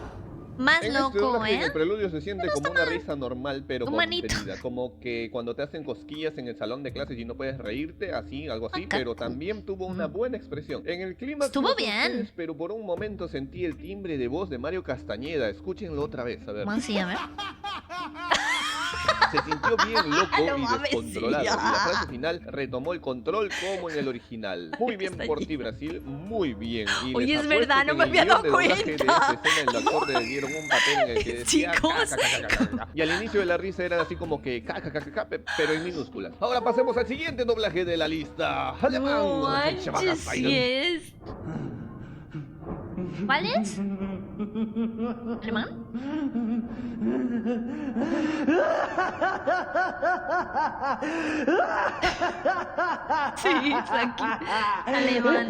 Más En este loco, doblaje, en ¿eh? el preludio se siente como una risa normal, pero Humanito. contenida. Como que cuando te hacen cosquillas en el salón de clases y no puedes reírte, así, algo así, Acá. pero también tuvo una buena expresión. En el clima Estuvo bien. pero por un momento sentí el timbre de voz de Mario Castañeda. Escúchenlo otra vez, a ver. ¿Cómo así? A ver. Se sintió bien loco No y mames, descontrolado. sí, Y la ya. frase final retomó el control como en el original. Muy bien por ti, Brasil, muy bien. Y Oye, les es apuesto verdad, que no en me el había guión dado de doblaje de cuenta. esta escena, el actor le dieron un papel en el que decía Chicos. "Ca, ca, ca, ca, ca". Y al inicio de la risa era así como que ca, ca, ca, ca, ca, pero en minúsculas. Ahora pasemos al siguiente doblaje de la lista. Alemán. No manches, sí es. ¿Cuál es? ¿Alemán? Sí, es aquí. Alemán.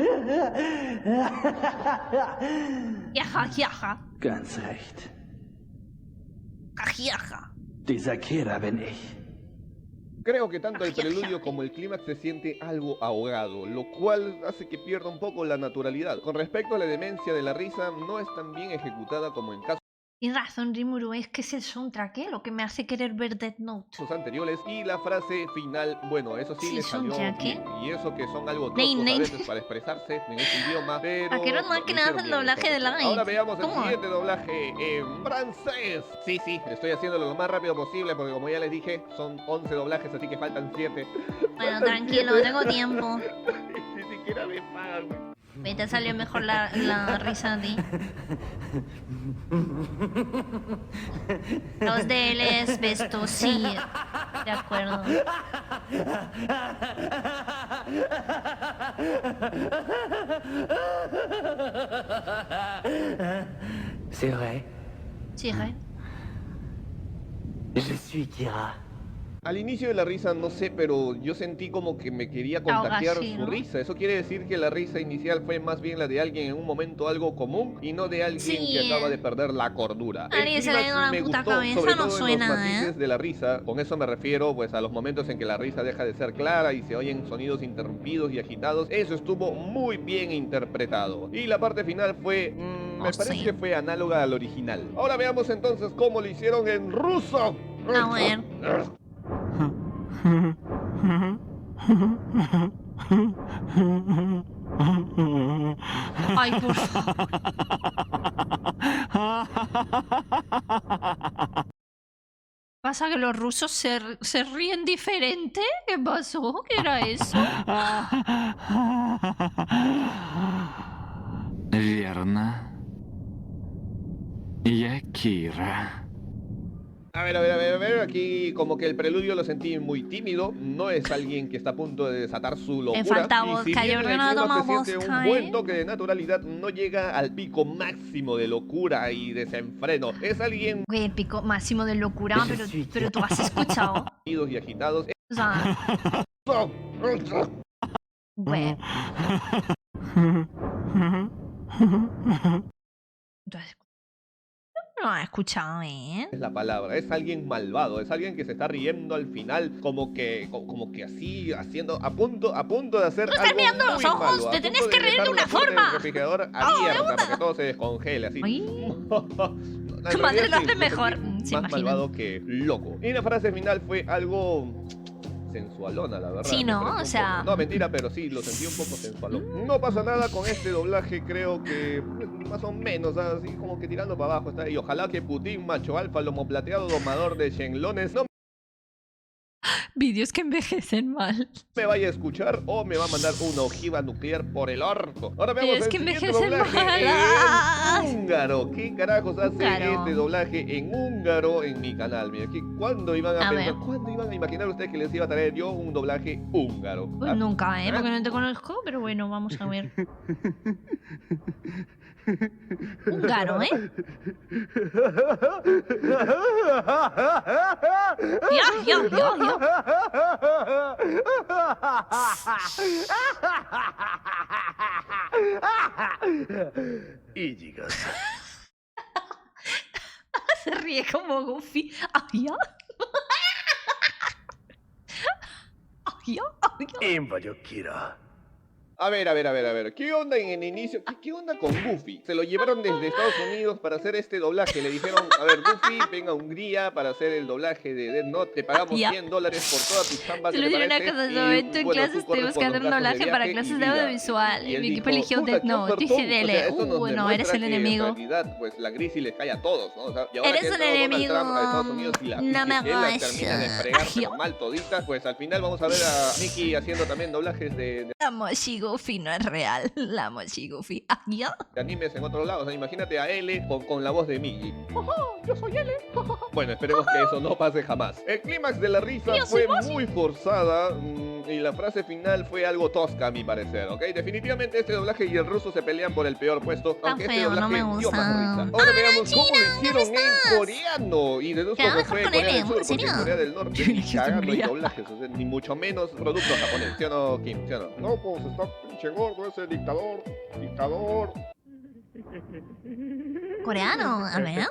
Jaja, jaja. Ganz recht. Jajaja. Dieser Kira bin ich. Creo que tanto el preludio como el clímax se siente algo ahogado, lo cual hace que pierda un poco la naturalidad. Con respecto a la demencia de la risa, no es tan bien ejecutada como en casos Tienes razón, Rimuru, es que es el soundtrack, ¿eh? Lo que me hace querer ver Death Note. anteriores. Y la frase final, bueno, eso sí, Sí, le salió soundtrack, bien. ¿eh? Y eso que son algo Nein, toscos a nein. veces para expresarse en ese idioma, pero... Vaqueros más lo que nada hicieron hacen bien, doblaje de entonces. live. Ahora veamos el ¿Cómo? siguiente doblaje en francés. Sí, estoy haciéndolo lo más rápido posible porque como ya les dije, son 11 doblajes, así que faltan 7. Bueno, tranquilo, tengo tiempo. Ni siquiera me pagan, güey. Ve, te salió mejor la risa a ti. Los DLs, Besto, sí. De acuerdo. C'est vrai. Sí, ¿eh? Je suis Kira. Al inicio de la risa, no sé, pero yo sentí como que me quería contagiar Algo así, su ¿no? risa. Eso quiere decir que la risa inicial fue más bien la de alguien en un momento algo común y no de alguien Sí. que acaba de perder la cordura. Alguien se le ha ido clímax la me puta gustó, cabeza, sobre no todo en suena, los matices ¿eh? de la risa. Con eso me refiero pues a los momentos en que la risa deja de ser clara y se oyen sonidos interrumpidos y agitados. Eso estuvo muy bien interpretado. Y la parte final fue... me parece que fue análoga al original. Ahora veamos entonces cómo lo hicieron en ruso. A ver. Ay, por favor. ¿Pasa que los rusos se ríen diferente? ¿Qué pasó? ¿Qué era eso? Верно. Я Кира. A ver, aquí como que el preludio lo sentí muy tímido, no es alguien que está a punto de desatar su locura. falta y vodka, si yo bien creo en que no el ha clima tomado se siente vodka, un buen toque de naturalidad, no llega al pico máximo de locura y desenfreno. Es alguien... Güey, el pico máximo de locura, pero tú has escuchado. y agitados. O sea, güey. Entonces, no has escuchado, ¿eh? Es la palabra, es alguien malvado, es alguien que se está riendo al final, como que así, haciendo, a punto de hacer Tú estás algo mirando muy los ojos, malo, a te punto tenés que reír dejar de una la puerta del forma. refrigerador de abierta una. para que todo se descongele, así. Tu madre lo hace mejor. Más Se imagina. malvado que loco. Y la frase final fue algo... sensualona, la verdad. Sí, me ¿no? parece O un sea... poco. No, mentira, pero sí, lo sentí un poco sensualón. No pasa nada con este doblaje, creo que pues, más o menos, así como que tirando para abajo está. Y ojalá que Putin, macho alfa, lomo plateado, domador de Shenlones, no Vídeos que envejecen mal. me vaya a escuchar o me va a mandar una ojiva nuclear por el orto. Ahora veamos Es el que siguiente envejecen doblaje mal. en húngaro. ¿Qué carajos hace Húngaro. este doblaje en húngaro en mi canal? Mira, ¿cuándo iban a A pensar, ver. cuándo iban a imaginar ustedes que les iba a traer yo un doblaje húngaro? Pues nunca, ¿eh? Porque no te conozco, pero bueno, vamos a ver. Húngaro, ¿eh? Ya. Se ríe como Goofy. Ya. A ver. ¿Qué onda en el inicio? ¿Qué onda con Goofy? Se lo llevaron desde Estados Unidos para hacer este doblaje. Le dijeron, a ver, Goofy, venga a Hungría para hacer el doblaje de Death Note. Te pagamos Ya. $100 por toda tu chamba. Se ¿qué lo te dieron a parece? casa de Y, momento en bueno, clases, tú corres tenemos que con hacer los un gastos doblaje para viaje clases y de vida. audiovisual. Y él Mi equipo dijo, eligió puta, Death qué Note. ofertón. Dije, dele. O sea, esto nos No, demuestra eres el que, enemigo. En realidad, pues la crisis le cae a todos, ¿no? O sea, y ahora Eres que ha un entrado Donald enemigo. Trump a Estados Unidos y la No me que él la hagas. termina de fregar pero mal todita, pues al final vamos a ver a Mickey haciendo también doblajes de La Moshi Goofy no es real. La Moshi Goofy. Ya. animes en otros lados. O sea, imagínate a L con la voz de Mickey. Yo soy L. Bueno, esperemos que eso no pase jamás. El clímax de la risa Yo soy fue Moshi. muy forzada y la frase final fue algo tosca a mi parecer, ¿ok? Definitivamente este doblaje y el ruso se pelean por el peor puesto, aunque este feo, no doblaje me dio gusta. más risa. Ahora veamos cómo lo hicieron en coreano y deduzco Queda que mejor fue con Corea L, del Sur, ¿en porque serio? en Corea del Norte ni Dijiste cagando hay Hungría. doblajes, o sea, ni mucho menos producto japonés, ¿sí o no, Kim? ¿Sí o no? No, pues está pinche gordo ese dictador. Coreano, a ver.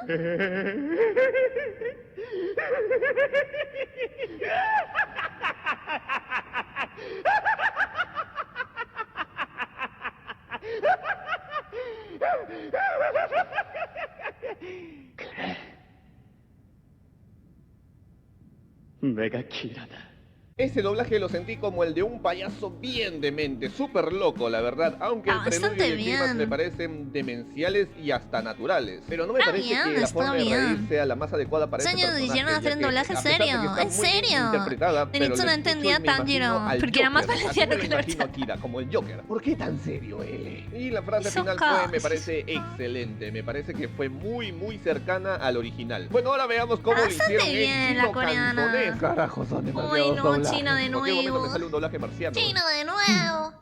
Ese doblaje lo sentí como el de un payaso bien demente, súper loco, la verdad. Aunque el preludio bastante y el clímax bien. me parecen demenciales y hasta naturales. Pero no me Está parece bien, que la está forma de bien. reír sea la más adecuada para este Sueños personaje. hicieron hacer ya un que, doblaje a pesar de que serio, está en muy serio. interpretada, pero Zenitsu no lo entendía escucho y me Tanjiro, imagino al porque era más Joker. valenciano Así que me lo la imagino a Kira, como el Joker. ¿Por qué tan serio, L? Y la frase Hizo final caos. me parece excelente. Me parece que fue muy cercana al original. Bueno, ahora veamos cómo lo Bastante hicieron bien en la chino coreana. cantonés. Carajo, son demasiados Ay, no, doblajes. China de En cualquier momento me nuevo. sale un doblaje marciano. China de nuevo.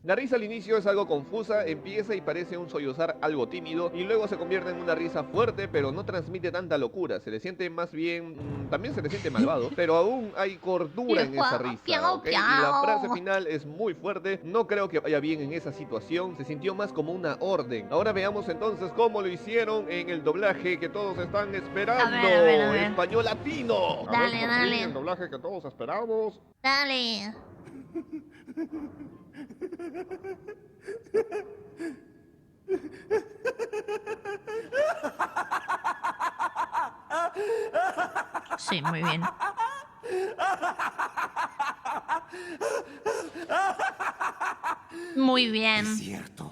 La risa al inicio es algo confusa, empieza y parece un sollozar algo tímido y luego se convierte en una risa fuerte, pero no transmite tanta locura. Se le siente más bien, también se le siente malvado, pero aún hay cordura en esa risa, ¿ok? Y la frase final es muy fuerte, no creo que vaya bien en esa situación, se sintió más como una orden. Ahora veamos entonces cómo lo hicieron en el doblaje que todos están esperando. A ver. Español latino. Dale, dale. El doblaje que todos esperamos. Dale. Sí, muy bien. Muy bien. Es cierto.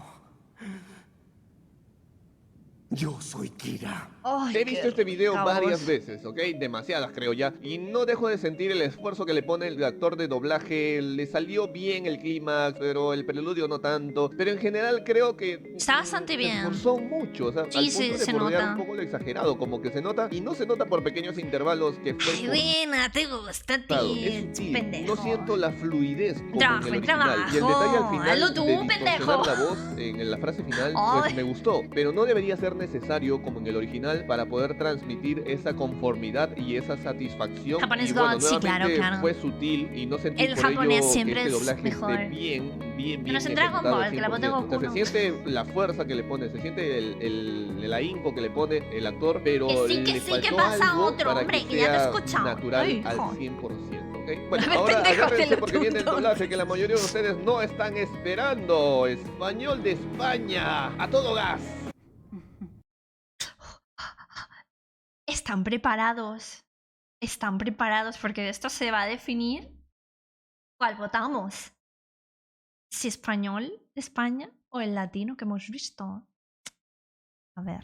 Yo soy Kira. Ay, He visto este video caos. varias veces, ¿ok? Demasiadas creo ya. Y no dejo de sentir el esfuerzo que le pone el actor de doblaje. Le salió bien el clímax, pero el preludio no tanto. Pero en general creo que... Está bastante bien. Se esforzó mucho, o sea, Sí, al punto sí, de se bordear nota. un poco lo exagerado. Como que se nota, y no se nota por pequeños intervalos que fue... Ay, buena, te gusta a forzado. ti, Es sutil. pendejo. No siento la fluidez como Trabajo en y el original. Y el trabajo. detalle al final Hazlo tú, de pendejo. distorsionar la voz en la frase final, pues Ay. me gustó. Pero no debería ser necesario como en el original para poder transmitir esa conformidad y esa satisfacción. Japonés y bueno, God, sí, claro, nuevamente claro. fue sutil y no sentí El por japonés ello siempre que este es doblaje mejor. esté bien Menos en Dragon ejecutado Ball, al que la voz de 100%. Goku O sea, se no. siente la fuerza que le pone, se siente el ahínco que le pone el actor, pero Que sí, le ¿qué faltó pasa algo otro, para hombre? que Que ya te he sea escuchado. natural Ay, al hijo. 100%. ¿ok? Bueno, A ver, ahora pendejo, agárrense te lo porque viene el tuto. doblaje que la mayoría de ustedes no están esperando. Español de España, a todo gas. Están preparados. Están preparados porque de esto se va a definir cuál votamos. Si español de España o el latino que hemos visto. A ver.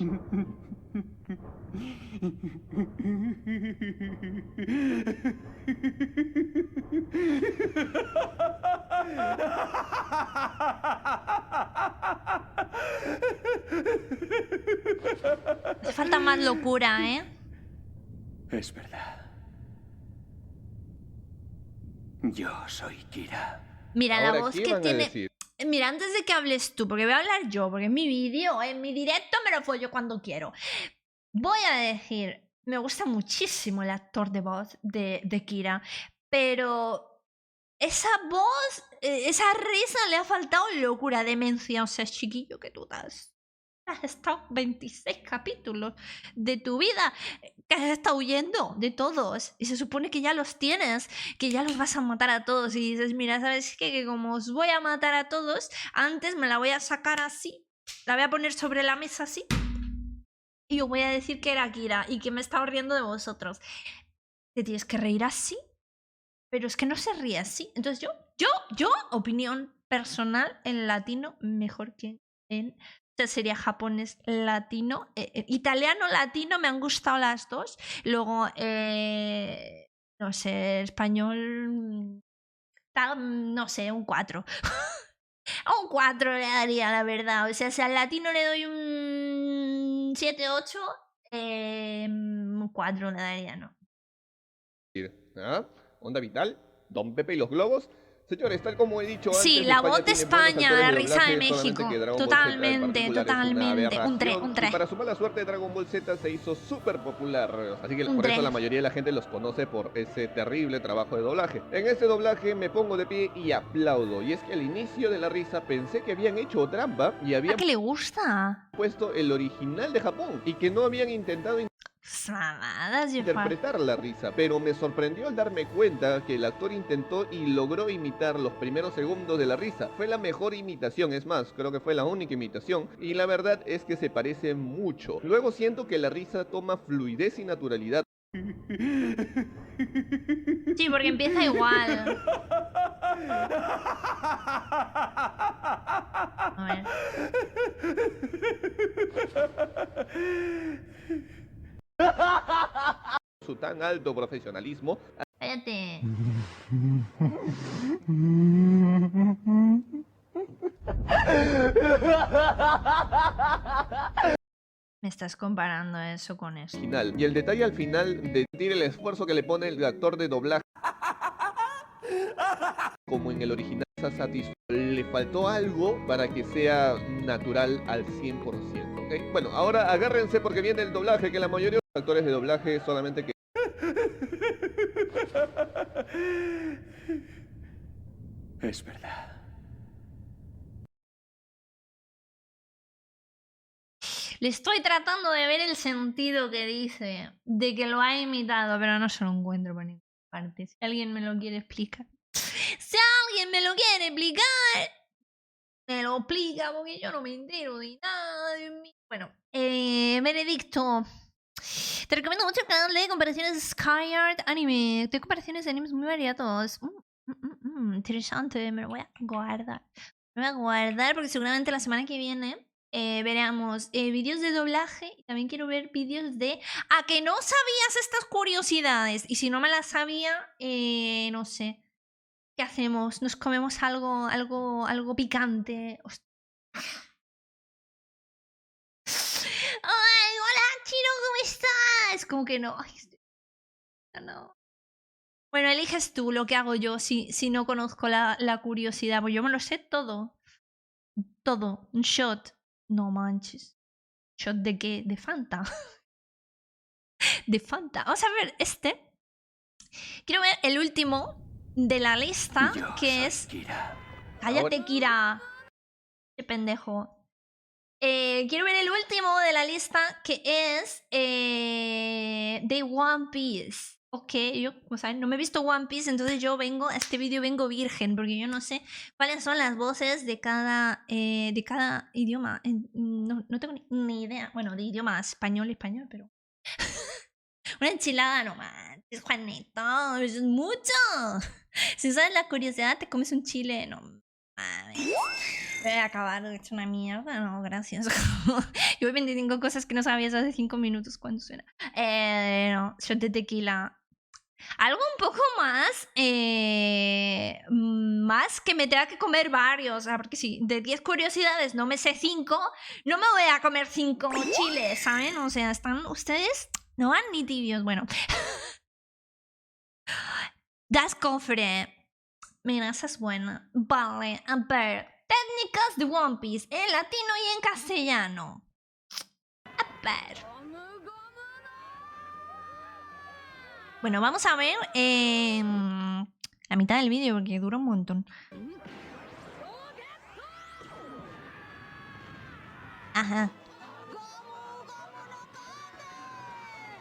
Hace falta más locura, ¿eh? Es verdad. Yo soy Kira. Mira, Ahora, la voz ¿qué que van a tiene... decir? Mira, antes de que hables tú, porque voy a hablar yo, porque en mi vídeo, en mi directo me lo follo cuando quiero. Voy a decir, me gusta muchísimo el actor de voz de Kira, pero esa voz, esa risa le ha faltado locura, demencia. O sea, chiquillo, que tú has estado 26 capítulos de tu vida, que has estado huyendo de todos y se supone que ya los tienes, que ya los vas a matar a todos y dices, mira, ¿sabes qué? Que como os voy a matar a todos, antes me la voy a sacar así, la voy a poner sobre la mesa así y os voy a decir que era Kira y que me estaba riendo de vosotros. Te tienes que reír así, pero es que no se ríe así. Entonces yo, opinión personal, en latino mejor que en... Sería japonés latino, italiano latino, me han gustado las dos. Luego, no sé, español, no sé, un 4. A un 4 le daría, la verdad. O sea, si al latino le doy un 7-8, un 4 le daría, ¿no? ¿Ah? Onda Vital, Don Pepe y los Globos. Señores, tal como he dicho antes, Sí, la voz de tiene buenos España, actores la de risa doblaje, de México. solamente que Dragon Ball Z en Totalmente, particular es una totalmente. Un 3, aberración. un 3. Y para sumar la suerte, Dragon Ball Z se hizo súper popular. Así que Un por eso 3. la mayoría de la gente los conoce por ese terrible trabajo de doblaje. En este doblaje me pongo de pie y aplaudo. Y es que al inicio de la risa pensé que habían hecho trampa y ¿A habían qué le gusta? puesto el original de Japón. Y que no habían intentado Mamadas, interpretar la risa, pero me sorprendió al darme cuenta que el actor intentó y logró imitar los primeros segundos de la risa. Fue la mejor imitación, es más, creo que fue la única imitación, y la verdad es que se parece mucho. Luego siento que la risa toma fluidez y naturalidad. Sí, porque empieza igual. A ver. Su tan alto profesionalismo. Cállate. Me estás comparando eso con eso. Final. Y el detalle al final de sentir el esfuerzo que le pone el actor de doblaje. Como en el original, le faltó algo para que sea natural al 100%, ¿ok? Bueno, ahora agárrense porque viene el doblaje, que la mayoría de los actores de doblaje solamente que... Es verdad. Le estoy tratando de ver el sentido que dice de que lo ha imitado, pero no se lo encuentro por ninguna parte. Si alguien me lo quiere explicar. Si alguien me lo quiere explicar, me lo explica porque yo no me entero de nada de mí. Bueno, veredicto. Te recomiendo mucho el canal de comparaciones Skyard Anime. Tengo comparaciones de animes muy variados. Interesante, me lo voy a guardar. Me lo voy a guardar porque seguramente la semana que viene veremos vídeos de doblaje y también quiero ver vídeos de... ¿A que no sabías estas curiosidades? Y si no me las sabía, no sé. ¿Qué hacemos? ¿Nos comemos algo picante? ¡Ay, hola, Chino! ¿Cómo estás? Como que no. Ay, no. Bueno, eliges tú lo que hago yo si no conozco la curiosidad. Pues yo me lo sé todo. Todo. Un shot. No manches. ¿Shot de qué? De Fanta. De Fanta. Vamos a ver este. Quiero ver el último de la lista, que es... Kira. Cállate, Kira. Qué pendejo. Quiero ver el último de la lista, que es de One Piece. Ok, yo, como saben, no me he visto One Piece, entonces yo vengo, a este vídeo vengo virgen, porque yo no sé cuáles son las voces de cada idioma. No tengo ni idea. Bueno, de idioma español, pero... Una enchilada, no manches, Juanito, eso es mucho. Si sabes la curiosidad, te comes un chile, no mames. Voy a acabar de hecho una mierda, no, gracias. Yo voy 25 cosas que no sabías hace 5 minutos cuando suena. No, shot de tequila. Algo un poco más, más que me tenga que comer varios, porque si de 10 curiosidades no me sé 5, no me voy a comer 5 chiles, ¿saben? O sea, están ustedes, no van ni tibios, bueno. Das cofre. Mira, esa es buena. Vale, a ver. Técnicas de One Piece en latino y en castellano. A ver. Bueno, vamos a ver la mitad del vídeo porque dura un montón. Ajá.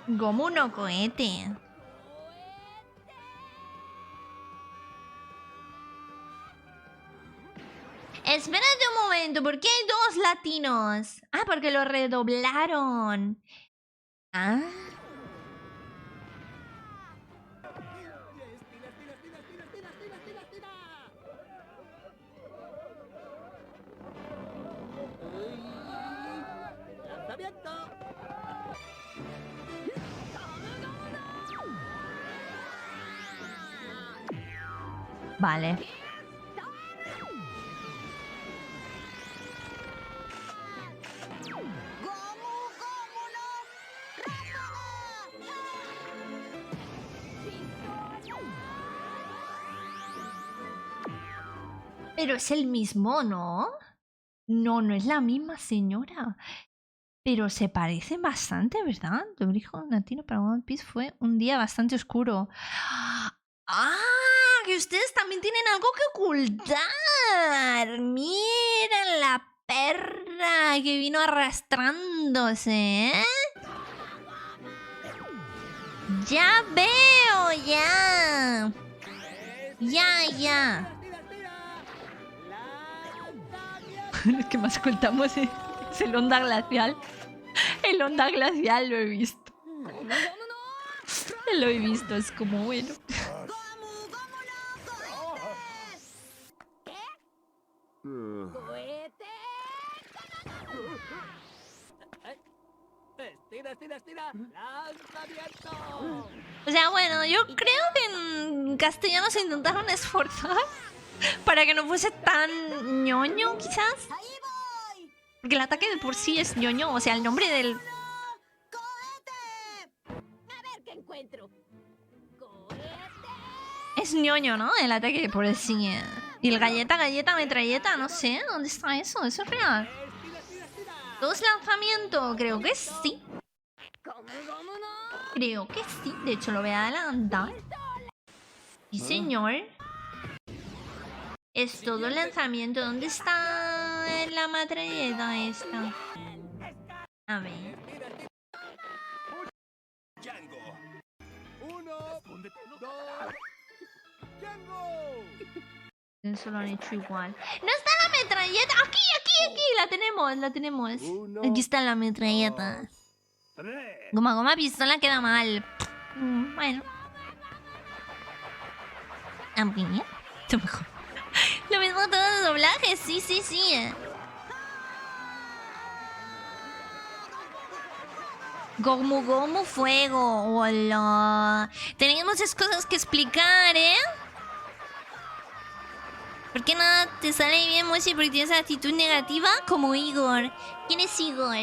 Gomu no cohete. Espérate un momento, ¿por qué hay 2 latinos? Ah, porque lo redoblaron. Ah. Vale. Pero es el mismo, ¿no? No, no es la misma señora. Pero se parecen bastante, ¿verdad? El origen latino para One Piece fue un día bastante oscuro. ¡Ah! Que ustedes también tienen algo que ocultar. Miren la perra que vino arrastrándose, ¿eh? Ya veo, ya. Ya. Lo que más ocultamos es el onda glacial. El onda glacial lo he visto. Lo he visto, es como bueno. O sea, bueno, yo creo que en castellano se intentaron esforzar para que no fuese tan ñoño, quizás. Porque el ataque de por sí es ñoño, o sea, el nombre del... A ver qué encuentro. Es ñoño, ¿no? El ataque de por sí. Y el galleta, metralleta, no sé. ¿Dónde está eso? ¿Eso es real? ¿Dos lanzamientos? Creo que sí. Creo que sí. De hecho, lo voy a adelantar. Sí, señor. Es todo lanzamiento. ¿Dónde está la metralleta esta? A ver. Eso lo han hecho igual. ¡No está la metralleta! ¡Aquí! La tenemos. Aquí está la metralleta. Goma, pistola queda mal. Bueno. A mí, lo mejor. Lo mismo todo de doblaje, sí. Gomu fuego. Hola. Tenemos muchas cosas que explicar, ¿eh? ¿Por qué nada te sale bien, Moshi? Porque tienes actitud negativa como Igor. ¿Quién es Igor?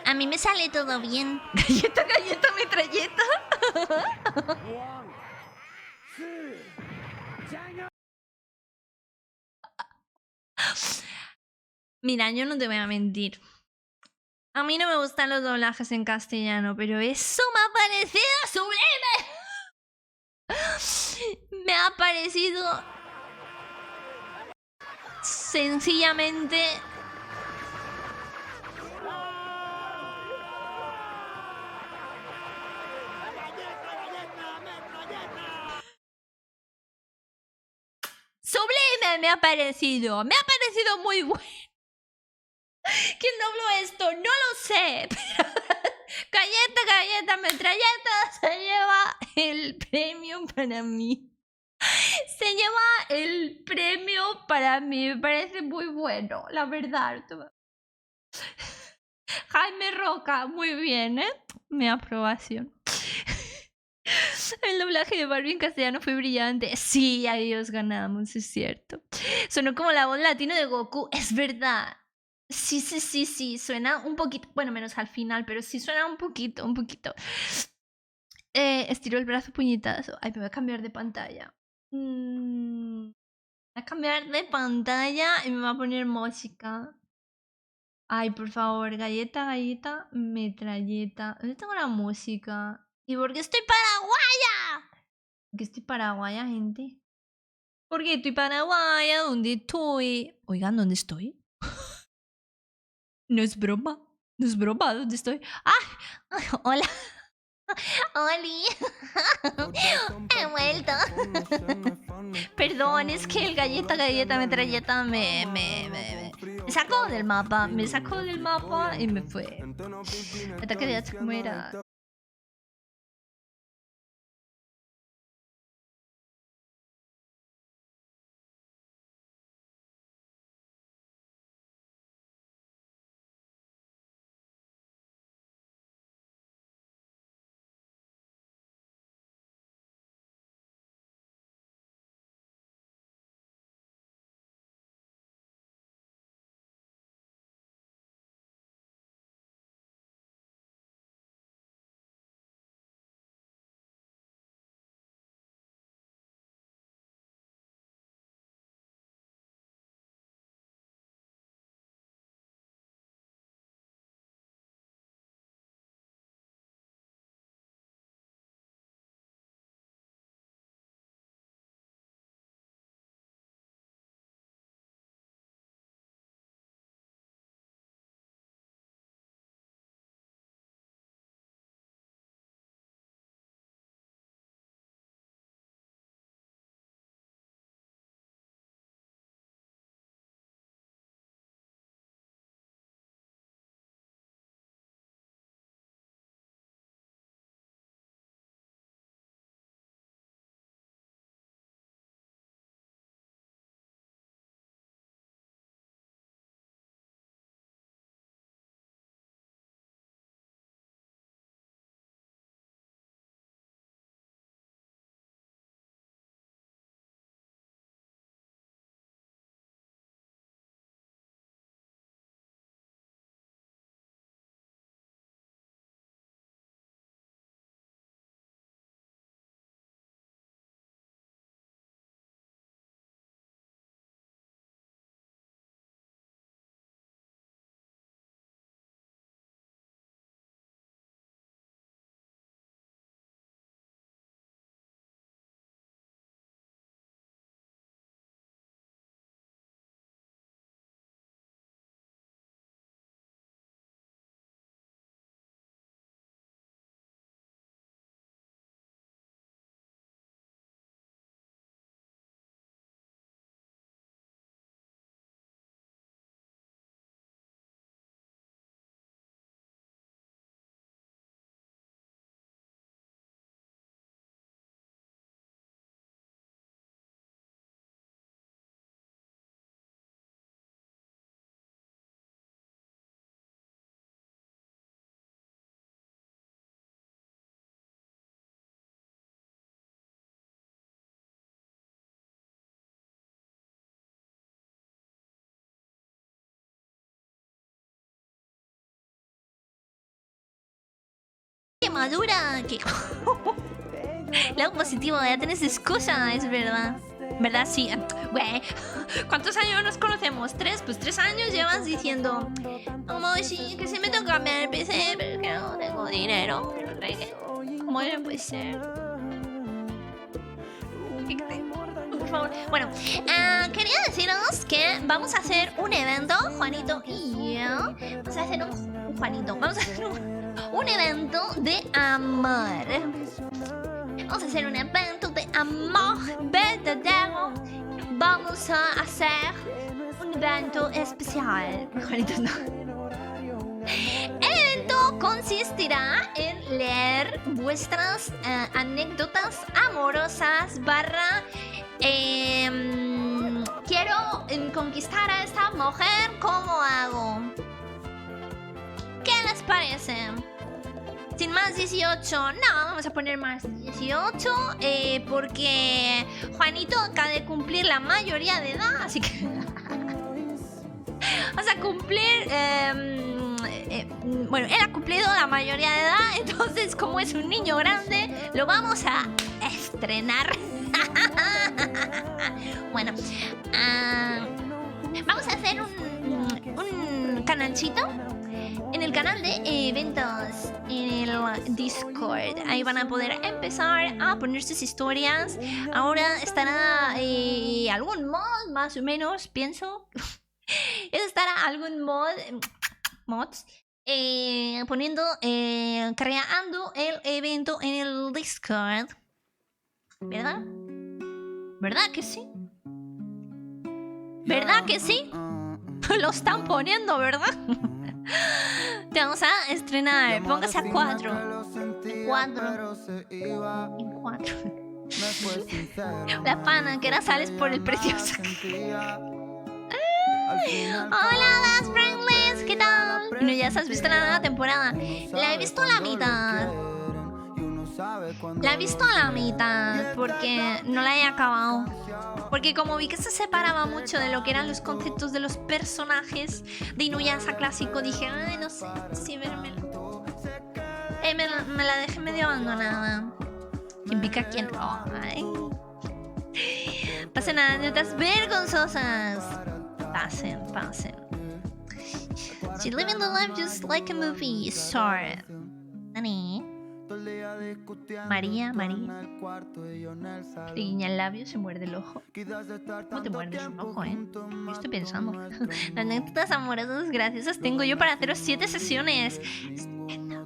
A mí me sale todo bien. Galleta, metralleta. Mira, yo no te voy a mentir. A mí no me gustan los doblajes en castellano, pero eso me ha parecido sublime. Me ha parecido sencillamente sublime, me ha parecido muy bueno. ¿Quién dobló esto? No lo sé, pero galleta, metralleta se lleva el premio para mí. Se lleva el premio para mí. Me parece muy bueno, la verdad. Jaime Roca, muy bien, ¿eh? Mi aprobación. El doblaje de Barbie en castellano fue brillante. Sí, adiós, ganamos, es cierto. Sonó como la voz latino de Goku, es verdad. Sí, suena un poquito, bueno, menos al final, pero sí suena un poquito. Estiro el brazo, puñetazo. Ay, me voy a cambiar de pantalla. Voy a cambiar de pantalla y me va a poner música. Ay, por favor, galleta, metralleta. ¿Dónde tengo la música? ¿Y por qué estoy paraguaya? ¿Por qué estoy paraguaya, gente? ¿Por qué estoy paraguaya? ¿Dónde estoy? Oigan, ¿dónde estoy? No es broma, ¿dónde estoy? ¡Ah! Hola. ¡Oli! He vuelto. Perdón, es que el galleta, metralleta me sacó del mapa. Y me fue. Ataque de hacha, ¿cómo era? madura que... Lado positivo, ya tienes excusa, es verdad. ¿Verdad? Sí. Güey, ¿cuántos años nos conocemos? ¿3? Pues 3 años llevas diciendo, como sí, que se me toca cambiar el PC, pero que no tengo dinero. ¿Cómo puede ser? Por favor. Bueno, quería deciros que vamos a hacer un evento, Juanito y yo. Vamos a hacer vamos a hacer un evento de amor. Vamos a hacer un evento de amor verdadero. Vamos a hacer un evento especial. Juanito, no. El evento consistirá en leer vuestras anécdotas amorosas barra quiero conquistar a esta mujer, ¿cómo hago? ¿Qué les parece? Sin más 18, no, vamos a poner más 18 porque Juanito acaba de cumplir la mayoría de edad, así que vamos a cumplir, bueno, él ha cumplido la mayoría de edad, entonces como es un niño grande, lo vamos a estrenar. Bueno, vamos a hacer un canalcito en el canal de eventos en el Discord. Ahí van a poder empezar a poner sus historias. Ahora estará algún mod, más o menos, pienso. Estará algún mods poniendo, creando el evento en el Discord. ¿Verdad? ¿Verdad que sí? ¿Verdad que sí? Lo están poniendo, ¿verdad? Te vamos a estrenar. Póngase a 4. 4. En 4. La pana, que ahora sales por el precioso. Hola, las friendlies, ¿qué tal? No, ya has visto la nueva temporada. La he visto a la mitad. La he visto a la mitad porque no la he acabado. Porque como vi que se separaba mucho de lo que eran los conceptos de los personajes de Inuyasha clásico, dije, ay, no sé si vérmelo. Me la dejé medio abandonada. ¿Quién pica a quién? Oh, ay. Pasen anécdotas vergonzosas. Pasen. She's living the life just like a movie. Sorry. Dani. María. Le guiña el labio, se muerde el ojo. ¿Cómo te muerdes un ojo, Yo estoy pensando. Las anécdotas amorosas graciosas tengo yo para haceros 7 sesiones. Estupendo.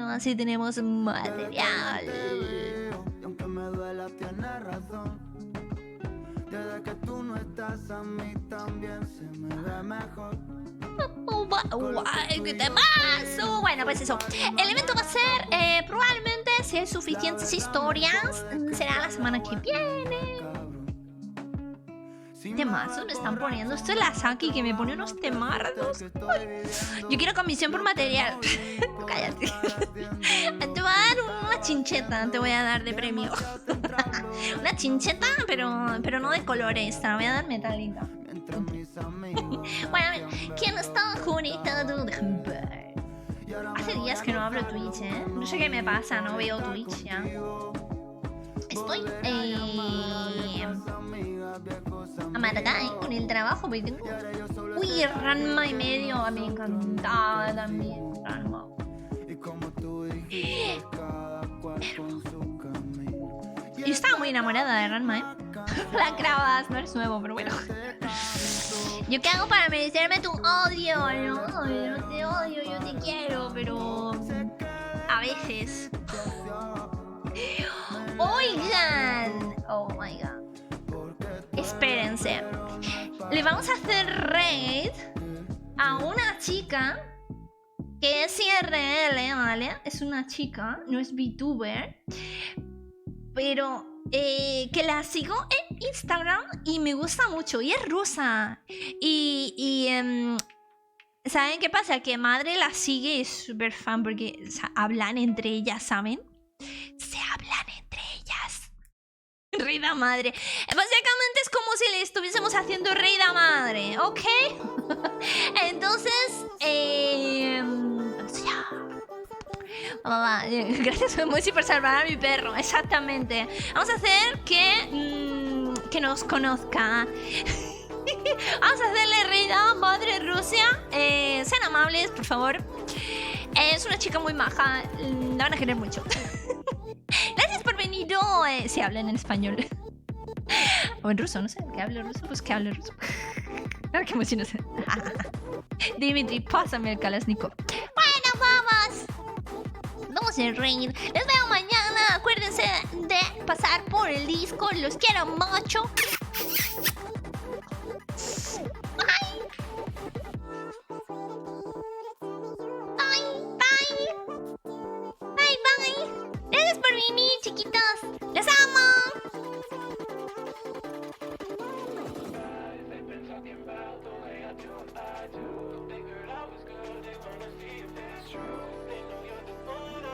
Así tenemos material. ¿Qué te pasa? Bueno, pues eso. El evento va a ser probablemente, si hay suficientes historias, será la semana que viene. Temazos me están poniendo. Esto es la Saki que me pone unos temardos. Yo quiero comisión por material. Cállate. Te voy a dar una chincheta. Te voy a dar de premio. Una chincheta, pero no de colores. Te la voy a dar metálica. Bueno, a ver, ¿quién está conectado? Déjame ver. Hace días que no abro Twitch, No sé qué me pasa, no veo Twitch ya. Estoy amargada con el trabajo, porque tengo... Uy, Ranma y medio, me encantaba también Ranma. Yo estaba muy enamorada de Ranma, La grabas, no eres nuevo, pero bueno. ¿Yo qué hago para merecerme tu odio? No, yo no te odio, yo te quiero, pero... a veces... ¡Oigan! Oh my god. Espérense. Le vamos a hacer raid a una chica que es IRL, ¿vale? Es una chica, no es VTuber, pero que la sigo en Instagram y me gusta mucho. Y es rusa. Y ¿saben qué pasa? Que madre la sigue, es súper fan porque hablan entre ellas, ¿saben? Se hablan entre ellas. Reida madre. Básicamente es como si le estuviésemos haciendo reida madre, ¿ok? Entonces, Gracias, Musi, por salvar a mi perro. Exactamente. Vamos a hacer que nos conozca. Vamos a hacerle reina madre Rusia. Sean amables, por favor. Es una chica muy maja. La van a querer mucho. Gracias por venir. Si hablan en español. O en ruso, no sé. ¿Que hable ruso? Pues que hable ruso. Claro que no sé. Dimitri, pásame el Kalashnikov. Bueno, vamos. Vamos a reír. Les veo mañana. Acuérdense de pasar por el disco. Los quiero mucho. Bye. Bye, bye. Bye, bye. Gracias por venir, chiquitos. Les amo.